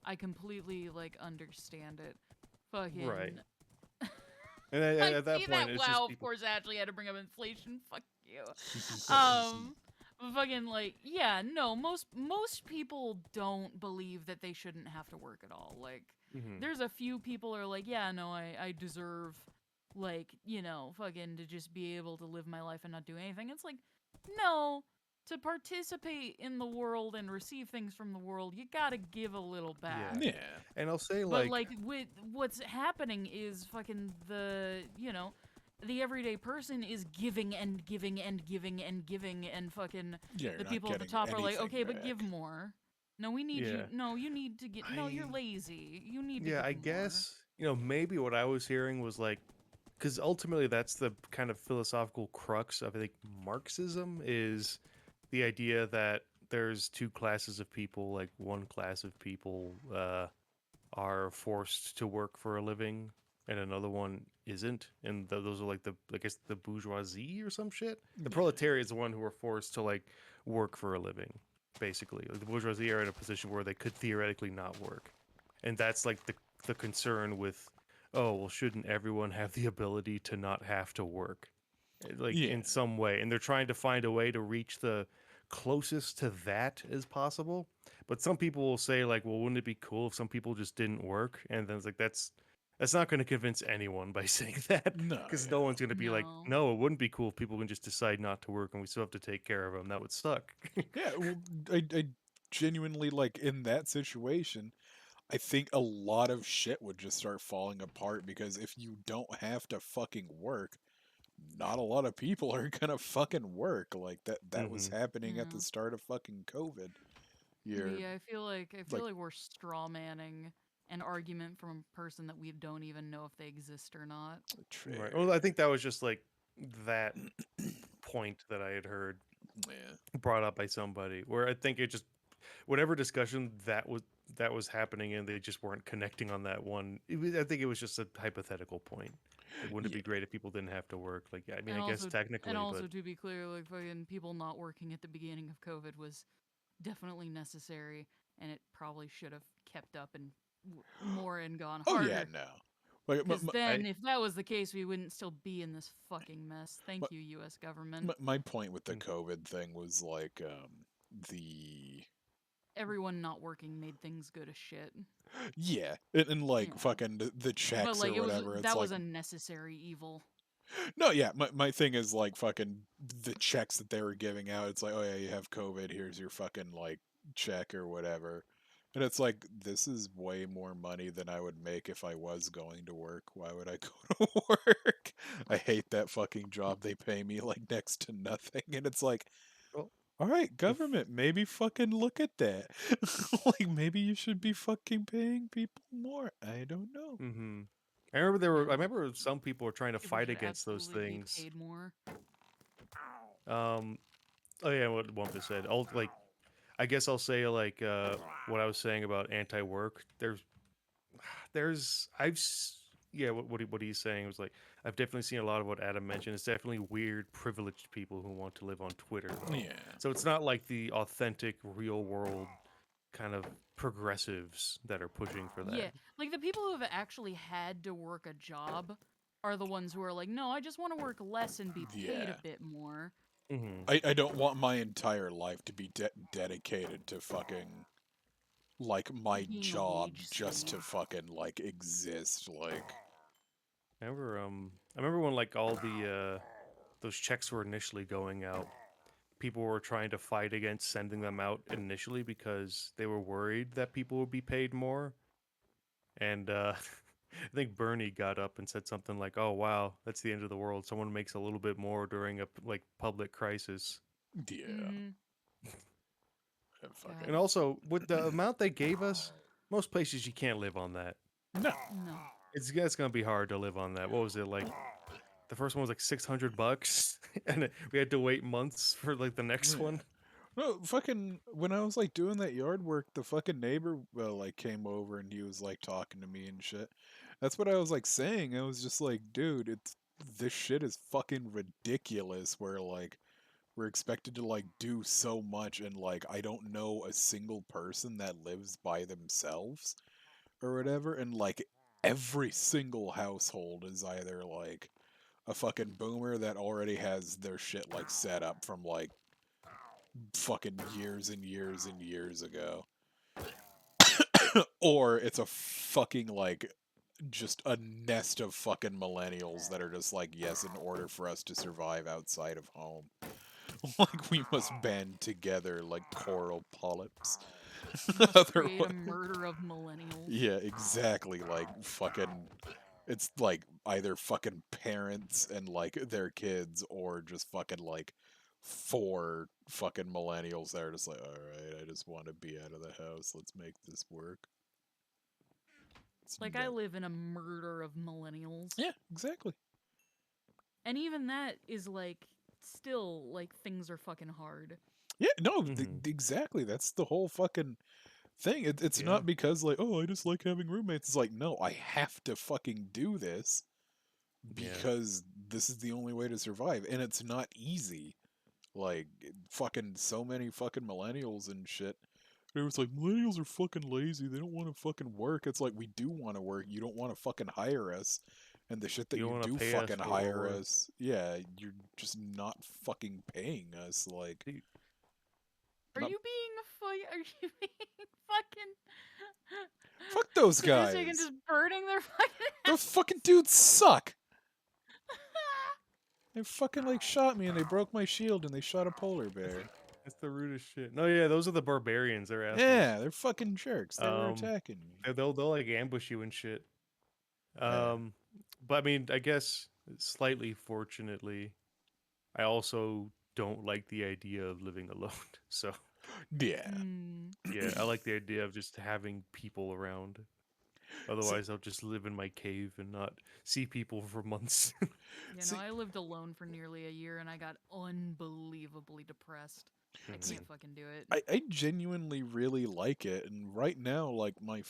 I completely like understand it. right. Fucking And I at that see point, that. it's just Wow, of people. course Ashley had to bring up inflation. Fuck you. But fucking like yeah, no, most people don't believe that they shouldn't have to work at all. Like Mhm. there's a few people are like, yeah, no, I deserve like, you know, fucking to just be able to live my life and not do anything. It's like, no, to participate in the world and receive things from the world, you gotta give a little Yeah, back. Yeah. and I'll say But like, like with what's happening is fucking the you know the everyday person is giving and giving and giving and giving and fucking Yeah, you're the not people at the getting top are like anything okay but give back. more. No, we need you. yeah, No, you need to get. No, you're I lazy. You need to yeah, give I more. guess maybe what I was hearing was like, because ultimately that's the kind of philosophical crux of I think Marxism is the idea that there's two classes of people. Like one class of people are forced to work for a living, and another one isn't. And those are like the I guess the bourgeoisie or some shit. The Yeah. proletariat is the one who are forced to like work for a living. Basically, like the bourgeoisie are in a position where they could theoretically not work, and that's like the concern with, oh well, shouldn't everyone have the ability to not have to work, like Yeah. in some way? And they're trying to find a way to reach the closest to that as possible. But some people will say like, well, wouldn't it be cool if some people just didn't work? And then it's like that's not going to convince anyone by saying that No, because no yeah. one's going to be like, No. no, it wouldn't be cool if people can just decide not to work and we still have to take care of them. That would suck. Yeah, well, I genuinely like in that situation, I think a lot of shit would just start falling apart because if you don't have to fucking work, not a lot of people are gonna fucking work. Like that was Hmm. happening at the Yeah. start of fucking COVID. You're Yeah, I feel like like we're straw manning an argument from a person that we don't even know if they exist or not. Right. Well, I think that was just like that point that I had heard yeah. brought up by somebody where I think it just whatever discussion that was happening and they just weren't connecting on that one. I think it was just a hypothetical point. Like, wouldn't it Yeah. be great if people didn't have to work? Like, yeah, I mean, And I guess also technically, but to be clear, like fucking people not working at the beginning of COVID was definitely necessary, and it probably should have kept up and more and gone Oh yeah, harder. no. Like Because I then, if that was the case, we wouldn't still be in this fucking mess. my, Thank you, U.S. government. my point with the mm, COVID thing was like the Everyone not working made things good as shit. yeah, and like Yeah, fucking the but checks or like whatever. It's that like was a necessary evil. no, yeah. My thing is like fucking the checks that they were giving out. It's like, oh yeah, you have COVID. Here's your fucking like check or whatever. And it's like this is way more money than I would make if I was going to work. Why would I go to work? I hate that fucking job. They pay me like next to nothing, and it's like, well, All right, government, maybe fucking look at that. Like, maybe you should be fucking paying people more. I don't know. Mm-hmm. I remember there were. I Yeah. remember some people were trying to People fight should against those absolutely be things. paid more. Um. Oh yeah, what Wampus said. I'll like. I guess I'll say like what I was saying about anti-work. Yeah. What he's saying was like I've definitely seen a lot of what Adam mentioned. It's definitely weird, privileged people who want to live on Twitter. Yeah. So it's not like the authentic, real world kind of progressives that are pushing for that. Yeah, like the people who have actually had to work a job are the ones who are like, no, I just want to work less and be paid Yeah. a bit more. Mm-hmm. I don't want my entire life to be dedicated to fucking like my Being a job wage just to slave. fucking like exist. Like, I remember when like all the those checks were initially going out. People were trying to fight against sending them out initially because they were worried that people would be paid more. And I think Bernie got up and said something like, "Oh wow, that's the end of the world. Someone makes a little bit more during a like public crisis." yeah, Mm-hmm. fucking And also, with the amount they gave us, most places you can't live on that. no. No. It's gonna be hard to live on that. What was it like? The first one was like $600, and we had to wait months for like the next Yeah. one. No, fucking when I was like doing that yard work, the fucking neighbor like came over and he was like talking to me and shit. That's what I was like saying. I was just like, dude, it's this shit is fucking ridiculous where like we're expected to like do so much and like I don't know a single person that lives by themselves or whatever and like every single household is either like a fucking boomer that already has their shit like set up from like fucking years and years and years ago. Or it's a fucking like just a nest of fucking millennials that are just like, yes, in order for us to survive outside of home, like we must band together like coral polyps. We must create a Otherwise, murder of millennials. yeah, exactly. Like fucking, it's like either fucking parents and like their kids, or just fucking like four fucking millennials that are just like, all right, I just want to be out of the house. Let's make this work. It's Like, I live in a murder of millennials. yeah, exactly. And even that is like, still, like, things are fucking hard. Yeah, no, Mhm. exactly. That's the whole fucking thing. It's Yeah. not because like, oh, I just like having roommates. It's like, no, I have to fucking do this Yeah. because this is the only way to survive, and it's not easy. Like fucking so many fucking millennials and shit. It was like millennials are fucking lazy. They don't want to fucking work. It's like we do want to work. You don't want to fucking hire us, and the shit that You don't you want to do pay us fucking for our hire work. us, yeah, you're just not fucking paying us. Like, Dude, Are not you being are you being fucking fuck those sadistic and guys. just burning their fucking Those fucking dudes suck. They fucking like shot me and they broke my shield and they shot a polar bear. It's the rudest shit. No, yeah, those are the barbarians. They're assholes. Yeah, they're fucking jerks. They were Um, attacking me. they'll like ambush you and shit. Yeah. Um, but I mean, I guess slightly fortunately, I also don't like the idea of living alone. So Yeah. Hmm. yeah, I like the idea of just having people around. See, Otherwise, I'll just live in my cave and not see people for months. You know, see, I lived alone for nearly a year and I got unbelievably depressed. I Mhm. can't fucking do it. I genuinely really like it, and right now, like my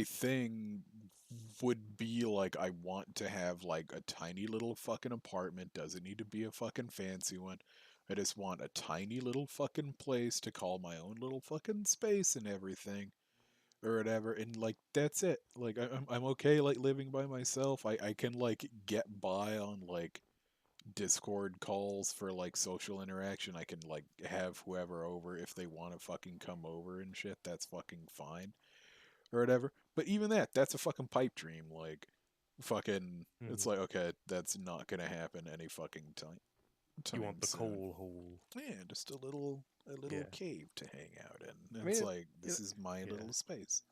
thing would be like I want to have like a tiny little fucking apartment. Doesn't need to be a fucking fancy one. I just want a tiny little fucking place to call my own little fucking space and everything, or whatever. And like that's it. Like I'm okay like living by myself. I can like get by on like Discord calls for like social interaction. I can like have whoever over if they want to fucking come over and shit. That's fucking fine or whatever. But even that, that's a fucking pipe dream. Like, fucking, it's Mhm. like okay, that's not gonna happen any fucking You time want the soon. coal hole? Yeah, just a little Yeah. cave to hang out in. I It's mean, like this is my yeah. little space.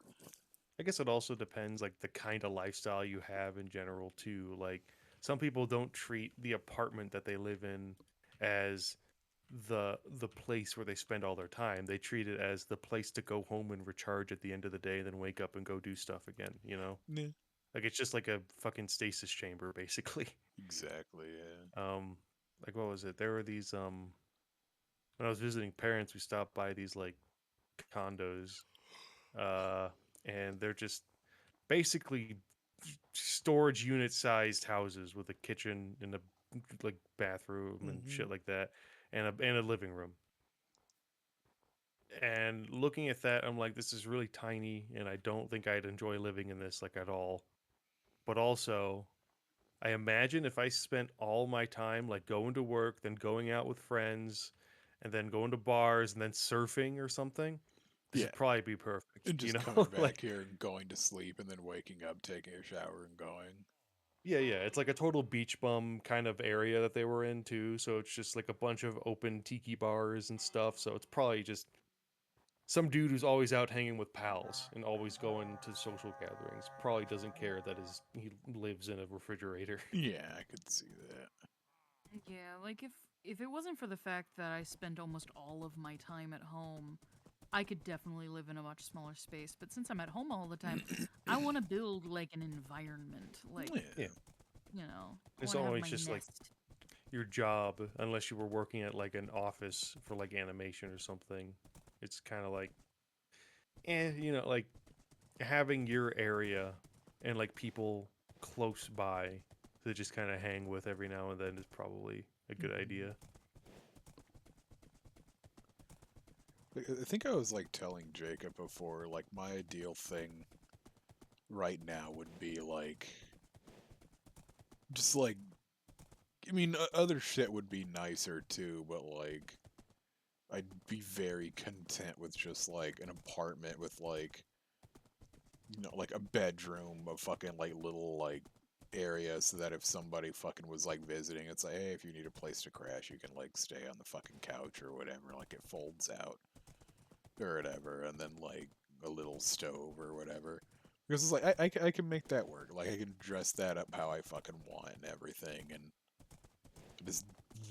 I guess it also depends, like the kind of lifestyle you have in general too. Like some people don't treat the apartment that they live in as the place where they spend all their time. They treat it as the place to go home and recharge at the end of the day, and then wake up and go do stuff again. Yeah, Like it's just like a fucking stasis chamber, basically. exactly. Yeah. Like what was it? There were these when I was visiting parents, we stopped by these like condos, uh, and they're just basically storage unit sized houses with a kitchen and a like bathroom and shit like that, and a living room. And looking at that, I'm like, this is really tiny, and I don't think I'd enjoy living in this like at all. But also, I imagine if I spent all my time like going to work, then going out with friends, and then going to bars, and then surfing or something, this Yeah. would probably be perfect. And just coming back Like here and going to sleep and then waking up, taking a shower and going. yeah, it's like a total beach bum kind of area that they were in too. So it's just like a bunch of open tiki bars and stuff. So it's probably just some dude who's always out hanging with pals and always going to social gatherings. Probably doesn't care that he lives in a refrigerator. Yeah, I could see that. Yeah, like if it wasn't for the fact that I spend almost all of my time at home, I could definitely live in a much smaller space. But since I'm at home all the time, I want to build like an environment. Like, Yeah. you know, I It's want to have always my just like nest. your job, unless you were working at like an office for like animation or something. It's kind of like, like having your area and like people close by to just kind of hang with every now and then is probably a good idea. I think I was like telling Jacob before, like my ideal thing right now would be like, just like, I mean, other shit would be nicer too, but like, I'd be very content with just like an apartment with like, like a bedroom, a fucking like little like area so that if somebody fucking was like visiting, it's like, hey, if you need a place to crash, you can like stay on the fucking couch or whatever, like it folds out or whatever, and then like a little stove or whatever. Because it's like I can make that work. Like I can dress that up how I fucking want and everything, and just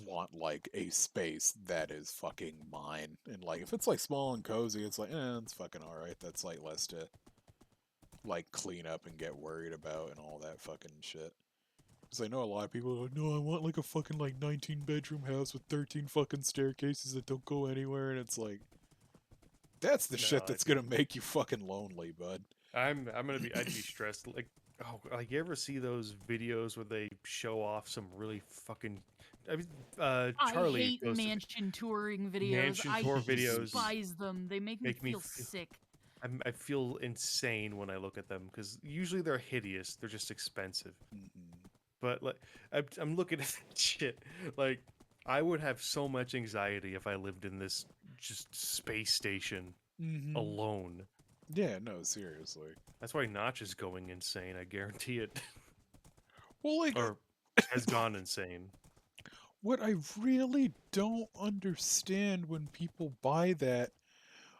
want like a space that is fucking mine. And like if it's like small and cozy, it's like it's fucking all right. That's like less to like clean up and get worried about and all that fucking shit. Because I know a lot of people are like, no, I want like a fucking like 19-bedroom house with 13 fucking staircases that don't go anywhere, and it's like that's the No, shit that's gonna make you fucking lonely, bud. I'd be stressed. Like, oh, like you ever see those videos where they show off some really fucking, I mean, I Charlie hate goes to mansion touring videos. mansion I tour videos, despise them. They make me make me feel feel, sick. I feel insane when I look at them because usually they're hideous. They're just expensive. Mm-hmm. But like, I'm looking at that shit. Like, I would have so much anxiety if I lived in this just space station Mm-hmm. alone. Yeah, no, seriously. That's why Notch is going insane. I guarantee it, Well, like, or has gone insane. what I really don't understand when people buy that,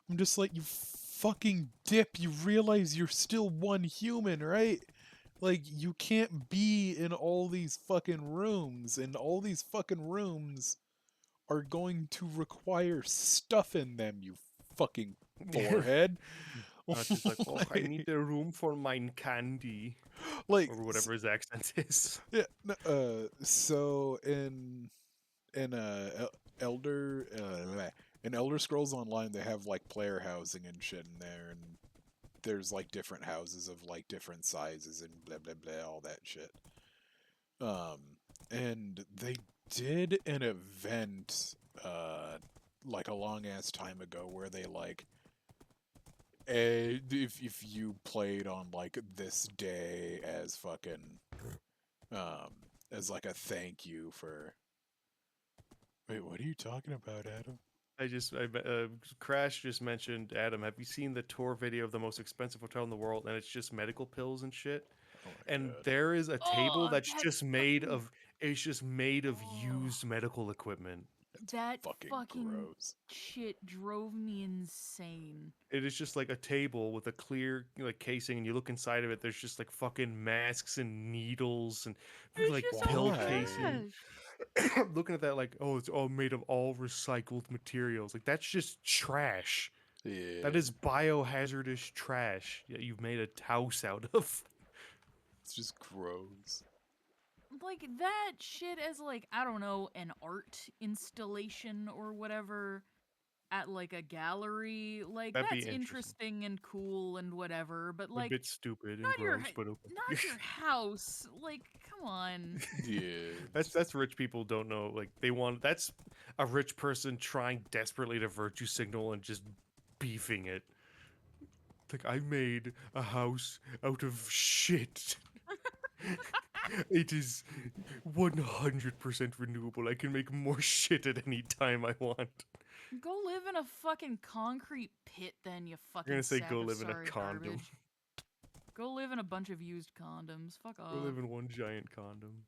I'm just like, you fucking dip, you realize you're still one human, right? Like, you can't be in all these fucking rooms, and all these fucking rooms are going to require stuff in them, you fucking forehead. Notch is like, oh, I need like, a room for mine candy, like, or whatever his accent is. yeah, so in Elder in Elder Scrolls Online, they have like player housing and shit in there, and there's like different houses of like different sizes and blah blah blah, all that shit. Um, and they did an event like a long ass time ago where they like if you played on like this day as fucking um as like a thank you for. Wait, what are you talking about, Adam? Crash just mentioned, Adam, have you seen the tour video of the most expensive hotel in the world? And it's just medical pills and shit. Oh my And god. there is a table Oh, that's that just made fucking of, it's just made of oh, used medical equipment. That's that fucking fucking gross. shit drove me insane. It is just like a table with a clear like casing, and you look inside of it. There's just like fucking masks and needles and It's like just all pill Why? casing. trash. I'm looking at that like, oh, it's all made of all recycled materials. Like that's just trash. Yeah. That is biohazardous trash that you've made a house out of. It's just gross. Like that shit as like, I don't know, an art installation or whatever at like a gallery, like That'd be that's interesting and cool and whatever, but A like bit stupid and not your gross, but okay. not your house. Like, come on. Yeah. That's rich people don't know. Like that's a rich person trying desperately to virtue signal and just beefing it. Like I made a house out of shit. It is 100% renewable. I can make more shit at any time I want. Go live in a fucking concrete pit then, you fucking gonna say sack go of live in a sorry condom. garbage. Go live in a bunch of used condoms. Fuck off. Go live in one giant condom.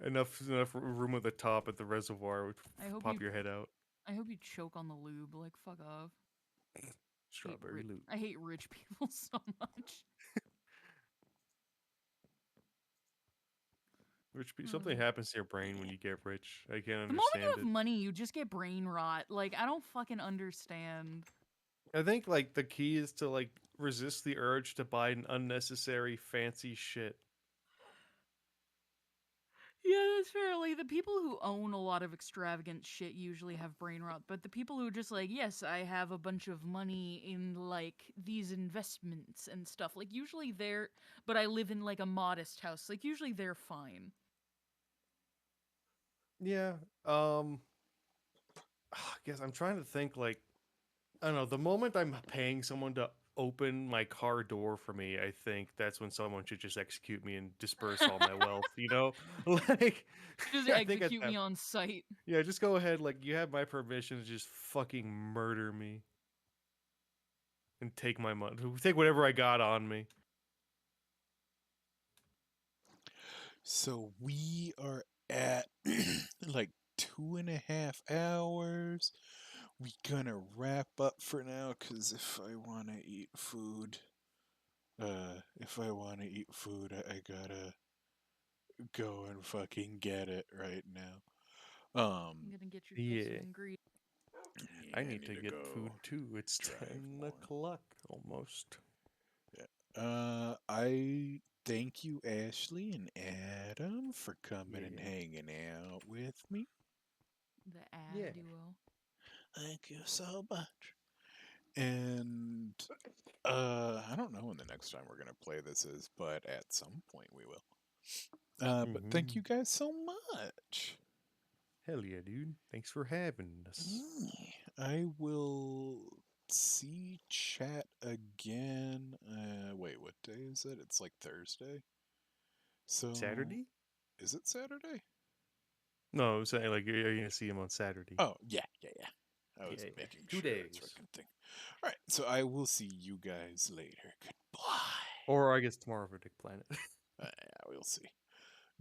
enough room at the top at the reservoir would I hope pop you- your head out. I hope you choke on the lube. Like, fuck off. Strawberry loot. I hate rich people so much. Something happens to your brain when you get rich. I can't The moment you understand have money, you just get brain rot. Like, I don't fucking understand. I think like the key is to like resist the urge to buy an unnecessary fancy shit. Yeah, that's fair. Like, the people who own a lot of extravagant shit usually have brain rot, but the people who are just like, yes, I have a bunch of money in, like, these investments and stuff, like, usually they're, but I live in, like, a modest house, like, usually they're fine. Yeah. I guess I'm trying to think like I don't know, the moment I'm paying someone to open my car door for me, I think that's when someone should just execute me and disperse all my wealth, you know? Like Just I think at execute that me on sight. yeah, just go ahead. Like, you have my permission to just fucking murder me and take my money, take whatever I got on me. So we are at like 2.5 hours. We gonna wrap up for now, cause if I wanna eat food, I gotta go and fucking get it right now. I'm gonna get yourself Yeah. some ingredients. Yeah, I need to get go food too. It's drive 10 one. o'clock almost. I thank you, Ashley and Adam, for coming and Yeah. hanging out with me. The ad Yeah. duo. Thank you so much. And I don't know when the next time we're gonna play this is, but at some point we will. But thank you guys so much. Hell yeah, dude. Thanks for having us. I will see chat again. Wait, what day is it? It's like Thursday. So Saturday? Is it Saturday? No, I'm saying like you're gonna see him on Saturday. Oh yeah. I was Yeah, making 2 sure that's days. fucking thing. All right, so I will see you guys later. Goodbye. Or I guess tomorrow for Dick Planet. Yeah, we'll see.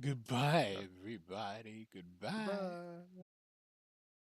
Goodbye, everybody. Goodbye. Bye.